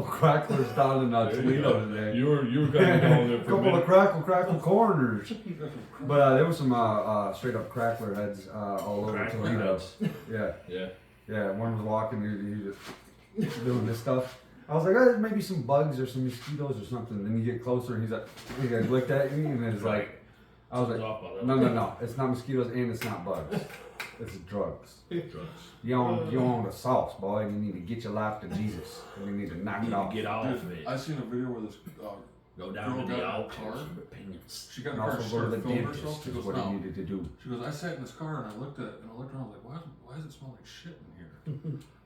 [SPEAKER 2] cracklers down in Toledo today.
[SPEAKER 4] You were kind of going there
[SPEAKER 2] A
[SPEAKER 4] for a
[SPEAKER 2] couple
[SPEAKER 4] minute.
[SPEAKER 2] of crackle corners. But there was some straight up crackler heads all over
[SPEAKER 4] Crackler
[SPEAKER 2] Toledo.
[SPEAKER 4] heads.
[SPEAKER 2] Yeah.
[SPEAKER 4] Yeah.
[SPEAKER 2] Yeah, one was walking, he was just doing this stuff. I was like, oh, maybe some bugs or some mosquitoes or something. Then you get closer, and he like looked at me, and it's like, I was like, no, it's not mosquitoes and it's not bugs. It's drugs.
[SPEAKER 4] Drugs.
[SPEAKER 2] You own the sauce, boy. You need to get your life to Jesus. And you need to knock
[SPEAKER 4] You
[SPEAKER 2] it
[SPEAKER 4] need
[SPEAKER 2] off.
[SPEAKER 4] to get off
[SPEAKER 3] Dude,
[SPEAKER 4] of it.
[SPEAKER 3] I seen a video where this
[SPEAKER 4] Go down
[SPEAKER 3] girl
[SPEAKER 4] to the
[SPEAKER 3] got in a
[SPEAKER 4] Alps.
[SPEAKER 3] car.
[SPEAKER 4] Opinions.
[SPEAKER 3] She got in
[SPEAKER 2] And
[SPEAKER 3] a car and
[SPEAKER 2] also go to the
[SPEAKER 3] started filming
[SPEAKER 2] dentist
[SPEAKER 3] herself. She
[SPEAKER 2] is
[SPEAKER 3] goes,
[SPEAKER 2] what
[SPEAKER 3] no.
[SPEAKER 2] he needed to do.
[SPEAKER 3] She goes, I sat in this car and I looked around. I was like, why does it smell like shit in here?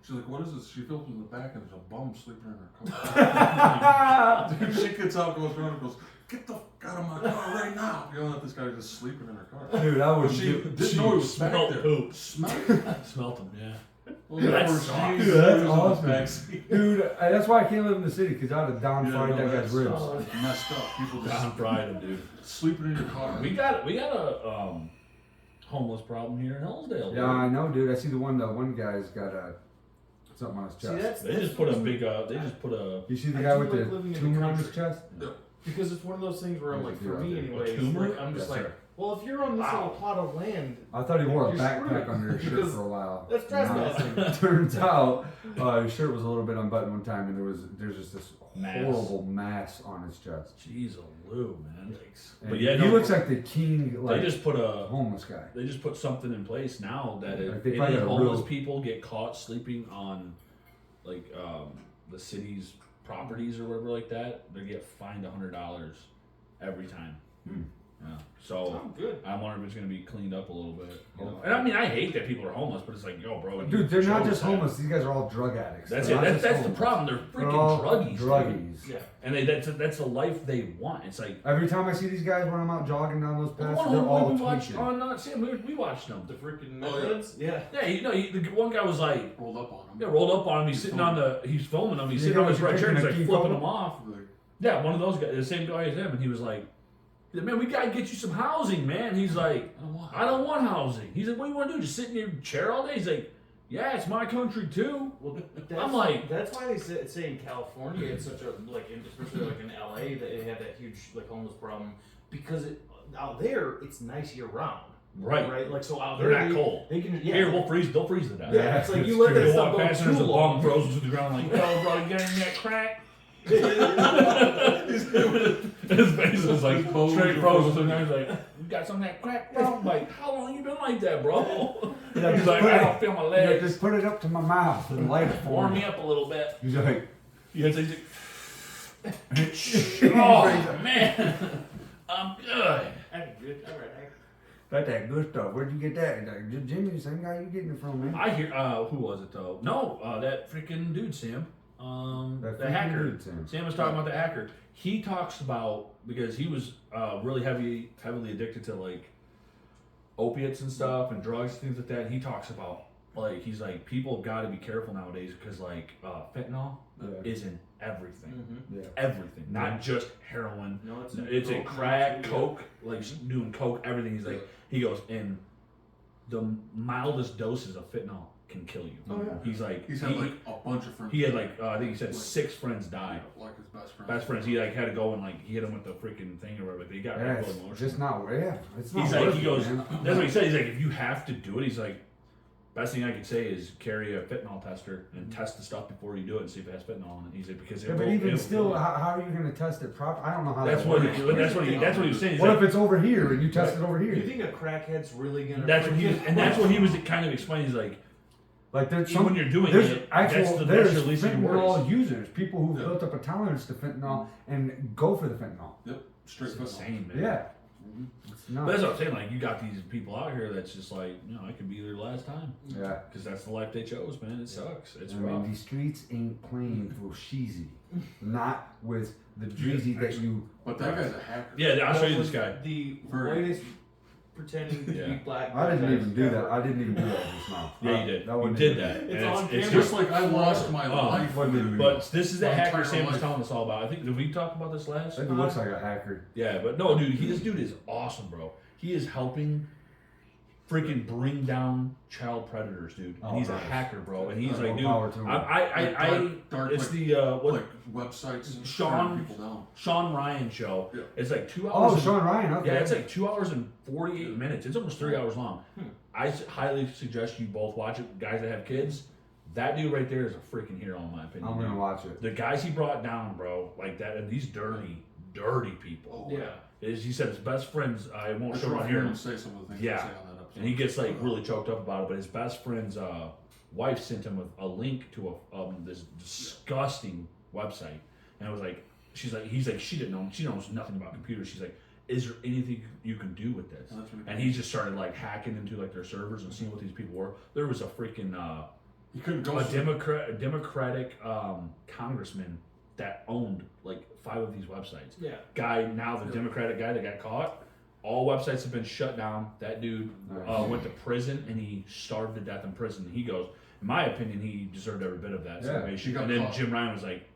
[SPEAKER 3] She's like, what is this? She films in the back and there's a bum sleeping in her car. Dude, she gets out, goes around and goes, get the fuck out of my car right now. Yelling at this guy just sleeping in her car.
[SPEAKER 2] Dude, I was.
[SPEAKER 3] She didn't know he was back
[SPEAKER 4] smelled
[SPEAKER 3] there.
[SPEAKER 4] poop.
[SPEAKER 3] Smelled it.
[SPEAKER 4] Smelt them, yeah.
[SPEAKER 3] Well,
[SPEAKER 4] Dude, that
[SPEAKER 3] poor
[SPEAKER 4] sucks.
[SPEAKER 3] Jesus,
[SPEAKER 2] Dude, that's
[SPEAKER 3] he was in the
[SPEAKER 2] awesome.
[SPEAKER 3] backseat.
[SPEAKER 2] Dude, that's why I can't live in the city, because I'd have down fried that guy's ribs.
[SPEAKER 3] Messed up. People just
[SPEAKER 4] John fried them, dude.
[SPEAKER 3] sleeping in your car.
[SPEAKER 4] We got a homeless problem here in Hillsdale.
[SPEAKER 2] Yeah, I know, dude. I see the one guy's got something on his
[SPEAKER 1] See,
[SPEAKER 2] chest.
[SPEAKER 4] They just put a big. They just put a.
[SPEAKER 2] You see the
[SPEAKER 1] I
[SPEAKER 2] guy
[SPEAKER 1] do
[SPEAKER 2] with
[SPEAKER 1] like
[SPEAKER 2] the
[SPEAKER 1] living in the
[SPEAKER 2] tumor on his
[SPEAKER 1] country.
[SPEAKER 2] chest?
[SPEAKER 1] Because it's one of those things where I'm like, for
[SPEAKER 2] There's a
[SPEAKER 1] me
[SPEAKER 2] dude out
[SPEAKER 1] anyways,
[SPEAKER 4] tumor?
[SPEAKER 1] like, I'm just
[SPEAKER 2] Yes,
[SPEAKER 1] like,
[SPEAKER 2] sir.
[SPEAKER 1] well, if you're on this little plot of land,
[SPEAKER 2] I thought he wore a
[SPEAKER 1] You're
[SPEAKER 2] backpack
[SPEAKER 1] screwed.
[SPEAKER 2] under his shirt
[SPEAKER 1] Because
[SPEAKER 2] for a while.
[SPEAKER 1] that's trespassing.
[SPEAKER 2] Turns out his shirt was a little bit unbuttoned one time, and there's just this
[SPEAKER 4] Mass.
[SPEAKER 2] horrible mass on his chest.
[SPEAKER 4] Jeez, Lou, man.
[SPEAKER 2] And
[SPEAKER 4] But yeah,
[SPEAKER 2] he
[SPEAKER 4] no,
[SPEAKER 2] looks like the king,
[SPEAKER 4] They
[SPEAKER 2] like
[SPEAKER 4] just put a.
[SPEAKER 2] homeless guy.
[SPEAKER 4] They just put something in place now that
[SPEAKER 2] Like,
[SPEAKER 4] if
[SPEAKER 2] they
[SPEAKER 4] any
[SPEAKER 2] probably got a
[SPEAKER 4] homeless
[SPEAKER 2] real-
[SPEAKER 4] people get caught sleeping on, like, the city's properties or whatever like that, they get fined $100 every time. Yeah. So
[SPEAKER 1] oh, good.
[SPEAKER 4] I'm wondering if it's gonna be cleaned up a little bit. You know? And I mean, I hate that people are homeless, but it's like, yo, bro, you
[SPEAKER 2] Dude, they're not
[SPEAKER 4] chose
[SPEAKER 2] just
[SPEAKER 4] that.
[SPEAKER 2] homeless. These guys are all drug addicts.
[SPEAKER 4] That's
[SPEAKER 2] They're
[SPEAKER 4] it.
[SPEAKER 2] not just
[SPEAKER 4] That's the
[SPEAKER 2] homeless.
[SPEAKER 4] problem. They're
[SPEAKER 2] They're
[SPEAKER 4] freaking
[SPEAKER 2] all
[SPEAKER 4] druggies. dude.
[SPEAKER 2] druggies.
[SPEAKER 1] Yeah.
[SPEAKER 4] And that's the life they want. It's like
[SPEAKER 2] Every time I see these guys when I'm out jogging down those
[SPEAKER 4] the
[SPEAKER 2] paths,
[SPEAKER 4] one
[SPEAKER 2] they're all
[SPEAKER 4] we watched
[SPEAKER 2] tweaking.
[SPEAKER 4] on Sam. We watched them.
[SPEAKER 1] The freaking
[SPEAKER 3] Oh, yeah.
[SPEAKER 1] methods? Yeah.
[SPEAKER 4] Yeah, you know, the one guy was like,
[SPEAKER 3] Rolled up on him.
[SPEAKER 4] yeah, rolled up on him. He's sitting on the, he's filming him. He's
[SPEAKER 2] You
[SPEAKER 4] sitting on
[SPEAKER 2] know
[SPEAKER 4] his
[SPEAKER 2] what
[SPEAKER 4] right
[SPEAKER 2] you're
[SPEAKER 4] chair and he's
[SPEAKER 2] taking,
[SPEAKER 4] like
[SPEAKER 2] a
[SPEAKER 4] flipping
[SPEAKER 2] King
[SPEAKER 4] him off.
[SPEAKER 3] Like,
[SPEAKER 4] Yeah, one of those guys, the same guy as him, and he was like, man, we gotta get you some housing, man. He's like, I don't want housing. He's like, what do you want to do? Just sit in your chair all day? He's like, yeah, it's my country too.
[SPEAKER 1] Well, that's,
[SPEAKER 4] I'm like-
[SPEAKER 1] that's why they say in California it's such a especially like in LA that they have that huge like homeless problem because out there it's nice year round.
[SPEAKER 4] Right.
[SPEAKER 1] Right. Like so out
[SPEAKER 4] They're
[SPEAKER 1] there
[SPEAKER 4] not cold.
[SPEAKER 1] They can
[SPEAKER 4] Here, they'll freeze to death.
[SPEAKER 1] Yeah, it's like
[SPEAKER 2] it's
[SPEAKER 1] you let
[SPEAKER 2] true.
[SPEAKER 1] that
[SPEAKER 4] You
[SPEAKER 1] stuff
[SPEAKER 4] walk
[SPEAKER 1] go
[SPEAKER 4] past and
[SPEAKER 1] too
[SPEAKER 4] there's a
[SPEAKER 1] long.
[SPEAKER 4] bum frozen to the ground like, yo, bro, you got any of that crack? His face is like
[SPEAKER 3] His bones
[SPEAKER 4] straight
[SPEAKER 3] are
[SPEAKER 4] frozen.
[SPEAKER 3] frozen.
[SPEAKER 4] And he's like, you got some of that crack, bro? I'm like, how long you been like that, bro?
[SPEAKER 2] Yeah,
[SPEAKER 4] He's
[SPEAKER 2] just
[SPEAKER 4] like,
[SPEAKER 2] put
[SPEAKER 4] I
[SPEAKER 2] it-
[SPEAKER 4] don't feel my
[SPEAKER 2] Yeah,
[SPEAKER 4] legs.
[SPEAKER 2] just put it up to my mouth and light it for
[SPEAKER 4] Warm
[SPEAKER 2] me.
[SPEAKER 4] me up a little bit.
[SPEAKER 2] He's like,
[SPEAKER 4] Yeah, so he's like, oh man, I'm good.
[SPEAKER 1] That's good. All right.
[SPEAKER 2] got that good stuff. Where'd you get that? Like, Jimmy, the same guy you getting it from, man.
[SPEAKER 4] I hear. Who was it though? No, that freaking dude, Sam. The
[SPEAKER 2] freaking
[SPEAKER 4] hacker.
[SPEAKER 2] dude, Sam.
[SPEAKER 4] Was talking about the hacker. He talks about because he was really heavily addicted to like opiates and stuff and drugs and things like that. And he talks about like he's like people have got to be careful nowadays because like fentanyl is in everything.
[SPEAKER 1] Mm-hmm.
[SPEAKER 2] Yeah.
[SPEAKER 4] Everything, not just heroin.
[SPEAKER 1] No,
[SPEAKER 4] It's in crack, coke, like doing coke, everything. He's like, he goes, and the mildest doses of fentanyl can kill you.
[SPEAKER 1] Oh, yeah.
[SPEAKER 4] He's like,
[SPEAKER 3] he's had like a bunch of friends.
[SPEAKER 4] he had like, I think he said
[SPEAKER 3] Like-
[SPEAKER 4] 6 friends die.
[SPEAKER 3] Like his best friend.
[SPEAKER 4] Best friends, he like had to go and like he hit him with the freaking thing or whatever. But he got
[SPEAKER 2] Yeah,
[SPEAKER 4] real
[SPEAKER 2] it's
[SPEAKER 4] emotional.
[SPEAKER 2] just not, yeah. It's not
[SPEAKER 4] He's like,
[SPEAKER 2] worth
[SPEAKER 4] he
[SPEAKER 2] it,
[SPEAKER 4] goes,
[SPEAKER 2] man.
[SPEAKER 4] that's what he said. He's like, if you have to do it, he's like, best thing I could say is carry a fentanyl tester and test the stuff before you do it and see if it has fentanyl in it. He's like, because
[SPEAKER 2] Yeah,
[SPEAKER 4] it
[SPEAKER 2] but
[SPEAKER 4] will,
[SPEAKER 2] even
[SPEAKER 4] it'll
[SPEAKER 2] still,
[SPEAKER 4] kill you.
[SPEAKER 2] how are you going to test it properly? I don't know how
[SPEAKER 4] That's
[SPEAKER 2] that
[SPEAKER 4] what
[SPEAKER 2] works.
[SPEAKER 4] that's what he was saying. He's
[SPEAKER 2] What
[SPEAKER 4] like,
[SPEAKER 2] if it's over here and you test it over
[SPEAKER 1] Do you
[SPEAKER 2] here?
[SPEAKER 1] think a crackhead's really gonna?
[SPEAKER 4] that's what he was,
[SPEAKER 1] freaking-
[SPEAKER 4] and that's what he was kind of explaining. He's like,
[SPEAKER 2] Like there's
[SPEAKER 4] even
[SPEAKER 2] some,
[SPEAKER 4] when you're doing
[SPEAKER 2] there's
[SPEAKER 4] it,
[SPEAKER 2] actual,
[SPEAKER 4] that's
[SPEAKER 2] there's
[SPEAKER 4] your least of your
[SPEAKER 2] fentanyl
[SPEAKER 4] worries.
[SPEAKER 2] users, people who've
[SPEAKER 3] Yeah.
[SPEAKER 2] built up a tolerance to fentanyl and go for the fentanyl.
[SPEAKER 3] Yep. Straight
[SPEAKER 4] It's
[SPEAKER 3] fentanyl.
[SPEAKER 4] insane, man.
[SPEAKER 2] Yeah. It's
[SPEAKER 4] But
[SPEAKER 2] nuts.
[SPEAKER 4] that's what I'm saying. Like, you got these people out here that's just like, you know, I could be their last time
[SPEAKER 2] Yeah.
[SPEAKER 4] because that's the life they chose, man. It sucks. It's
[SPEAKER 2] I
[SPEAKER 4] rough.
[SPEAKER 2] mean, these streets ain't playing for sheezy. Not with the dreezy that you.
[SPEAKER 3] But that guy's a hacker.
[SPEAKER 4] Yeah, I'll show you this guy.
[SPEAKER 1] The
[SPEAKER 3] Very-
[SPEAKER 1] whitest pretending to
[SPEAKER 4] Yeah.
[SPEAKER 1] be black.
[SPEAKER 2] I didn't
[SPEAKER 1] guys
[SPEAKER 2] even do that.
[SPEAKER 1] ever.
[SPEAKER 2] I didn't even do that just now.
[SPEAKER 4] Yeah, you did.
[SPEAKER 2] That
[SPEAKER 4] You
[SPEAKER 2] wasn't
[SPEAKER 4] did
[SPEAKER 2] even-
[SPEAKER 4] that.
[SPEAKER 1] It's
[SPEAKER 4] And
[SPEAKER 1] on
[SPEAKER 4] it's
[SPEAKER 1] camera.
[SPEAKER 3] Just like I lost my
[SPEAKER 4] Oh,
[SPEAKER 3] life.
[SPEAKER 2] wasn't even-
[SPEAKER 4] But this is the
[SPEAKER 3] My
[SPEAKER 4] hacker
[SPEAKER 3] entire
[SPEAKER 4] Sam was
[SPEAKER 3] life.
[SPEAKER 4] telling us all about. I think, did we talk about this last?
[SPEAKER 2] That dude looks like a hacker.
[SPEAKER 4] Yeah, but no, dude, this dude is awesome, bro. He is helping freaking bring down child predators, dude. And
[SPEAKER 2] Oh,
[SPEAKER 4] he's a
[SPEAKER 2] nice.
[SPEAKER 4] hacker, bro. And he's
[SPEAKER 2] More
[SPEAKER 4] like, dude,
[SPEAKER 2] power to him.
[SPEAKER 3] Dark,
[SPEAKER 4] it's
[SPEAKER 3] like,
[SPEAKER 4] the what
[SPEAKER 3] like websites and
[SPEAKER 4] Sean-
[SPEAKER 3] turning people down.
[SPEAKER 4] Sean Ryan show.
[SPEAKER 3] Yeah.
[SPEAKER 4] It's like 2 hours.
[SPEAKER 2] Oh,
[SPEAKER 4] and-
[SPEAKER 2] Sean Ryan. Okay.
[SPEAKER 4] Yeah, it's like 2 hours and 48 minutes. It's almost 3 hours long.
[SPEAKER 1] Hmm.
[SPEAKER 4] I highly suggest you both watch it. Guys that have kids, that dude right there is a freaking hero in my opinion.
[SPEAKER 2] I'm gonna watch it.
[SPEAKER 4] The guys he brought down, bro, like that, and these dirty people.
[SPEAKER 3] Oh,
[SPEAKER 1] Yeah.
[SPEAKER 4] Is he said his best friends. I won't
[SPEAKER 3] I
[SPEAKER 4] show
[SPEAKER 3] should
[SPEAKER 4] it on
[SPEAKER 3] hear
[SPEAKER 4] here.
[SPEAKER 3] him say some of the things
[SPEAKER 4] Yeah.
[SPEAKER 3] he say on that episode.
[SPEAKER 4] And he gets like really choked up about it. But his best friend's wife sent him a link to this disgusting website, and it was like he's like she didn't know, she knows nothing about computers. She's like, is there anything you can do with this?
[SPEAKER 3] And that's what
[SPEAKER 4] And he just started like hacking into like their servers and seeing what these people were. There was a freaking
[SPEAKER 3] he couldn't go.
[SPEAKER 4] a Democratic congressman that owned like 5 of these websites.
[SPEAKER 1] Yeah.
[SPEAKER 4] Guy now the Democratic guy that got caught. All websites have been shut down. That dude went to prison and he starved to death in prison. He goes, in my opinion, he deserved every bit of that
[SPEAKER 2] Yeah,
[SPEAKER 4] salvation.
[SPEAKER 3] he got
[SPEAKER 4] And then
[SPEAKER 3] caught.
[SPEAKER 4] Jim Ryan was like,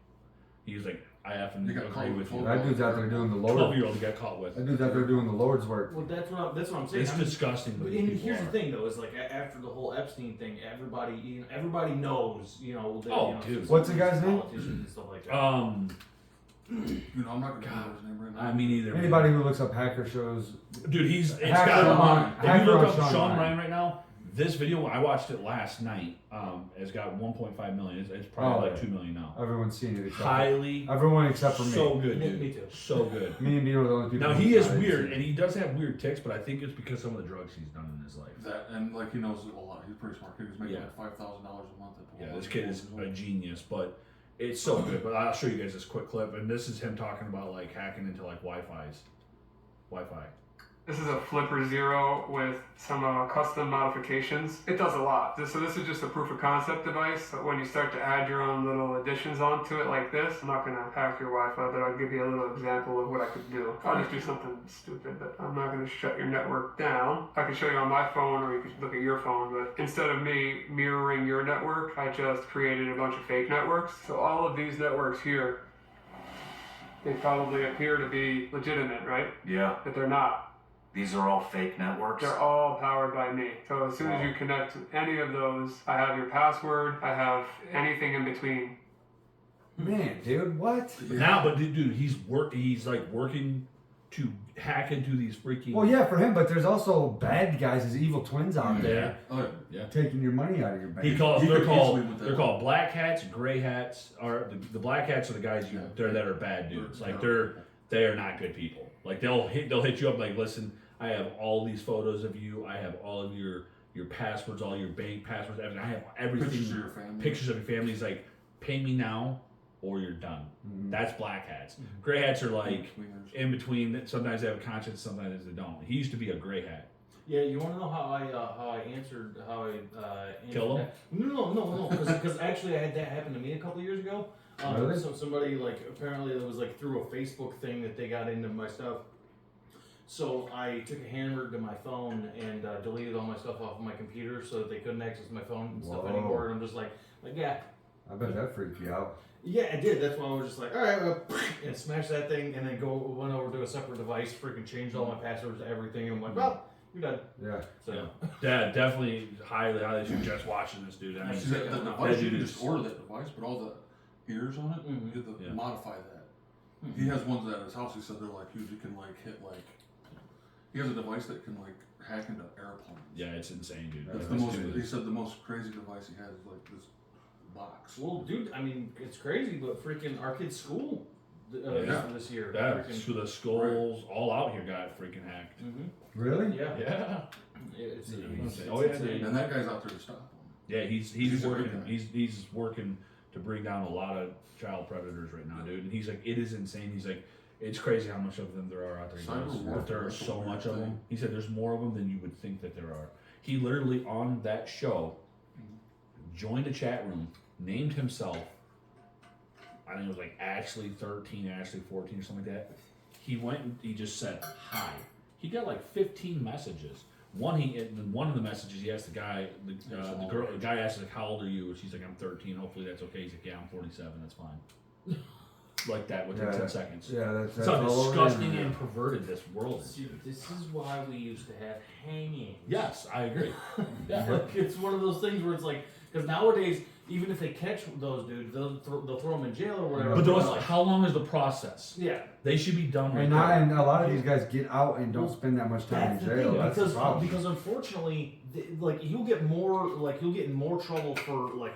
[SPEAKER 4] he was like, I have
[SPEAKER 3] They
[SPEAKER 4] to
[SPEAKER 3] got
[SPEAKER 4] agree
[SPEAKER 3] caught
[SPEAKER 4] with you.
[SPEAKER 3] with
[SPEAKER 2] That dude's out there doing the Lord.
[SPEAKER 4] 12-year-old got caught with.
[SPEAKER 2] That dude's out there doing the Lord's work.
[SPEAKER 1] Well, that's what I'm saying.
[SPEAKER 4] It's
[SPEAKER 1] I mean,
[SPEAKER 4] disgusting.
[SPEAKER 1] But
[SPEAKER 4] But
[SPEAKER 1] and here's the thing, though, is like after the whole Epstein thing, everybody knows, that,
[SPEAKER 4] Oh, dude.
[SPEAKER 2] What's the guy's name?
[SPEAKER 1] politicians and stuff like that.
[SPEAKER 3] I'm not gonna remember his name right now.
[SPEAKER 4] I mean, either.
[SPEAKER 2] Anybody who looks up hacker shows,
[SPEAKER 4] Dude, it's
[SPEAKER 2] Hacker
[SPEAKER 4] got.
[SPEAKER 2] on-
[SPEAKER 4] If
[SPEAKER 2] Hacker
[SPEAKER 4] you look
[SPEAKER 2] on
[SPEAKER 4] up
[SPEAKER 2] Sean
[SPEAKER 4] Sean
[SPEAKER 2] Ryan.
[SPEAKER 4] Ryan right now, this video I watched it last night. It's got 1.5 million. It's probably like 2 million now.
[SPEAKER 2] everyone's seen it except
[SPEAKER 4] Highly.
[SPEAKER 2] everyone except for me.
[SPEAKER 4] So good,
[SPEAKER 1] Me-
[SPEAKER 4] dude.
[SPEAKER 1] me too.
[SPEAKER 4] So good.
[SPEAKER 2] Me and Dino are the only people.
[SPEAKER 4] Now
[SPEAKER 2] who
[SPEAKER 4] he is
[SPEAKER 2] haven't
[SPEAKER 4] weird,
[SPEAKER 2] seen
[SPEAKER 4] and he does have weird tics, but I think it's because some of the drugs he's done in his life.
[SPEAKER 3] That and like he knows a lot. He's a pretty smart kid. He's making
[SPEAKER 4] Yeah.
[SPEAKER 3] like $5,000 a month. At
[SPEAKER 4] Yeah, this kid is a genius, but it's so good. But I'll show you guys this quick clip, and this is him talking about like hacking into like Wi-Fi.
[SPEAKER 11] This is a Flipper Zero with some custom modifications. It does a lot. So this is just a proof of concept device. So when you start to add your own little additions onto it like this, I'm not going to hack your Wi-Fi, but I'll give you a little example of what I could do. I'll just do something stupid, but I'm not going to shut your network down. I can show you on my phone, or you can look at your phone, but instead of me mirroring your network, I just created a bunch of fake networks. So all of these networks here, they probably appear to be legitimate, right?
[SPEAKER 12] Yeah,
[SPEAKER 11] But they're not.
[SPEAKER 12] these are all fake networks.
[SPEAKER 11] They're all powered by me. So as soon as you connect to any of those, I have your password, I have anything in between.
[SPEAKER 2] Man, dude, what?
[SPEAKER 4] Now, but dude, he's like working to hack into these freaking.
[SPEAKER 2] Well, yeah, for him, but there's also bad guys as evil twins out there
[SPEAKER 3] Oh
[SPEAKER 4] Yeah.
[SPEAKER 2] taking your money out of your bank.
[SPEAKER 4] He
[SPEAKER 3] He
[SPEAKER 4] calls.
[SPEAKER 3] could
[SPEAKER 4] They're
[SPEAKER 3] easily
[SPEAKER 4] called.
[SPEAKER 3] with that.
[SPEAKER 4] They're called black hats, gray hats. Are the black hats are the guys
[SPEAKER 3] Yeah.
[SPEAKER 4] that are bad dudes. Like
[SPEAKER 3] Yeah.
[SPEAKER 4] they are not good people. Like they'll hit you up like, listen, I have all these photos of you. I have all of your passwords, all your bank passwords. Everything. I have everything.
[SPEAKER 3] Pictures of your family.
[SPEAKER 4] Pictures of your family. He's like, pay me now, or you're done.
[SPEAKER 2] Mhm.
[SPEAKER 4] That's black hats. Gray hats are like
[SPEAKER 3] Tweeners.
[SPEAKER 4] in between. Sometimes they have a conscience, sometimes they don't. He used to be a gray hat.
[SPEAKER 1] Yeah, you want to know how I answered
[SPEAKER 4] Kill him?
[SPEAKER 1] No, because actually I had that happen to me a couple of years ago.
[SPEAKER 2] Really?
[SPEAKER 1] So somebody like apparently it was like through a Facebook thing that they got into my stuff. So I took a hammer to my phone and deleted all my stuff off of my computer so that they couldn't access my phone and stuff
[SPEAKER 2] Whoa.
[SPEAKER 1] anymore. And I'm just like yeah.
[SPEAKER 2] I bet that freaked you out.
[SPEAKER 1] Yeah, it did. That's why I was just like, all right, well, and smash that thing, and then went over to a separate device, freaking changed all my passwords to everything, and I'm like, well, you're done.
[SPEAKER 2] Yeah.
[SPEAKER 1] So,
[SPEAKER 4] Yeah. Dad, definitely highly suggest watching this dude. I mean,
[SPEAKER 3] See, that
[SPEAKER 1] Yeah.
[SPEAKER 3] device, you
[SPEAKER 4] dude
[SPEAKER 3] can
[SPEAKER 4] is-
[SPEAKER 3] just order that device, but all the ears on it,
[SPEAKER 1] Mhm.
[SPEAKER 3] you have to
[SPEAKER 4] Yeah.
[SPEAKER 3] modify that. He has ones at his house. He said they're like huge. You can like hit like. He has a device that can like hack into airplanes.
[SPEAKER 4] yeah, it's insane, dude.
[SPEAKER 3] That's
[SPEAKER 4] Let's
[SPEAKER 3] the most.
[SPEAKER 4] do
[SPEAKER 3] He
[SPEAKER 4] this.
[SPEAKER 3] said the most crazy device he has is like this box.
[SPEAKER 1] well, dude, I mean, it's crazy, but freaking our kid's school
[SPEAKER 4] Yeah.
[SPEAKER 1] this year.
[SPEAKER 4] Yeah,
[SPEAKER 1] freaking,
[SPEAKER 4] so the skulls all out here got freaking hacked.
[SPEAKER 1] Mhm.
[SPEAKER 2] Really?
[SPEAKER 1] Yeah.
[SPEAKER 4] Yeah.
[SPEAKER 1] It's
[SPEAKER 4] Oh, yeah,
[SPEAKER 1] insane.
[SPEAKER 3] And that guy's out there to stop him.
[SPEAKER 4] Yeah, he's
[SPEAKER 3] He's a
[SPEAKER 4] working.
[SPEAKER 3] great guy.
[SPEAKER 4] He's working to bring down a lot of child predators right now, dude. And he's like, it is insane. He's like, it's crazy how much of them there are out there. He
[SPEAKER 3] Cyber
[SPEAKER 4] goes,
[SPEAKER 3] warfare
[SPEAKER 4] but there are
[SPEAKER 3] is a
[SPEAKER 4] so
[SPEAKER 3] weird
[SPEAKER 4] much of
[SPEAKER 3] thing.
[SPEAKER 4] them. He said there's more of them than you would think that there are. He literally on that show joined a chat room, named himself. I think it was like Ashley 13, Ashley 14, or something like that. He went and he just said hi. He got like 15 messages. One of the messages he asked the guy, the guy asked like, "How old are you?" She's like, "I'm 13. Hopefully that's okay." He's like, "Yeah, I'm 47. That's fine." Like that within
[SPEAKER 2] Yeah.
[SPEAKER 4] 10 seconds.
[SPEAKER 2] Yeah, that's
[SPEAKER 4] That's how
[SPEAKER 2] all over
[SPEAKER 4] disgusting
[SPEAKER 2] the
[SPEAKER 4] and
[SPEAKER 2] internet.
[SPEAKER 4] perverted this world is.
[SPEAKER 1] See, this is why we used to have hangings.
[SPEAKER 4] Yes, I agree. Yeah.
[SPEAKER 1] Like, it's one of those things where it's like, because nowadays, even if they catch those dudes, they'll throw them in jail or whatever.
[SPEAKER 4] But those,
[SPEAKER 1] like,
[SPEAKER 4] how long is the process?
[SPEAKER 1] yeah.
[SPEAKER 4] They should be done right
[SPEAKER 2] And,
[SPEAKER 4] there.
[SPEAKER 2] and a lot of these guys get out and don't spend that much time in
[SPEAKER 1] That's the
[SPEAKER 2] jail.
[SPEAKER 1] thing,
[SPEAKER 2] That's the problem.
[SPEAKER 1] because unfortunately, like you'll get in more trouble for like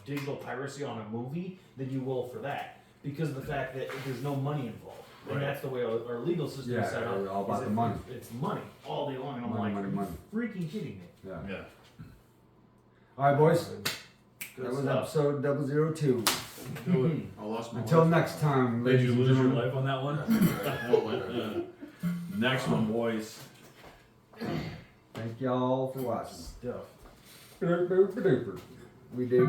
[SPEAKER 1] digital piracy on a movie than you will for that, because of the fact that there's no money involved,
[SPEAKER 4] Right.
[SPEAKER 1] and that's the way our legal system
[SPEAKER 2] Yeah,
[SPEAKER 1] is set up.
[SPEAKER 2] it's all about
[SPEAKER 1] is
[SPEAKER 2] the money.
[SPEAKER 1] It's money all day long, and I'm
[SPEAKER 2] Money,
[SPEAKER 1] like,
[SPEAKER 2] money,
[SPEAKER 1] are you freaking kidding me?
[SPEAKER 2] Yeah.
[SPEAKER 4] Yeah.
[SPEAKER 2] All right, boys.
[SPEAKER 1] Good
[SPEAKER 2] That was
[SPEAKER 1] stuff.
[SPEAKER 2] episode 002.
[SPEAKER 3] I lost my
[SPEAKER 2] Until
[SPEAKER 3] wife.
[SPEAKER 2] next time,
[SPEAKER 4] Did
[SPEAKER 2] ladies
[SPEAKER 4] you
[SPEAKER 2] and
[SPEAKER 4] lose your
[SPEAKER 2] gentlemen.
[SPEAKER 4] life on that one? Next one, boys.
[SPEAKER 2] Thank y'all for watching.
[SPEAKER 1] Stuff.
[SPEAKER 2] We did